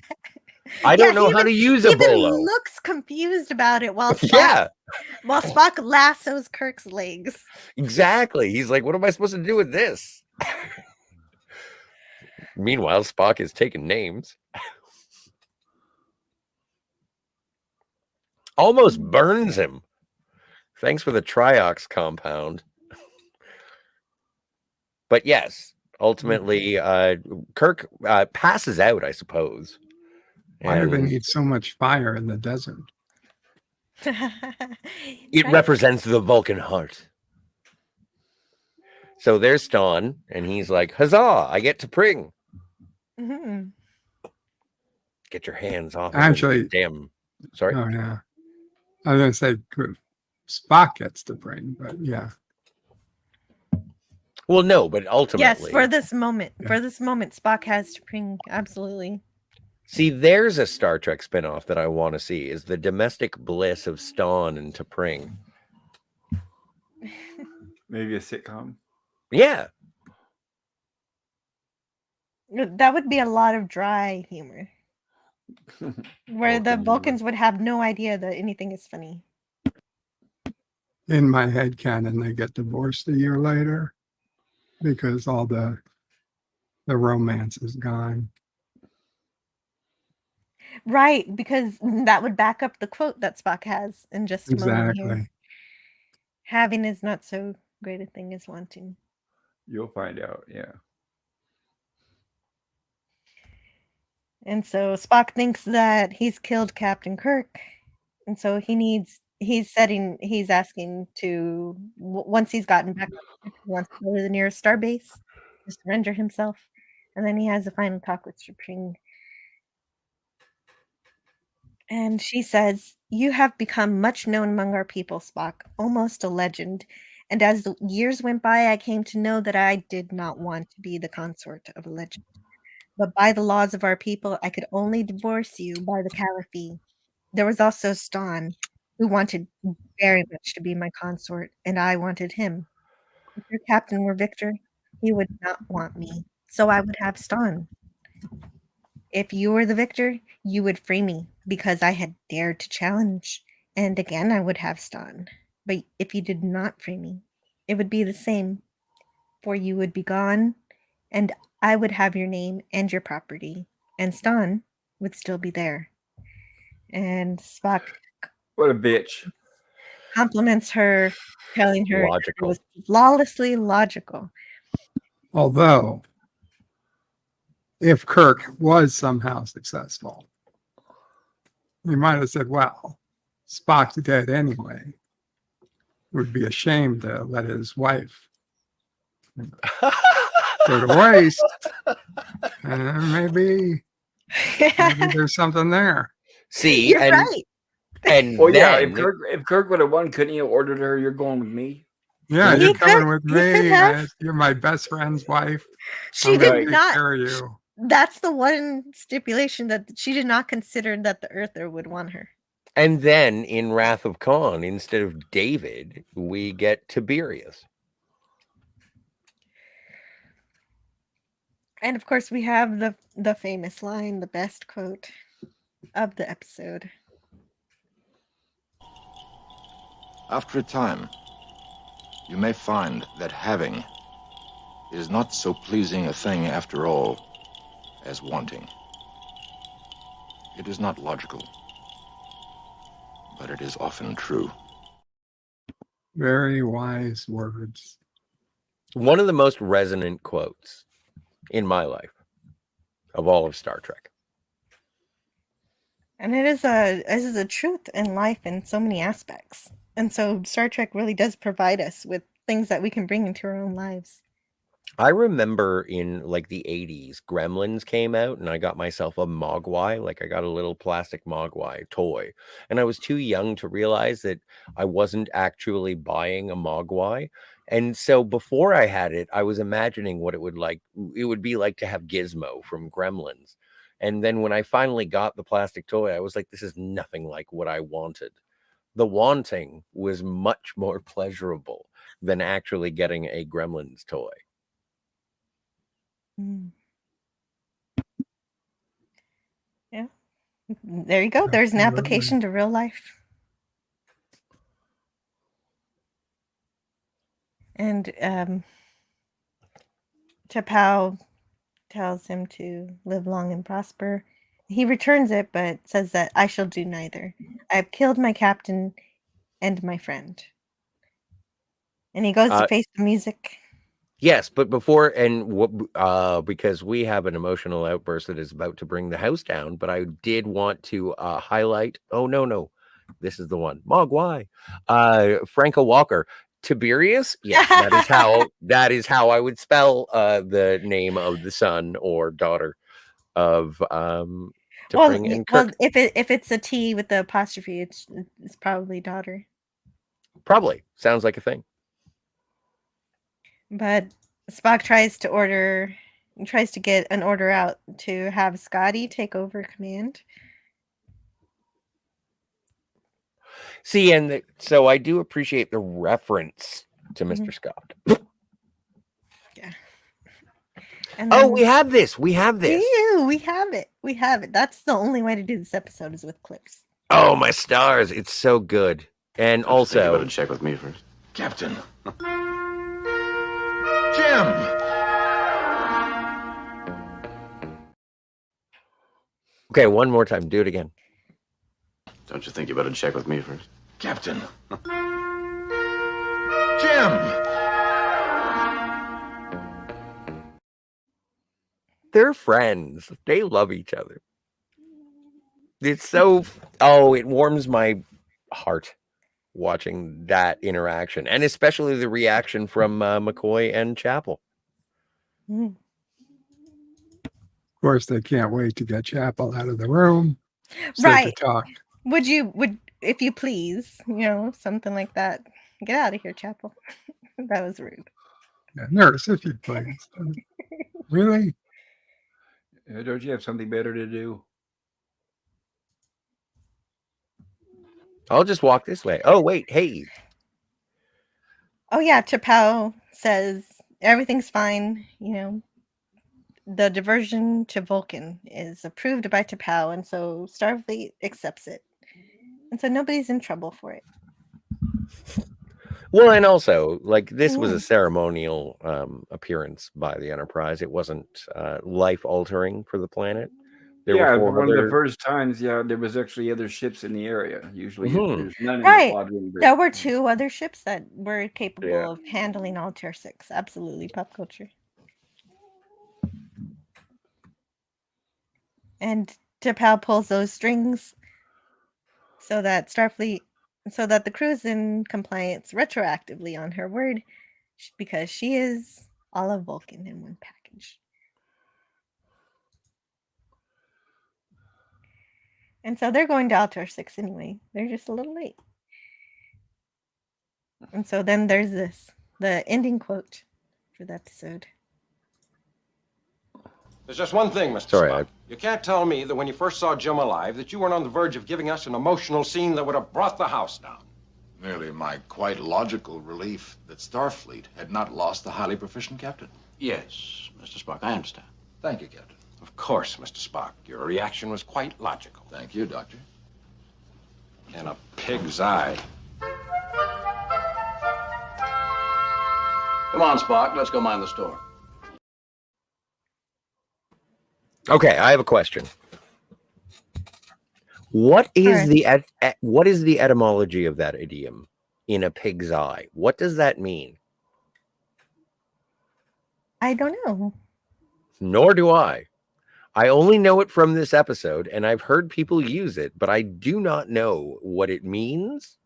I don't know how to use a He even bolo. looks confused about it while Yeah, Spock lassos Kirk's legs. exactly. He's like, what am I supposed to do with this? Meanwhile, Spock is taking names. Almost burns him. Thanks for the triox compound. But yes, ultimately, Kirk passes out, I suppose. Why do they And need so much fire in the desert? it Right? represents the Vulcan heart. So there's Ston, and he's like, huzzah, I get to pring. Mhm. Get your hands off Actually, of damn. Sorry? Oh, yeah. I was going to say Spock gets to bring, but yeah. Well, no, but ultimately. Yes, for this moment. For this moment, Spock has to pring. Absolutely. See, there's a Star Trek spinoff that I want to see, is the domestic bliss of Ston and T'Pring. Maybe a sitcom. Yeah. That would be a lot of dry humor. Where the Vulcans would have no idea that anything is funny. In my head canon, they get divorced a year later because all the romance is gone. Right, because that would back up the quote that Spock has in just a moment here. Exactly. Having is not so great a thing as wanting. You'll find out, yeah. And so Spock thinks that he's killed Captain Kirk. And so he's asking to, once he's gotten back, he wants to go to the nearest starbase to surrender himself. And then he has a final talk with T'Pring. And she says, "You have become much known among our people, Spock, almost a legend. And as the years went by, I came to know that I did not want to be the consort of a legend. But by the laws of our people, I could only divorce you by the Caliphate. There was also Ston, who wanted very much to be my consort, and I wanted him. If your captain were Victor, he would not want me, so I would have Ston. If you were the victor, you would free me, because I had dared to challenge, and again I would have Ston. But if you did not free me, it would be the same, for you would be gone, and I would have your name and your property, and Ston would still be there." And Spock, What a bitch. compliments her, telling her it Logical. was flawlessly logical. Although, if Kirk was somehow successful, he might have said, well, Spock's dead anyway. It would be a shame to let his wife go to waste. And maybe there's something there. See, You're and right. and Well, yeah. then If Kirk would have won, couldn't he have ordered her? You're going with me. Yeah, He you're could- coming with he could me. have. You're my best friend's wife. She I'm gonna did take not. care of you. That's the one stipulation that she did not consider that the Earther would want her. and then in Wrath of Khan, instead of David, we get Tiberius. And of course, we have the famous line, the best quote of the episode. After a time, you may find that having is not so pleasing a thing after all as wanting. It is not logical, but it is often true. Very wise words. One of the most resonant quotes in my life of all of Star Trek. And it is a truth in life in so many aspects. And so Star Trek really does provide us with things that we can bring into our own lives. I remember in like the 80s, Gremlins came out and I got myself a Mogwai. Like I got a little plastic Mogwai toy. And I was too young to realize that I wasn't actually buying a Mogwai. And so before I had it, I was imagining what it would be like to have Gizmo from Gremlins. And then when I finally got the plastic toy, I was like, this is nothing like what I wanted. The wanting was much more pleasurable than actually getting a Gremlins toy. Yeah. There you go. There's an application to real life. And T'Pau tells him to live long and prosper. He returns it, but says that I shall do neither. I have killed my captain and my friend. And he goes to face the music. Yes, but before because we have an emotional outburst that is about to bring the house down, but I did want to highlight. Oh no, this is the one. Mogwai, Franco Walker, Tiberius. Yes, that is how I would spell the name of the son or daughter of T'Pring and Kirk. Well, if it's a T with the apostrophe, it's probably daughter. Probably sounds like a thing. But Spock tries to get an order out to have Scotty take over command. See, and so I do appreciate the reference to Mr. Scott. Yeah. And then, we have this. We have this. We have it. That's the only way to do this episode is with clips. Oh, my stars. It's so good. And Don't you think you also, better check with me first. Captain. Jim! okay, one more time. Do it again. Don't you think you better check with me first? Captain. Jim! They're friends. They love each other. It's so... Oh, it warms my heart watching that interaction. And especially the reaction from McCoy and Chapel. Mm. Of course, they can't wait to get Chapel out of the room. So Right. to talk. Would if you please, something like that. Get out of here, Chapel. That was rude. Yeah, nurse, if you please. Really? Don't you have something better to do? I'll just walk this way. Oh, wait. Hey. Oh yeah, T'Pau says everything's fine. The diversion to Vulcan is approved by T'Pau, and so Starfleet accepts it, and so nobody's in trouble for it. Well, and also, like, this was a ceremonial appearance by the Enterprise. It wasn't life-altering for the planet. There were Yeah, 4 one of the other. first times, yeah, there was actually other ships in the area. Usually, Mhm. there's none in the Right. quadrant. There were 2 other ships that were capable Yeah. of handling all tier 6. Absolutely, pop culture. And T'Pau pulls those strings so that the crew's in compliance retroactively on her word because she is all of Vulcan in one package. And so they're going to Altar 6 anyway. They're just a little late. And so then there's the ending quote for the episode. There's just one thing, Mr. Sorry, Spock. You can't tell me that when you first saw Jim alive that you weren't on the verge of giving us an emotional scene that would have brought the house down. Merely my quite logical relief that Starfleet had not lost the highly proficient captain. Yes, Mr. Spock, I understand. Thank you, Captain. Of course, Mr. Spock. Your reaction was quite logical. Thank you, Doctor. In a pig's eye. Come on, Spock, let's go mind the store. Okay, I have a question. What is Alright. what is the etymology of that idiom? In a pig's eye. What does that mean? I don't know. Nor do I. I only know it from this episode, and I've heard people use it, but I do not know what it means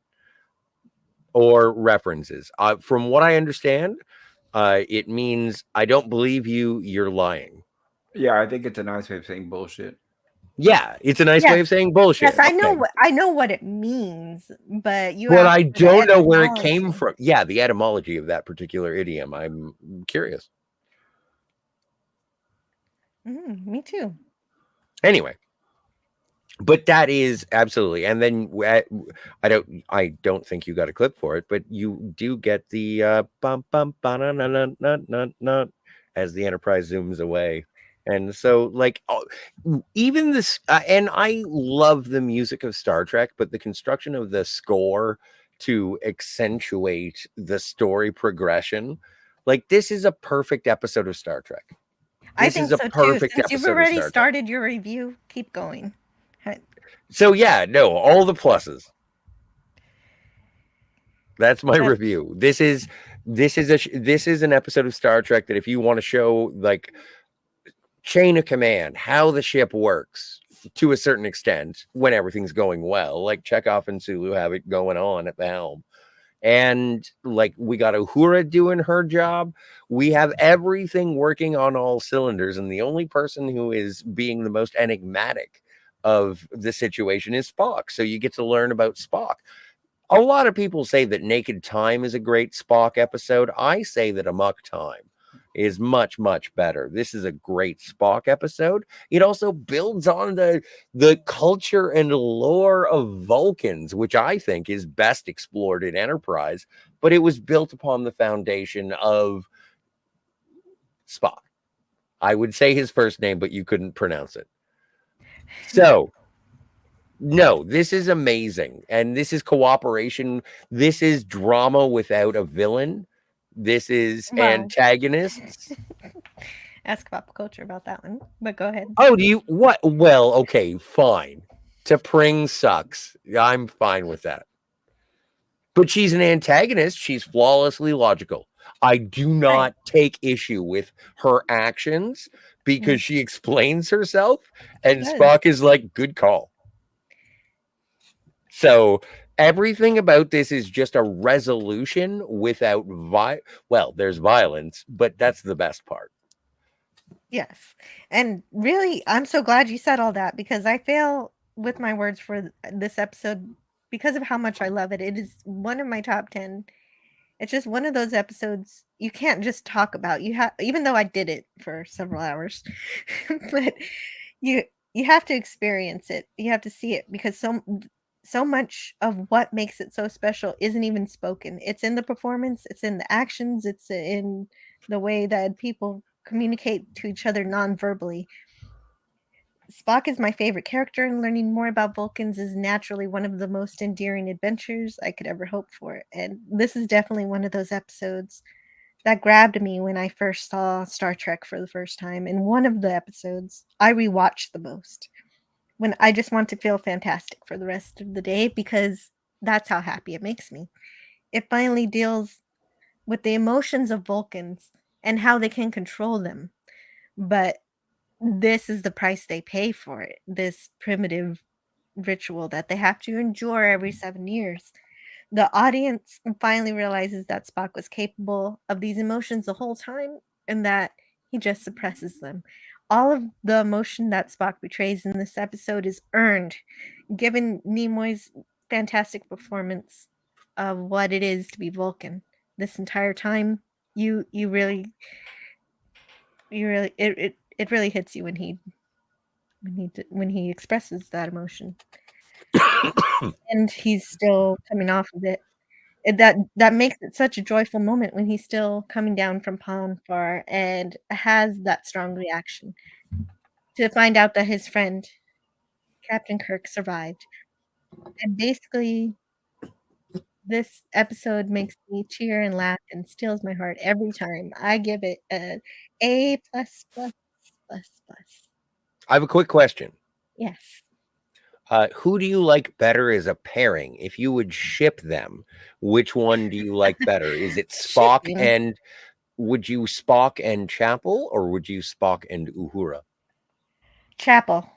or references. From what I understand, it means I don't believe you, you're lying. Yeah, I think it's a nice way of saying bullshit. Yeah, it's a nice way of saying bullshit. Yes, I know what it means, but But I asked for the don't know where it came etymology. from. Yeah, the etymology of that particular idiom. I'm curious. Me too. Anyway, but that is absolutely. And then I don't think you got a clip for it, but you do get the bum bum ba as the Enterprise zooms away. And so, like, even this, and I love the music of Star Trek, but the construction of the score to accentuate the story progression, like, this is a perfect episode of Star Trek. I think so too. Since you've already started your review, keep going. So yeah, no, all the pluses. That's my review. This is an episode of Star Trek that if you want to show like chain of command, how the ship works to a certain extent when everything's going well, like Chekhov and Sulu have it going on at the helm. And like we got Uhura doing her job. We have everything working on all cylinders. And the only person who is being the most enigmatic of the situation is Spock. So you get to learn about Spock. A lot of people say that Naked Time is a great Spock episode. I say that Amok Time is much, much better. This is a great Spock episode. It also builds on the culture and lore of Vulcans, which I think is best explored in Enterprise, but it was built upon the foundation of Spock. I would say his first name, but you couldn't pronounce it. So, no, this is amazing. And this is cooperation. This is drama without a villain. This is antagonists. Ask pop culture about that one, but go ahead. Oh, do you what? Well, okay, fine. T'Pring sucks. I'm fine with that. But she's an antagonist. She's flawlessly logical. I do not take issue with her actions because she explains herself, and Spock is like, good call. So everything about this is just a resolution without well, there's violence, but that's the best part. Yes. And really, I'm so glad you said all that because I fail with my words for this episode because of how much I love it. It is one of my top 10. It's just one of those episodes you can't just talk about. You have, even though I did it for several hours, but you have to experience it. You have to see it because so much of what makes it so special isn't even spoken. It's in the performance, it's in the actions, it's in the way that people communicate to each other non-verbally. Spock is my favorite character, and learning more about Vulcans is naturally one of the most endearing adventures I could ever hope for. And this is definitely one of those episodes that grabbed me when I first saw Star Trek for the first time. In one of the episodes, I rewatched the most when I just want to feel fantastic for the rest of the day because that's how happy it makes me. It finally deals with the emotions of Vulcans and how they can control them. But this is the price they pay for it. This primitive ritual that they have to endure every 7 years. The audience finally realizes that Spock was capable of these emotions the whole time and that he just suppresses them. All of the emotion that Spock betrays in this episode is earned, given Nimoy's fantastic performance of what it is to be Vulcan. This entire time, you really it really hits you when he expresses that emotion. And he's still coming off of it. That makes it such a joyful moment when he's still coming down from Ponfar and has that strong reaction to find out that his friend, Captain Kirk, survived. And basically, this episode makes me cheer and laugh and steals my heart every time. I give it a A plus plus plus plus. I have a quick question. Yes. Who do you like better as a pairing? If you would ship them, which one do you like better? Is it Spock Shipping. and would you Spock and Chapel or would you Spock and Uhura? Chapel.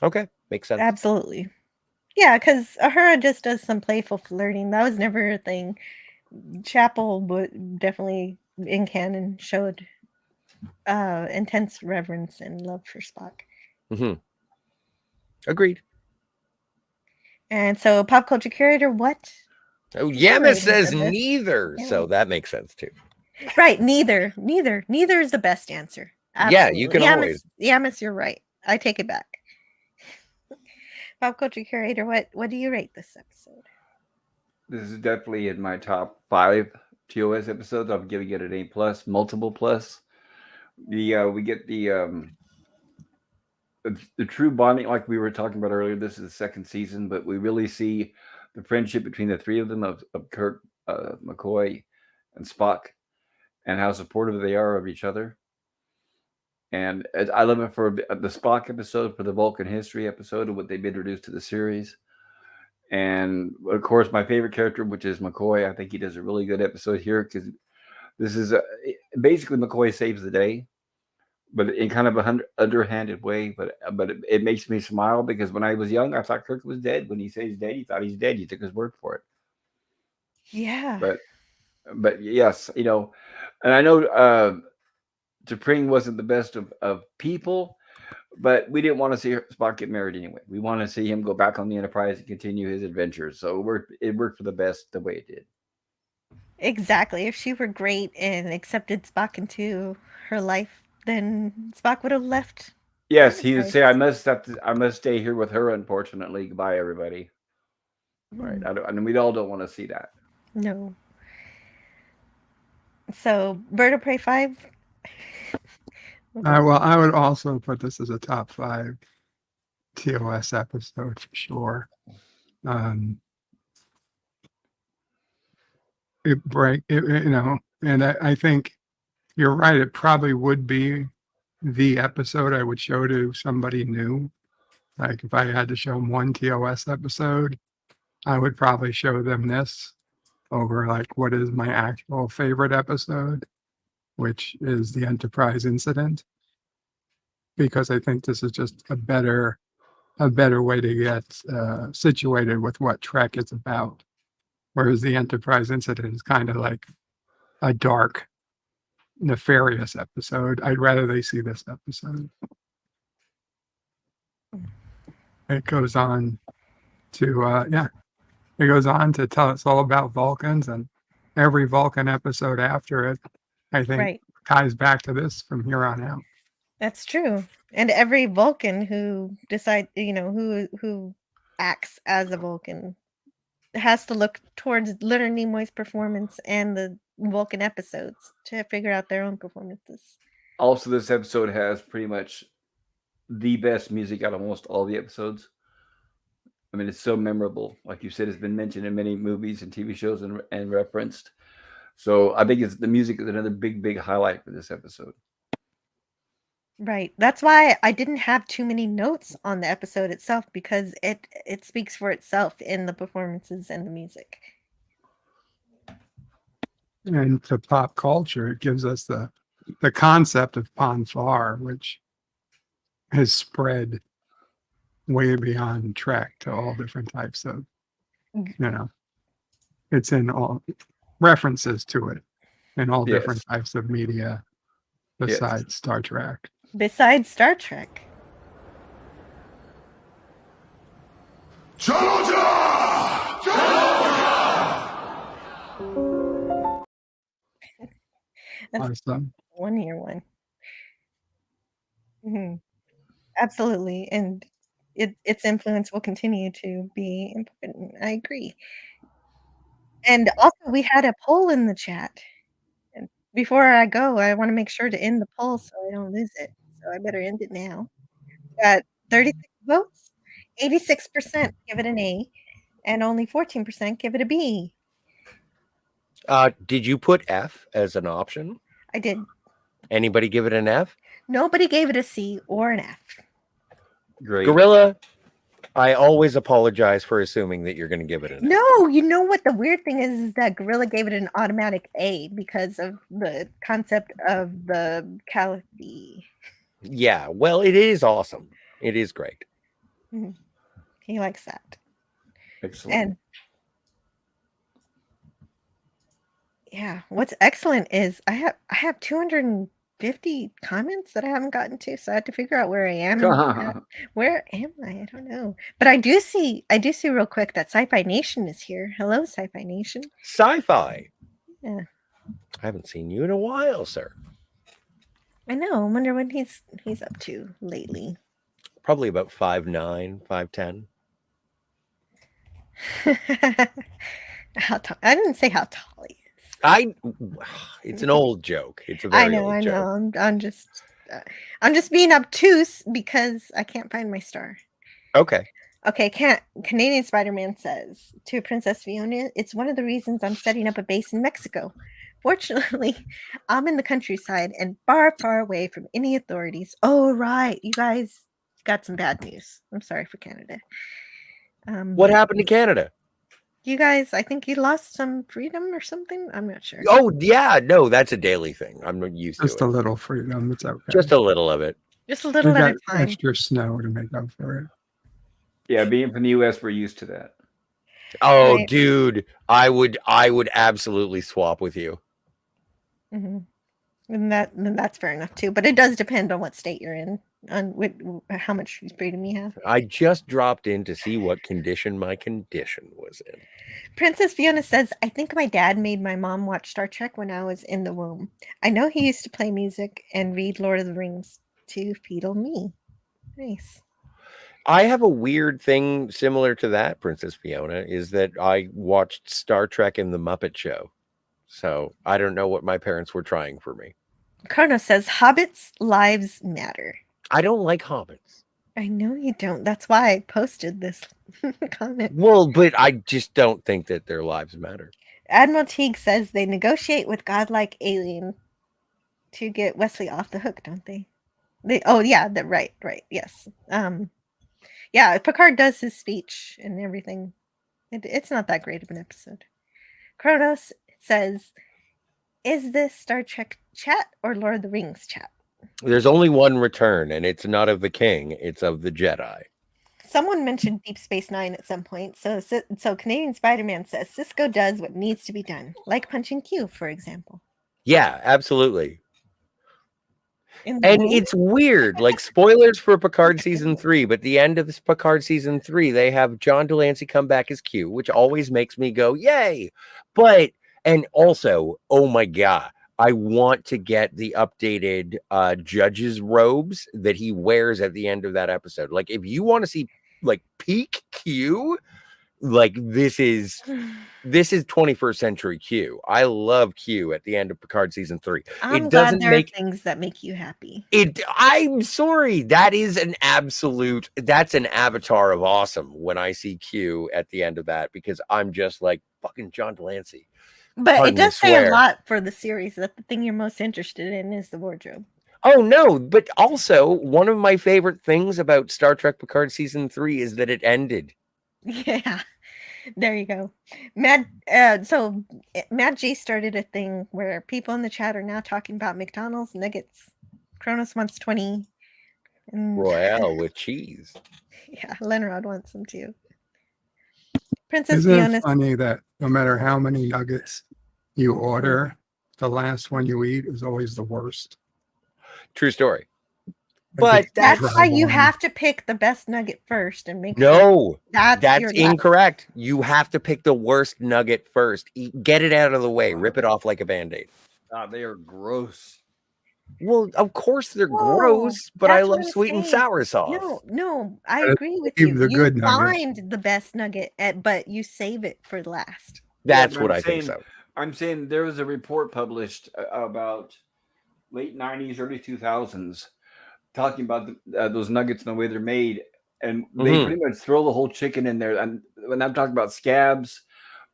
Okay, makes sense. Absolutely. Yeah, because Ahura just does some playful flirting. That was never a thing. Chapel would definitely in canon showed intense reverence and love for Spock. Mm-hmm. Agreed. And so, pop culture curator, what? Oh, is your Yama rating says for this? neither, Yeah. so that makes sense too. Right, neither is the best answer. Absolutely. Yeah, you can always. Yamas, you're right. I take it back. Pop culture curator, what do you rate this episode? This is definitely in my top 5 TOS episodes. I'm giving it an A plus, multiple plus. We get the true bonding, like we were talking about earlier. This is the second season, but we really see the friendship between the three of them of Kirk, McCoy, and Spock, and how supportive they are of each other. And I love it for the Spock episode, for the Vulcan history episode, and what they've introduced to the series. And of course, my favorite character, which is McCoy. I think he does a really good episode here because this is basically McCoy saves the day, but in kind of an underhanded way. But it makes me smile because when I was young, I thought Kirk was dead. When he says he's dead, he thought he's dead. He took his word for it. Yeah. But yes, and I know T'Pring wasn't the best of people, but we didn't want to see Spock get married anyway. We want to see him go back on the Enterprise and continue his adventures. So it worked for the best the way it did. Exactly. If she were great and accepted Spock into her life, then Spock would have left. Yes, he would say, I must stay here with her, unfortunately. Goodbye, everybody. Right. I mean, we all don't want to see that. No. So, Bird of Prey 5? Well, I would also put this as a top 5 TOS episode for sure. And I think you're right. It probably would be the episode I would show to somebody new. Like if I had to show them one TOS episode, I would probably show them this over like what is my actual favorite episode, which is the Enterprise incident, because I think this is just a better way to get situated with what Trek is about. Whereas the Enterprise incident is kind of like a dark, nefarious episode. I'd rather they see this episode. It goes on to it goes on to tell us all about Vulcans, and every Vulcan episode after it, I think, ties back to this from here on out. That's true. And every Vulcan who who acts as a Vulcan has to look towards Leonard Nimoy's performance and the Vulcan episodes to figure out their own performances. Also, this episode has pretty much the best music out of almost all the episodes. I mean, it's so memorable. Like you said, it's been mentioned in many movies and TV shows and referenced. So I think the music is another big highlight for this episode. Right. That's why I didn't have too many notes on the episode itself, because it speaks for itself in the performances and the music. And to pop culture, it gives us the concept of Ponfar, which has spread way beyond Trek to all different types of, it's in all references to it in all different types of media besides Star Trek. Besides Star Trek. That's awesome. 1 year one. Absolutely. And its influence will continue to be important. I agree. And also, we had a poll in the chat. And before I go, I want to make sure to end the poll so I don't lose it. So I better end it now. Got 36 votes. 86% give it an A, and only 14% give it a B. Did you put F as an option? I did. Anybody give it an F? Nobody gave it a C or an F. Great. Gorilla, I always apologize for assuming that you're going to give it an F. No, you know what the weird thing is that Gorilla gave it an automatic A because of the concept of the cavity. Yeah, well, it is awesome. It is great. He likes that. Excellent. And yeah, what's excellent is I have 250 comments that I haven't gotten to, so I have to figure out where I am. Where am I? I don't know. But I do see real quick that Sci-Fi Nation is here. Hello, Sci-Fi Nation. Sci-Fi. Yeah. I haven't seen you in a while, sir. I know. I wonder what he's up to lately. Probably about 5'9", 5'10". How tall? I didn't say how tall he is. It's an old joke. It's a very old joke. I know. I'm just being obtuse because I can't find my star. Okay. Okay, Canadian Spider-Man says to Princess Fiona, it's one of the reasons I'm setting up a base in Mexico. Fortunately, I'm in the countryside and far away from any authorities. Oh, right. You guys got some bad news. I'm sorry for Canada. What happened to Canada? You guys, I think you lost some freedom or something. I'm not sure. Oh, yeah. No, that's a daily thing. I'm not used to it. Just a little freedom. It's okay. Just a little of it. Just a little at a time. Extra snow to make up for it. Yeah, being from the U.S., we're used to that. Oh, Right. dude, I would absolutely swap with you. Mm-hmm. And that's fair enough too. But it does depend on what state you're in, on how much freedom you have. I just dropped in to see what condition my condition was in. Princess Fiona says, I think my dad made my mom watch Star Trek when I was in the womb. I know he used to play music and read Lord of the Rings to feedle me. Nice. I have a weird thing similar to that, Princess Fiona, is that I watched Star Trek and the Muppet Show. So I don't know what my parents were trying for me. Carno says, Hobbits' lives matter. I don't like hobbits. I know you don't. That's why I posted this comment. Well, but I just don't think that their lives matter. Admiral Teague says they negotiate with godlike alien to get Wesley off the hook, don't they? Right, yes. Yeah, Picard does his speech and everything. It's not that great of an episode. Kronos says, is this Star Trek chat or Lord of the Rings chat? There's only one return, and it's not of the king, it's of the Jedi. Someone mentioned Deep Space Nine at some point. So Canadian Spider-Man says Cisco does what needs to be done, like punching Q, for example. Yeah, absolutely. And it's weird, like spoilers for Picard season 3, but the end of this Picard season 3, they have John Delancey come back as Q, which always makes me go, yay. And also, oh my God, I want to get the updated judge's robes that he wears at the end of that episode. Like, if you want to see like peak Q, like this is 21st century Q. I love Q at the end of Picard season 3. I'm glad there are things that make you happy. I'm sorry. That's an avatar of awesome when I see Q at the end of that, because I'm just like fucking John Delancey. But Pardon it me, does say a swear. lot for the series that the thing you're most interested in is the wardrobe. Oh no, but also one of my favorite things about Star Trek Picard season 3 is that it ended. Yeah, there you go. So Matt G started a thing where people in the chat are now talking about McDonald's nuggets. Kronos wants 20. And Royale with cheese. yeah, Lenrod wants them too. Princess Isn't Fiona. it funny that no matter how many nuggets you order, the last one you eat is always the worst? True story. Like But That's dry why you one. have to pick the best nugget first and make sure no, that's your last. incorrect. You have to pick the worst nugget first. Get it out of the way. Rip it off like a Band-Aid. They are gross. Well, of course they're Whoa, gross, but I that's what love I'm sweet and saying. sour sauce. No, I But agree with save you. the You good nugget. find the best nugget, but you save it for last. That's but what I'm I think saying- so. I'm saying there was a report published about late 90s, early 2000s, talking about those nuggets and the way they're made. And they pretty much throw the whole chicken in there. And when I'm talking about scabs,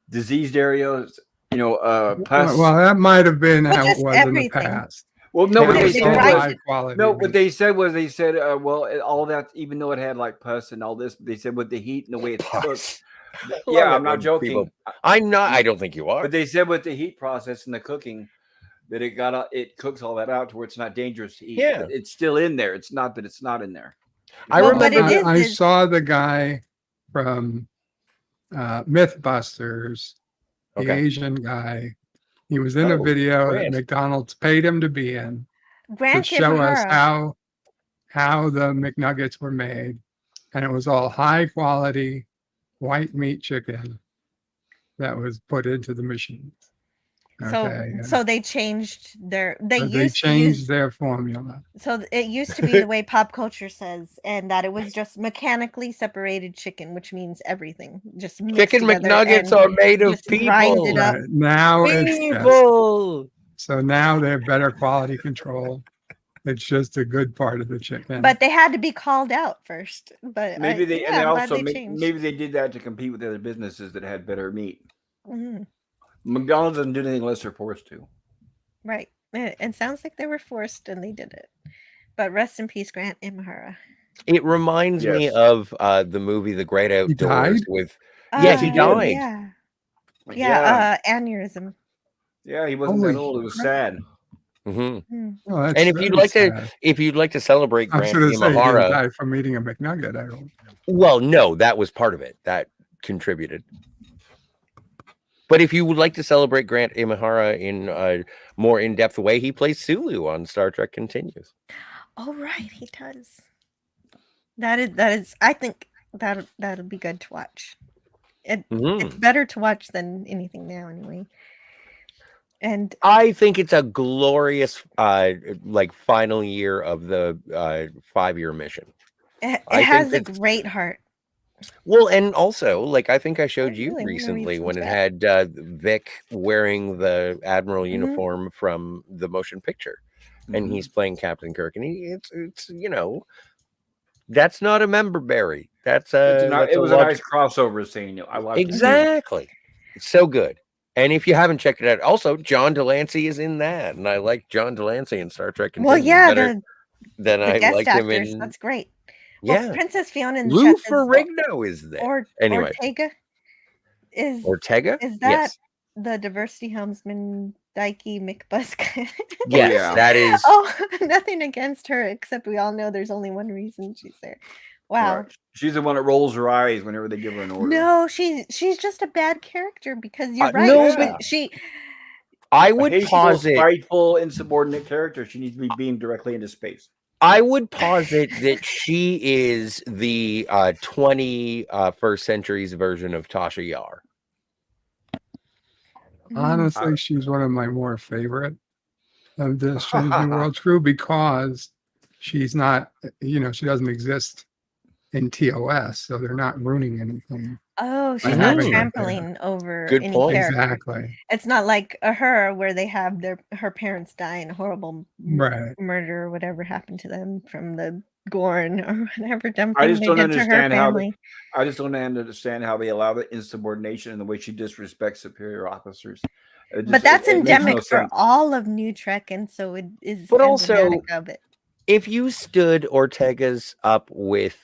diseased areas, pus. Well, that might have been Well, how it just was in the everything. past. Well, no, what Now they it's they said all write was high quality. no. What they said was all that, even though it had like pus and all this, they said with the heat and the way it's cooked. Yeah, I'm not joking. I'm not. I don't think you are. But they said with the heat process and the cooking that it cooks all that out to where it's not dangerous to eat. Yeah. But it's still in there. It's not that it's not in there. I remember. I saw the guy from Mythbusters, the Asian guy. He was in a video that McDonald's paid him to be in Grant to show us Imahara. how the McNuggets were made, and it was all high quality white meat chicken that was put into the machine. So they changed their their formula. So it used to be the way pop culture says, and that it was just mechanically separated chicken, which means everything. Just Chicken McNuggets are made of people. It up. Right. Now people. So now they have better quality control. It's just a good part of the chicken. But they had to be called out first. But maybe they changed. maybe they did that to compete with other businesses that had better meat. Mm-hmm. McDonald's doesn't do anything unless they're forced to. Right. It sounds like they were forced and they did it. But rest in peace, Grant Imahara. It reminds me of the movie The Great Outdoors with. Yes, he died. Yeah. Aneurysm. Yeah, he wasn't that old. It was sad. Mm-hmm. Oh, and if you'd like to celebrate Grant Imahara, die from eating a McNugget. I don't. Well, no, that was part of it. That contributed. But if you would like to celebrate Grant Imahara in a more in-depth way, he plays Sulu on Star Trek Continues. Oh, right, he does. That is. I think that'll be good to watch. It's better to watch than anything now, anyway. And I think it's a glorious, final year of the 5-year mission. It has a great heart. Well, and also, I think I showed you recently when it had Vic wearing the Admiral uniform from the motion picture, and he's playing Captain Kirk, and it's that's not a member berry. It was a nice crossover scene. I watched exactly. It's so good. And if you haven't checked it out, also John Delancey is in that, and I like John Delancey in Star Trek Continues better than I like him in. That's great. Yeah, well, Princess Fiona in the Lou chat Ferrigno is there. Anyway, Ortega is that the diversity helmsman Dikey McBusk? Yes, that is. Oh, nothing against her, except we all know there's only one reason she's there. Wow. Right. She's the one that rolls her eyes whenever they give her an order. No, she's just a bad character because you're right. No, I would posit spiteful, insubordinate character. She needs to be beamed directly into space. I would posit that she is the 21st century's version of Tasha Yar. Honestly, she's one of my more favorite of the Strange New World crew because she's not, she doesn't exist in TOS, so they're not ruining anything. Oh, she's not trampling over Good any point. character. Exactly. It's not like her where they have her parents die in a horrible right. murder or whatever happened to them from the Gorn or whatever dumb I thing just they don't did to her understand how. family. I just don't understand how they allow the insubordination and the way she disrespects superior officers. But that's It makes no endemic for sense. all of New Trek, and so it is But emblematic also, of it. if you stood Ortega's up with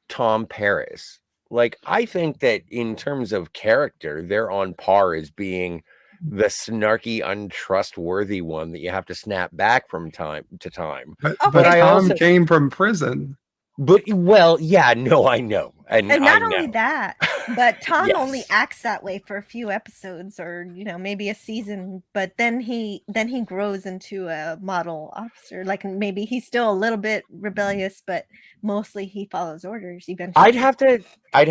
Tom Paris, like I think that in terms of character, they're on par as being the snarky, untrustworthy one that you have to snap back from time to time. But Okay. Tom came from prison. But well, yeah, no, I know, and not I only know. that, but Tom Yes. only acts that way for a few episodes, or maybe a season. But then he grows into a model officer. Like maybe he's still a little bit rebellious, but mostly he follows orders. Eventually, I'd have to I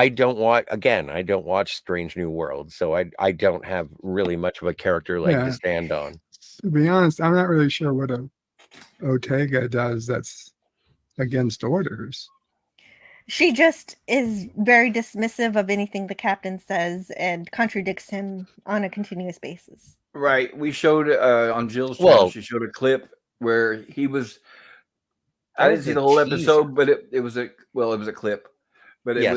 don't watch Strange New World, so I don't have really much of a character leg to stand on. To be honest, I'm not really sure what a Ortega does that's against orders. She just is very dismissive of anything the captain says and contradicts him on a continuous basis. Right. We showed on Jill's channel, she showed a clip where he was. I didn't see the whole episode, but it was a clip. But it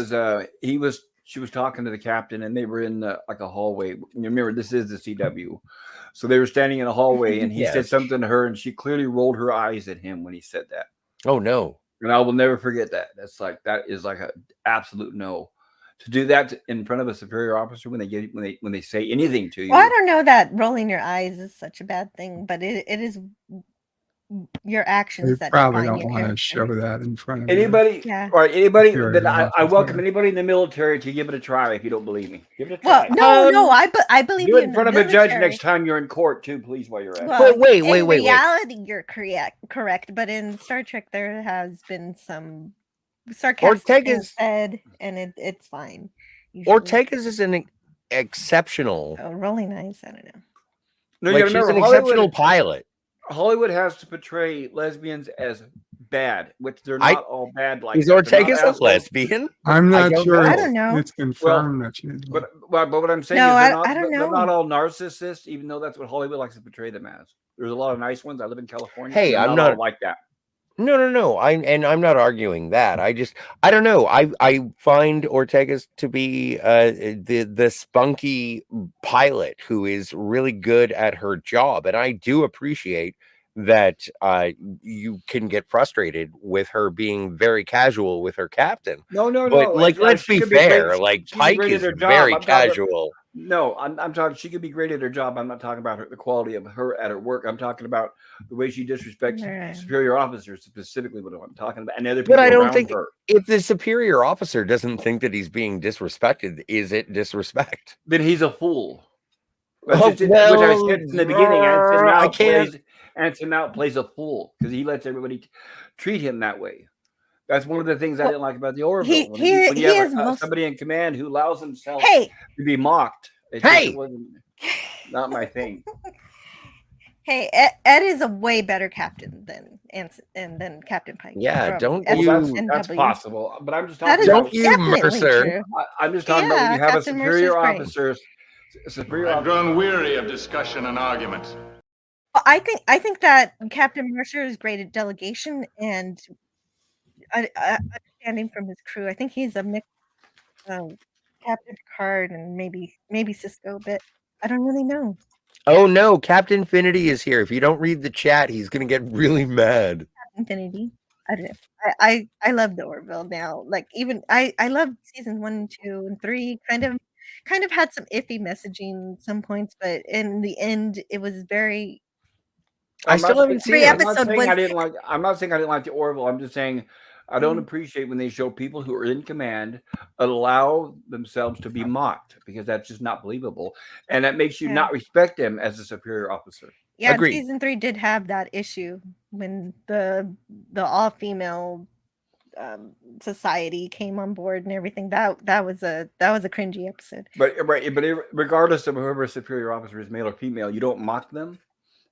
was she was talking to the captain, and they were in like a hallway. Remember, this is the CW. So they were standing in a hallway, and he said something to her, and she clearly rolled her eyes at him when he said that. Oh no. And I will never forget that. That is like an absolute no. To do that in front of a superior officer when they say anything to you. Well, I don't know that rolling your eyes is such a bad thing, but it is your actions They that probably define don't your want to character. show that in front of anybody. Yeah. Or anybody superior that I welcome officer. anybody in the military to give it a try. If you don't believe me, give it a try. Well, no, I believe do you it in front of a judge military. next time you're in court too, please. While you're at Well, it. wait. In reality, you're correct, but in Star Trek, there has been some sarcastic things said, and it's fine. Usually. Ortega's is an exceptional. Oh, rolling eyes. I don't know. No, like she's an exceptional pilot. Hollywood has to portray lesbians as bad, which they're not all bad. Like is Ortega's a lesbian? I'm not sure. I don't know. It's confirmed that she's. But what I'm saying No, is I don't know. they're not all narcissists, even though that's what Hollywood likes to portray them as. There's a lot of nice ones. I live in California. Hey, I'm not all like that. No. I'm not arguing that. I don't know. I find Ortega's to be the spunky pilot who is really good at her job, and I do appreciate that you can get frustrated with her being very casual with her captain. No. But like, let's be fair. Like Pike is very casual. No, I'm talking. She could be great at her job. I'm not talking about the quality of her at her work. I'm talking about the way she disrespects superior officers, specifically what I'm talking about, and other people. But I don't think her. If the superior officer doesn't think that he's being disrespected, is it disrespect? Then he's a fool. Which I said in the beginning. Anson Mount plays a fool because he lets everybody treat him that way. That's one of the things I didn't like about the Orville. When you have somebody in command who allows himself to be mocked. It wasn't not my thing. Hey, Ed is a way better captain than Anson and than Captain Pike. Yeah, don't you? That's possible, but I'm just talking about Mercer. I'm just talking about when you have a superior officer. I've grown weary of discussion and argument. Well, I think that Captain Mercer is great at delegation and understanding from his crew. I think he's a mix of Captain Picard and maybe Cisco, but I don't really know. Oh no, Captain Infinity is here. If you don't read the chat, he's gonna get really mad. Infinity. I don't know. I love the Orville now. Like even I love season 1, 2, and 3. Kind of had some iffy messaging at some points, but in the end, it was very. I still haven't seen it. I'm not saying I didn't like the Orville. I'm just saying I don't appreciate when they show people who are in command allow themselves to be mocked because that's just not believable, and that makes you not respect them as a superior officer. Yeah, season 3 did have that issue when the all-female society came on board and everything. That was a cringy episode. But regardless of whoever superior officer is, male or female, you don't mock them.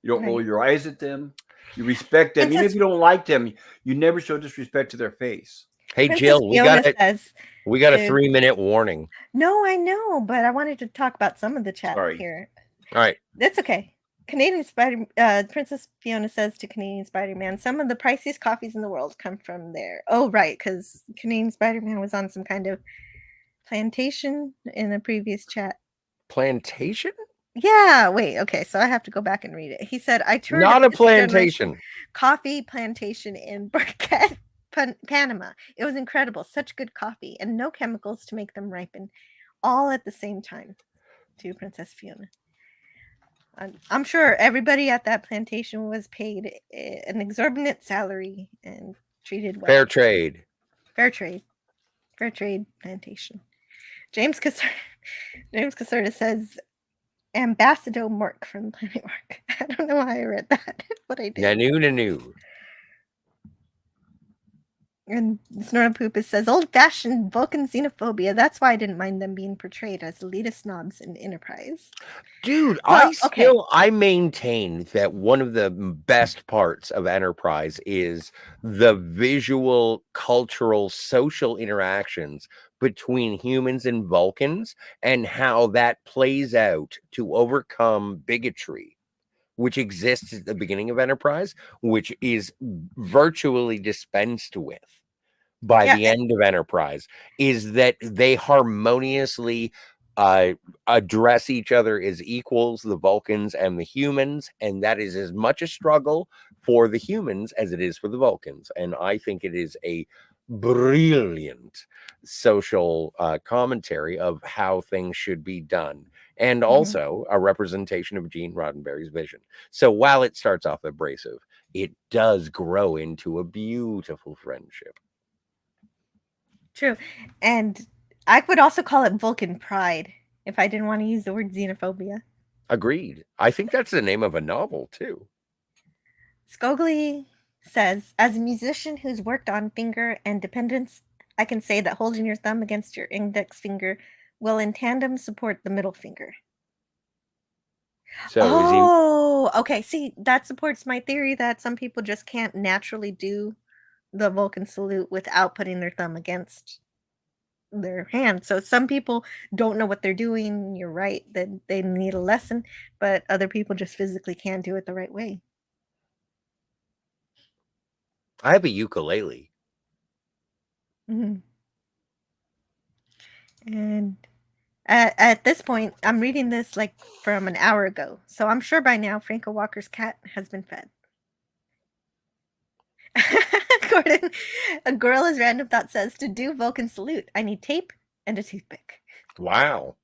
You don't roll your eyes at them. You respect them. Even if you don't like them, you never show disrespect to their face. Hey, Jill, we got a 3-minute warning. No, I know, but I wanted to talk about some of the chat here. All right. That's okay. Princess Fiona says to Canadian Spider-Man, some of the priciest coffees in the world come from there. Oh, right, because Canadian Spider-Man was on some kind of plantation in a previous chat. Plantation? Yeah, wait, okay, so I have to go back and read it. He said, I toured Not a a plantation. coffee plantation in Burkett, Panama. It was incredible. Such good coffee and no chemicals to make them ripen, all at the same time. To Princess Fiona. I'm sure everybody at that plantation was paid an exorbitant salary and treated well. Fair trade. Fair trade. Fair trade plantation. James Caserta says Ambassador Mork from Planet Mark. I don't know why I read that, but I did. Nanu. And Snorpoopus says old-fashioned Vulcan xenophobia. That's why I didn't mind them being portrayed as elitist snobs in Enterprise. Dude, Well, I maintain that one of the best parts of Enterprise is the visual, cultural, social interactions between humans and Vulcans and how that plays out to overcome bigotry, which exists at the beginning of Enterprise, which is virtually dispensed with by the end of Enterprise, is that they harmoniously address each other as equals, the Vulcans and the humans, and that is as much a struggle for the humans as it is for the Vulcans. And I think it is a brilliant social commentary of how things should be done, and also a representation of Gene Roddenberry's vision. So while it starts off abrasive, it does grow into a beautiful friendship. True. And I would also call it Vulcan pride if I didn't want to use the word xenophobia. Agreed. I think that's the name of a novel, too. Scogli says, as a musician who's worked on finger and dependence, I can say that holding your thumb against your index finger will in tandem support the middle finger. So okay. See, that supports my theory that some people just can't naturally do the Vulcan salute without putting their thumb against their hand. So some people don't know what they're doing. You're right that they need a lesson, but other people just physically can't do it the right way. I have a ukulele. Mm-hmm. And at this point, I'm reading this like from an hour ago, so I'm sure by now Franco Walker's cat has been fed. Gordon, a gorilla's random thought says, to do Vulcan salute, I need tape and a toothpick. Wow.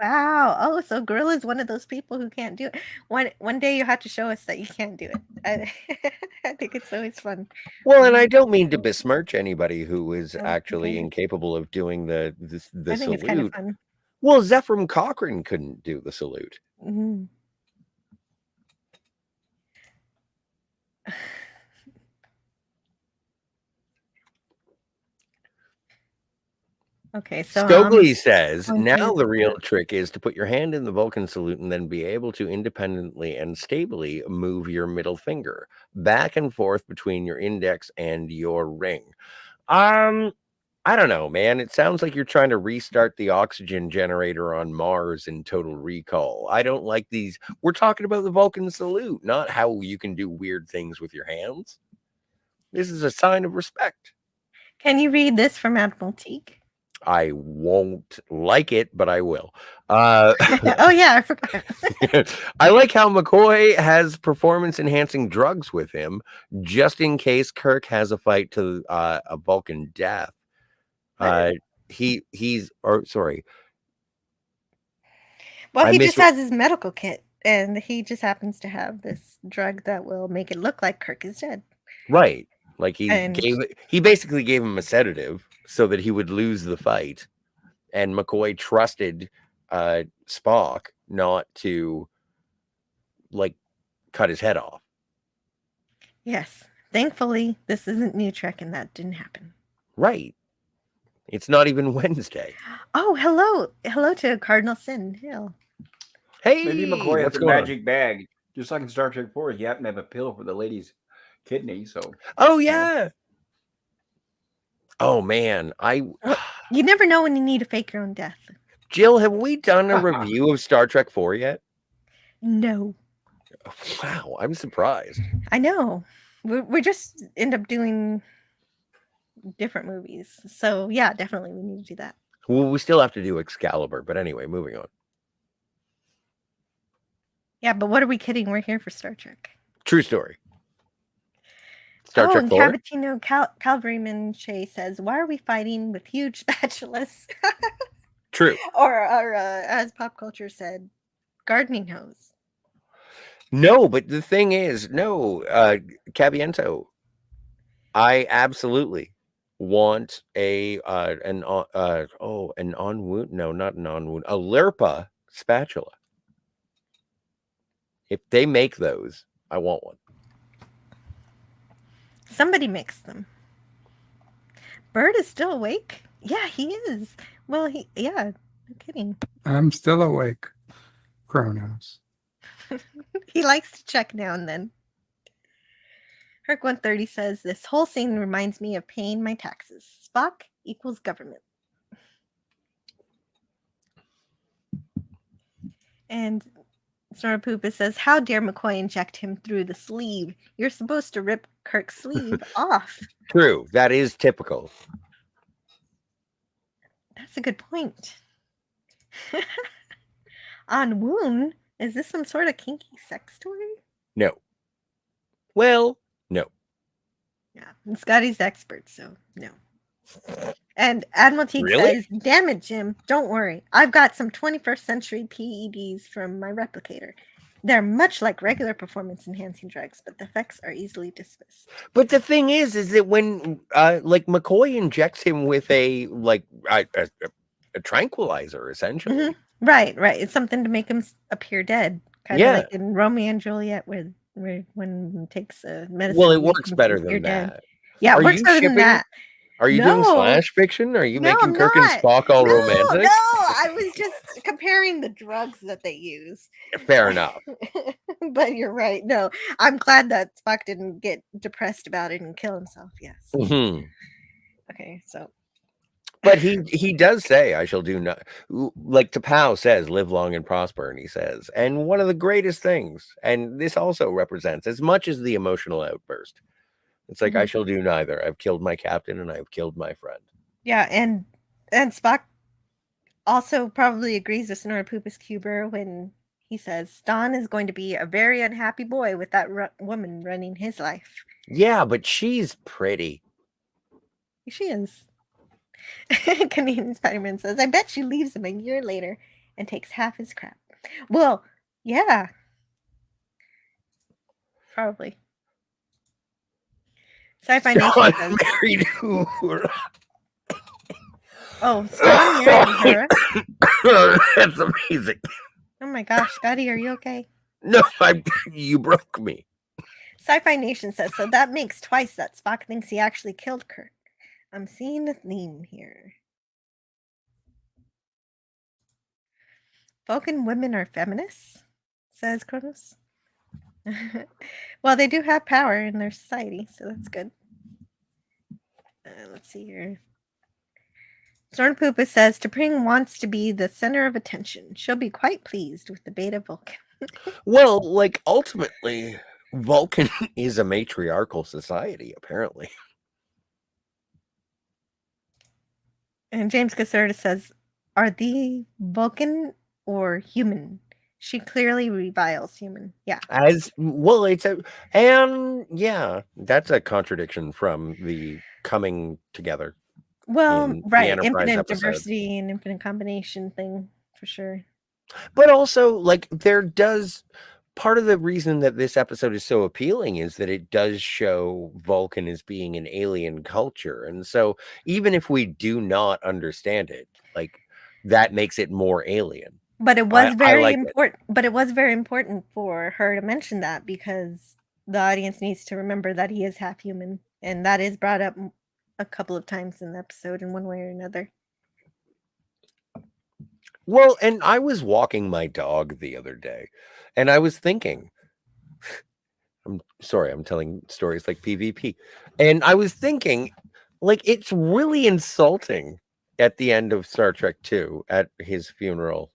Oh, so Gorilla's one of those people who can't do it. One day you have to show us that you can't do it. I think it's always fun. Well, and I don't mean to besmirch anybody who is actually incapable of doing the I think salute. it's kind of fun. Well, Zephram Cochrane couldn't do the salute. Mm-hmm. Okay, so Scogli says, now the real trick is to put your hand in the Vulcan salute and then be able to independently and stably move your middle finger back and forth between your index and your ring. I don't know, man. It sounds like you're trying to restart the oxygen generator on Mars in Total Recall. I don't like these. We're talking about the Vulcan salute, not how you can do weird things with your hands. This is a sign of respect. Can you read this from Admiral Teague? I won't like it, but I will. Oh, yeah, I forgot. I like how McCoy has performance-enhancing drugs with him, just in case Kirk has a fight to a Vulcan death. Sorry. Well, he just has his medical kit, and he just happens to have this drug that will make it look like Kirk is dead. Right. Like he basically gave him a sedative so that he would lose the fight. And McCoy trusted Spock not to like cut his head off. Yes. Thankfully, this isn't New Trek and that didn't happen. Right. It's not even Wednesday. Oh, hello. Hello to Cardinal Sin Hill. Hey, maybe McCoy has a magic bag. Just like in Star Trek 4, he happened to have a pill for the lady's kidney. So. Oh yeah. Oh man, you never know when you need to fake your own death. Jill, have we done a review of Star Trek 4 yet? No. Wow, I'm surprised. I know. We just end up doing different movies. So yeah, definitely we need to do that. Well, we still have to do Excalibur, but anyway, moving on. Yeah, but what are we kidding? We're here for Star Trek. True story. Star Trek and 4? Cavatino Calvaryman Shea says, "Why are we fighting with huge spatulas?" True. or as pop culture said, gardening hose. No, but the thing is, no, Caviento, I absolutely want an on wound. No, not an on wound. A Lirpa spatula. If they make those, I want one. Somebody makes them. Bird is still awake? Yeah, he is. Well, no kidding. I'm still awake. Kronos. He likes to check now and then. Herc 130 says, "This whole scene reminds me of paying my taxes. Spock equals government." And Snorapoopa says, "How dare McCoy inject him through the sleeve? You're supposed to rip Kirk's sleeve off." True. That is typical. That's a good point. On Woon, is this some sort of kinky sex story? No. Well, no. Yeah, and Scotty's the expert, so no. And Admiralty Really? says, "Damn it, Jim, don't worry. I've got some 21st century PEDs from my replicator. They're much like regular performance-enhancing drugs, but the effects are easily dismissed." But the thing is that when like McCoy injects him with a tranquilizer, essentially. Mm-hmm. Right. It's something to make him appear dead, kind of like in Romeo and Juliet, where when he takes a medicine. Well, it works better than that. Dead. Yeah, it works better than that. Are you doing slash fiction? Are you making Kirk and Spock all romantic? No, I was just comparing the drugs that they use. Fair enough. But you're right. No, I'm glad that Spock didn't get depressed about it and kill himself. Yes. Mm-hmm. Okay, so. But he does say, "I shall do not," like T'Pau says, "Live long and prosper," and he says, and one of the greatest things, and this also represents as much as the emotional outburst. It's like, I shall do neither. I've killed my captain and I've killed my friend. Yeah, and Spock also probably agrees with Snorapoopa's Cuber when he says Stan is going to be a very unhappy boy with that woman running his life. Yeah, but she's pretty. She is. Canadian Spider-Man says, "I bet she leaves him a year later and takes half his crap." Well, yeah. Probably. Sci-Fi Nation says, married "Oh, Stan married her." That's amazing. Oh my gosh, Scotty, are you okay? No, you broke me. Sci-Fi Nation says, "So that makes twice that Spock thinks he actually killed Kirk. I'm seeing a theme here." Vulcan women are feminists, says Kronos. Well, they do have power in their society, so that's good. Let's see here. Stormpoopa says, "T'Pring wants to be the center of attention. She'll be quite pleased with the beta Vulcan." Well, like, ultimately, Vulcan is a matriarchal society, apparently. And James Caserta says, "Are the Vulcan or human? She clearly reviles human." Yeah. As well, that's a contradiction from the coming together. Well, right. Infinite episode. Diversity and infinite combination thing, for sure. But also, like, part of the reason that this episode is so appealing is that it does show Vulcan as being an alien culture. And so even if we do not understand it, like, that makes it more alien. But it was very important. But it was very important for her to mention that, because the audience needs to remember that he is half human, and that is brought up a couple of times in the episode in one way or another. Well, and I was walking my dog the other day, and I was thinking, I'm sorry, I'm telling stories like PvP, and I was thinking, like, it's really insulting at the end of Star Trek 2 at his funeral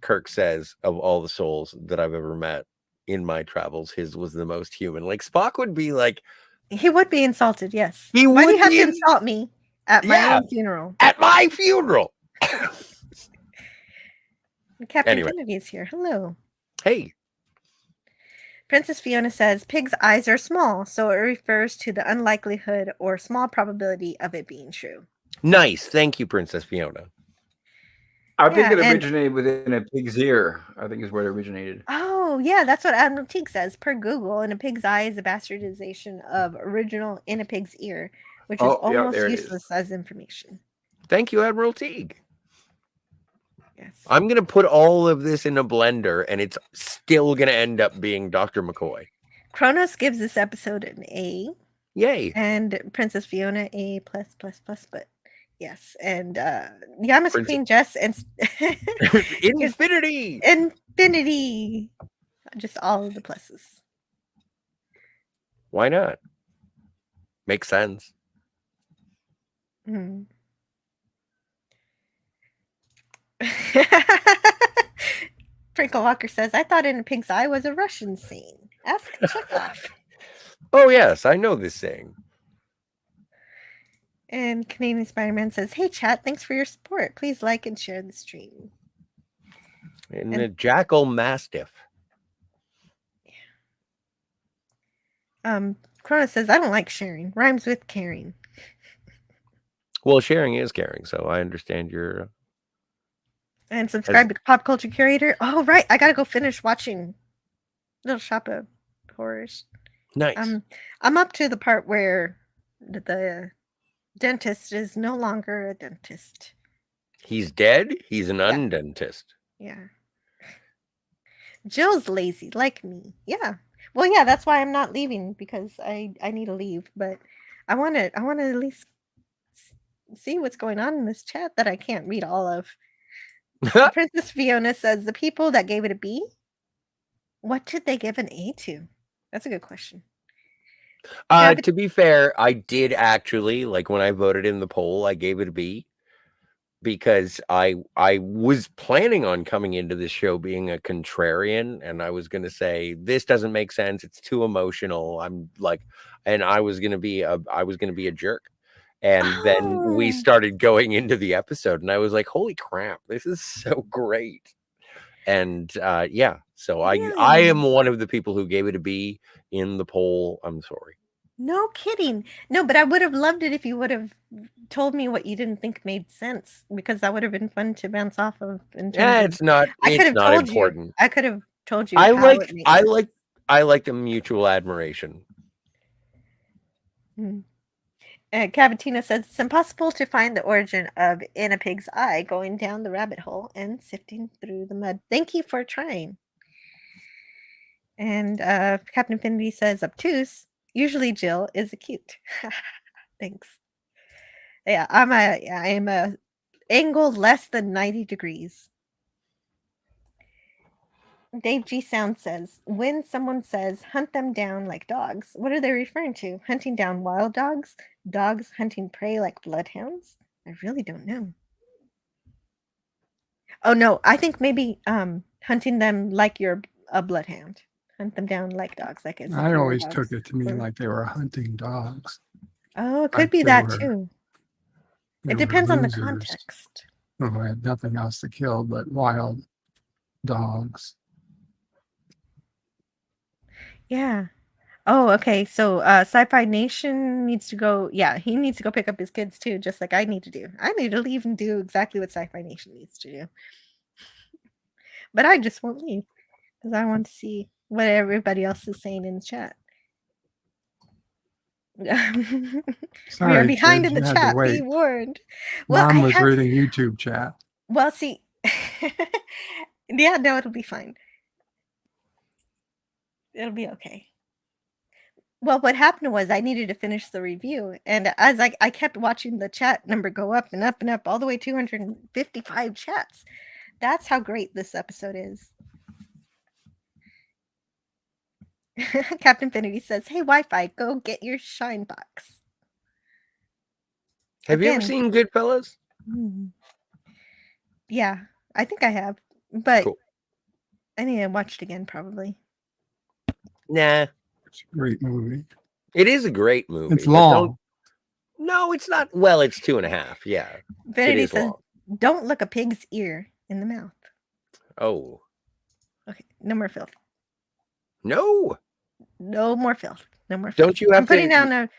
Kirk says, of all the souls that I've ever met in my travels, his was the most human. Like Spock would be like, he would be insulted. Yes. He Why do would you have be to in- insult me at my Yeah. own funeral? at my funeral. Captain Anyway. Kennedy is here. Hello. Hey. Princess Fiona says pig's eyes are small, so it refers to the unlikelihood or small probability of it being true. Nice. Thank you, Princess Fiona. I think Yeah, it and- originated within a pig's ear. I think is where it originated. Oh, yeah, that's what Admiral Teague says. Per Google, in a pig's eye is a bastardization of original in a pig's ear, which is Oh, yeah, almost there it is. useless as information. Thank you, Admiral Teague. Yes. I'm going to put all of this in a blender, and it's still going to end up being Dr. McCoy. Kronos gives this episode an A. Yay. And Princess Fiona A++++. But yes, and Yama's Queen Jess and Infinity. Infinity. Just all of the pluses. Why not? Makes sense. Hmm. Sprinkle Walker says, I thought In a Pig's Eye was a Russian scene. Ask Chekhov. Oh, yes, I know this saying. And Canadian Spider-Man says, hey, chat, thanks for your support. Please like and share the stream. And a Jackal Mastiff. Corona says, I don't like sharing. Rhymes with caring. Well, sharing is caring, so I understand your... And subscribe to Pop Culture Curator. Oh, right. I got to go finish watching Little Shop of Horrors. Nice. I'm up to the part where the dentist is no longer a dentist. He's dead? He's an undentist. Yeah. Jill's lazy, like me. Yeah. Well, yeah, that's why I'm not leaving, because I need to leave. But I want to at least see what's going on in this chat that I can't read all of. Princess Fiona says, the people that gave it a B, what did they give an A to? That's a good question. To be fair, I did actually, like when I voted in the poll, I gave it a B because I was planning on coming into this show being a contrarian, and I was going to say, this doesn't make sense. It's too emotional. I was going to be a jerk. And then we started going into the episode, and I was like, holy crap, this is so great. And so I am one of the people who gave it a B in the poll. I'm sorry. No kidding. No, but I would have loved it if you would have told me what you didn't think made sense, because that would have been fun to bounce off of. It's not important. I could have told you. I like the mutual admiration. Cavatina says it's impossible to find the origin of In a Pig's Eye going down the rabbit hole and sifting through the mud. Thank you for trying. And Captain Infinity says obtuse. Usually Jill is a cute. Thanks. Yeah, I am a angle less than 90 degrees. Dave G Sound says, when someone says hunt them down like dogs, what are they referring to? Hunting down wild dogs? Dogs hunting prey like bloodhounds? I really don't know. Oh no, I think maybe hunting them like you're a bloodhound. Hunt them down like dogs. Like I always took it to mean like they were hunting dogs. Oh, it could be that too. It depends on the context. Who had nothing else to kill but wild dogs. Yeah. Oh, okay. So Sci-Fi Nation needs to go. Yeah, he needs to go pick up his kids too, just like I need to do. I need to leave and do exactly what Sci-Fi Nation needs to do. But I just won't leave because I want to see what everybody else is saying in the chat. Sorry, we are behind kids, in the you had to chat. Be wait. warned. Well, Mom was reading YouTube chat. Well, see, yeah, no, it'll be fine. It'll be okay. Well, what happened was I needed to finish the review, and as I kept watching the chat number go up and up and up, all the way 255 chats. That's how great this episode is. Captain Infinity says, hey, Wi-Fi, go get your shine box. Have you ever seen Goodfellas? Yeah, I think I have. But Cool. I need to watch it again probably. Nah, It's a great movie. it is a great movie. It's but long. No, it's not. Well, it's 2.5. Yeah, it Vanity is says, long. "Don't look a pig's ear in the mouth." Oh Okay, no more filth. no! No more filth. No more. Don't filth. you have I'm putting to- down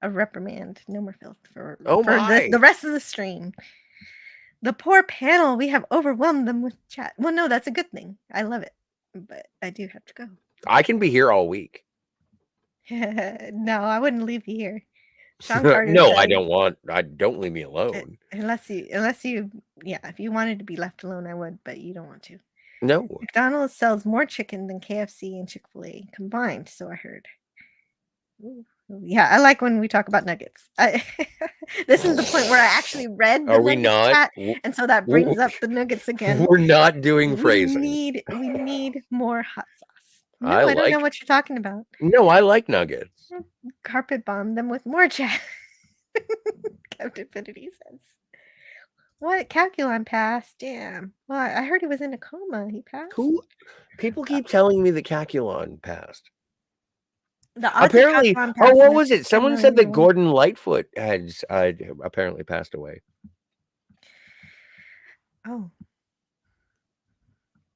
a reprimand. No more filth for Oh for my! the rest of the stream. The poor panel. We have overwhelmed them with chat. Well, no, that's a good thing. I love it, but I do have to go. I can be here all week. No, I wouldn't leave you here. Sean Carter No, I says, don't want. I don't leave me alone. unless you, yeah, if you wanted to be left alone, I would, but you don't want to. No. McDonald's sells more chicken than KFC and Chick-fil-A combined, so I heard. Ooh, yeah, I like when we talk about nuggets. This is the point where I actually read the Are we nuggets not? chat, and so that brings up the nuggets again. We're not doing phrasing. We need more hot sauce. No, I I don't know like- what you're talking about. No, I like nuggets. Carpet bomb them with more chat. Captain Infinity says. What? Calculon passed? Damn. Well, I heard he was in a coma. He passed? Who? People keep telling me that Calculon passed. The odds of Apparently, Calculon oh, passing what is was it? 10 Someone million said that to 1. Gordon Lightfoot had apparently passed away. Oh.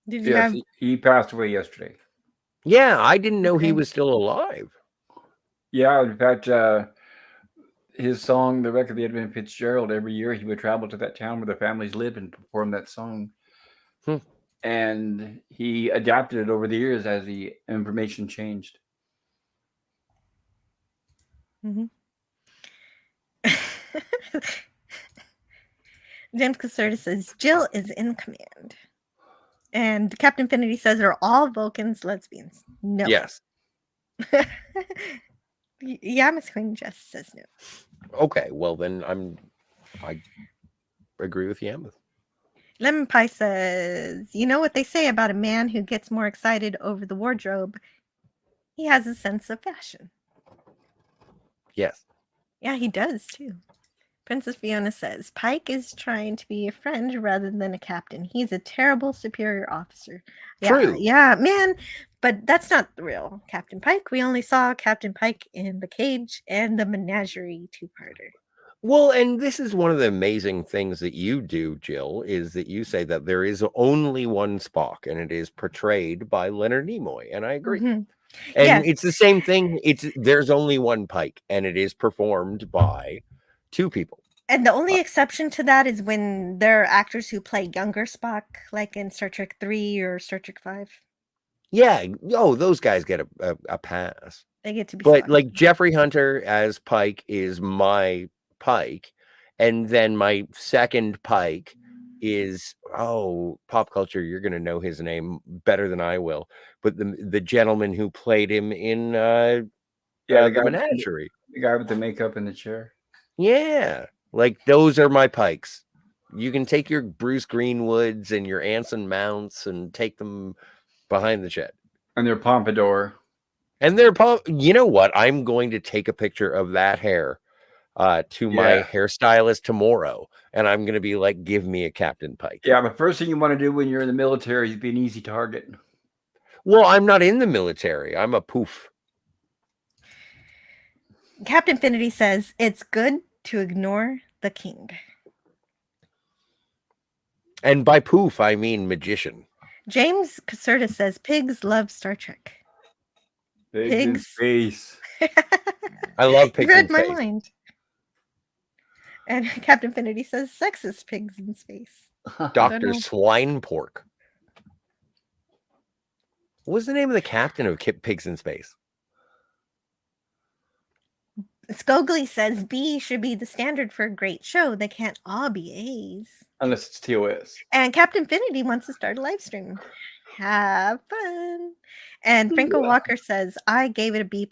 Did you Yes, have... he passed away yesterday. Yeah, I didn't know he Okay. was still alive. Yeah, in fact, his song, the record of the Edmund Fitzgerald, every year he would travel to that town where the families lived and perform that song. And he adapted it over the years as the information changed. Mm-hmm. James Caserta says, Jill is in command. And Captain Infinity says, are all Vulcans lesbians? No. Yes. Yeah, Miss Queen just says no. Okay, well then I agree with Yamith. Lemon Pie says, you know what they say about a man who gets more excited over the wardrobe? He has a sense of fashion. Yes. Yeah, he does too. Princess Fiona says, Pike is trying to be a friend rather than a captain. He's a terrible superior officer. Yeah, True. Yeah, man. But that's not the real Captain Pike. We only saw Captain Pike in The Cage and the Menagerie two-parter. Well, and this is one of the amazing things that you do, Jill, is that you say that there is only one Spock, and it is portrayed by Leonard Nimoy, and I agree. Mm-hmm. And Yes. it's the same thing. There's only one Pike, and it is performed by two people. And the only exception to that is when there are actors who play younger Spock, like in Star Trek 3 or Star Trek 5. Yeah. Oh, those guys get a pass. They get to be But Spock. like Jeffrey Hunter as Pike is my Pike, and then my second Pike is pop culture. You're gonna know his name better than I will. But the gentleman who played him in the Menagerie, the guy with the makeup in the chair. Yeah, like those are my Pikes. You can take your Bruce Greenwoods and your Anson Mounts and take them behind the shed. And their pompadour. And you know what? I'm going to take a picture of that hair to my hairstylist tomorrow, and I'm going to be like, give me a Captain Pike. Yeah, the first thing you want to do when you're in the military is be an easy target. Well, I'm not in the military. I'm a poof. Captain Infinity says, it's good to ignore the king. And by poof, I mean magician. James Caserta says, pigs love Star Trek. Pigs in space. I love pigs You read in my space. mind. And Captain Infinity says, sexist pigs in space. Dr. Swine Pork. What was the name of the captain of Pigs in Space? Scogly says B should be the standard for a great show. They can't all be A's. Unless it's TOS. And Captain Infinity wants to start a live stream. Have fun. And Franco Walker says, I gave it a B+,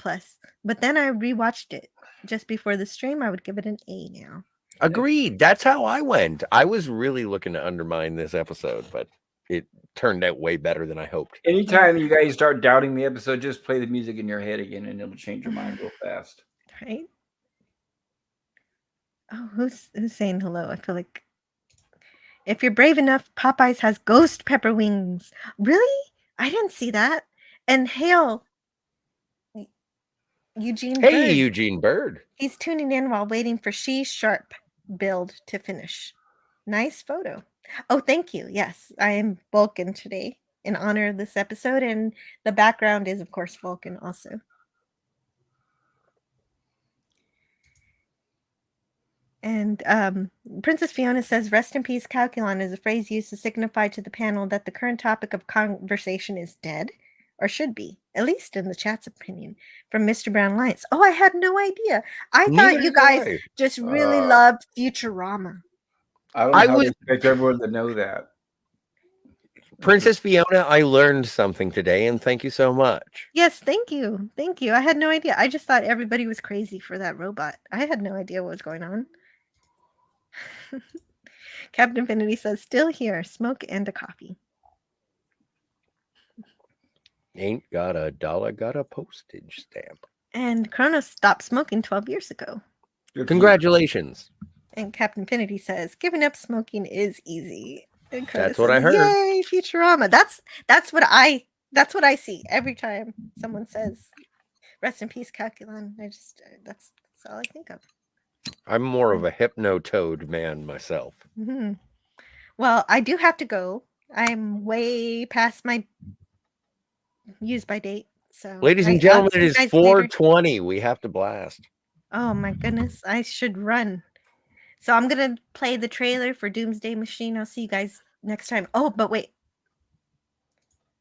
but then I rewatched it just before the stream. I would give it an A now. Agreed. That's how I went. I was really looking to undermine this episode, but it turned out way better than I hoped. Anytime you guys start doubting the episode, just play the music in your head again and it'll change your mind real fast. Right? Oh, who's saying hello? I feel like If you're brave enough, Popeyes has ghost pepper wings. Really? I didn't see that. And hail, Eugene Hey, Bird. Eugene Bird. He's tuning in while waiting for She Sharp build to finish. Nice photo. Oh, thank you. Yes, I am Vulcan today in honor of this episode, and the background is, of course, Vulcan also. And Princess Fiona says, "Rest in peace, Calculon," is a phrase used to signify to the panel that the current topic of conversation is dead, or should be, at least in the chat's opinion, from Mr. Brown Lights. Oh, I had no idea. I thought you guys just really loved Futurama. I don't know how to expect everyone to know that. Princess Fiona, I learned something today, and thank you so much. Yes, thank you. Thank you. I had no idea. I just thought everybody was crazy for that robot. I had no idea what was going on. Captain Infinity says, "Still here, smoke and a coffee." Ain't got a dollar, got a postage stamp. And Kronos stopped smoking 12 years ago. Congratulations. And Captain Infinity says, "Giving up smoking is easy." And That's what I heard. Yay, Futurama. That's what I see every time someone says, "Rest in peace, Calculon." I just that's all I think of. I'm more of a hypno-toad man myself. Mm-hmm. Well, I do have to go. I'm way past my use by date. So, ladies and gentlemen, it is 4:20. We have to blast. Oh my goodness, I should run. So I'm gonna play the trailer for Doomsday Machine. I'll see you guys next time. Oh, but wait.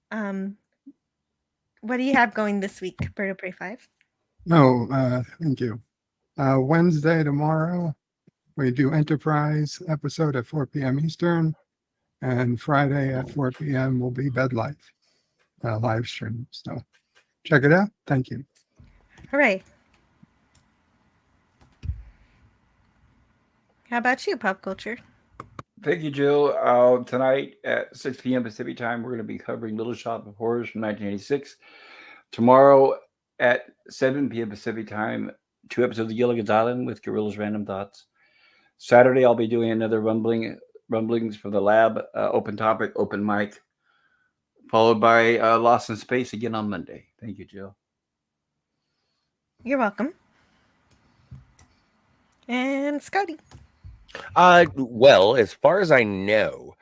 What do you have going this week, Bird of Prey 5? No, thank you. Wednesday, tomorrow, we do Enterprise episode at 4 p.m. Eastern, and Friday at 4 p.m. will be Bed Life live stream. So check it out. Thank you. Hooray. How about you, Pop Culture? Thank you, Jill. Tonight at 6 p.m. Pacific time, we're going to be covering Little Shop of Horrors from 1986. Tomorrow at 7 p.m. Pacific time, 2 episodes of Gilligan's Island with Gorilla's Random Thoughts. Saturday, I'll be doing another rumblings from the lab, open topic, open mic, followed by Lost in Space again on Monday. Thank you, Jill. You're welcome. And Scotty. Well, as far as I know,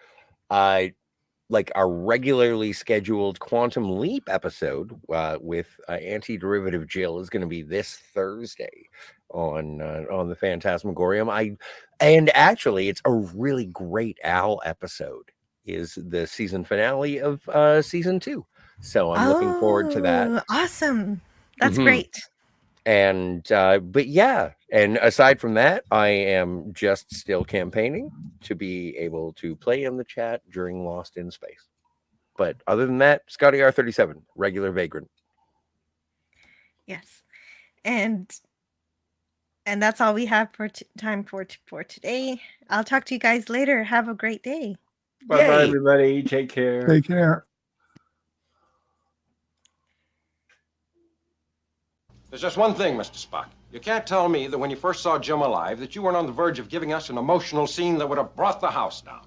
like our regularly scheduled Quantum Leap episode with Anti-Derivative Jill is going to be this Thursday on the Phantasmagorium. And actually, it's a really great Al episode. Is the season finale of season 2, so I'm looking forward to that. Awesome, that's great. And but yeah, and aside from that, I am just still campaigning to be able to play in the chat during Lost in Space. But other than that, Scotty R37, regular vagrant. Yes, and that's all we have for time for today. I'll talk to you guys later. Have a great day. Bye, everybody. Take care. Take care. There's just one thing, Mr. Spock. You can't tell me that when you first saw Jim alive that you weren't on the verge of giving us an emotional scene that would have brought the house down.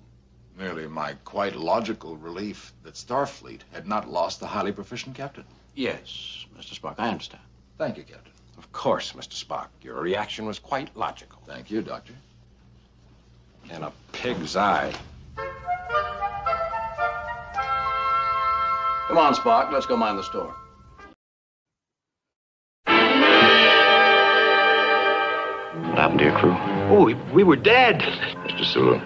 Merely my quite logical relief that Starfleet had not lost the highly proficient captain. Yes, Mr. Spock, I understand. Thank you, Captain. Of course, Mr. Spock. Your reaction was quite logical. Thank you, Doctor. In a pig's eye. Come on, Spock, let's go mind the store. What happened to your crew? Oh, we were dead. Mr. Sulu,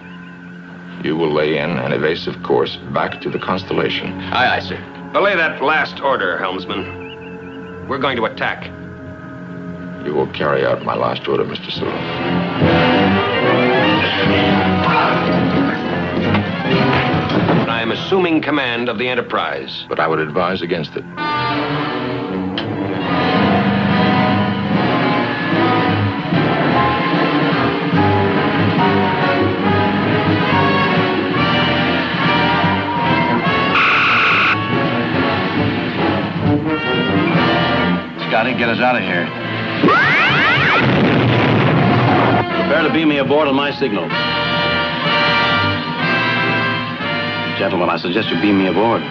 you will lay in an evasive course back to the Constellation. Aye, sir. Belay that last order, helmsman. We're going to attack. You will carry out my last order, Mr. Sulu. I am assuming command of the Enterprise. But I would advise against it. Scotty, get us out of here. Prepare to beam me aboard on my signal. Gentlemen, I suggest you beam me aboard.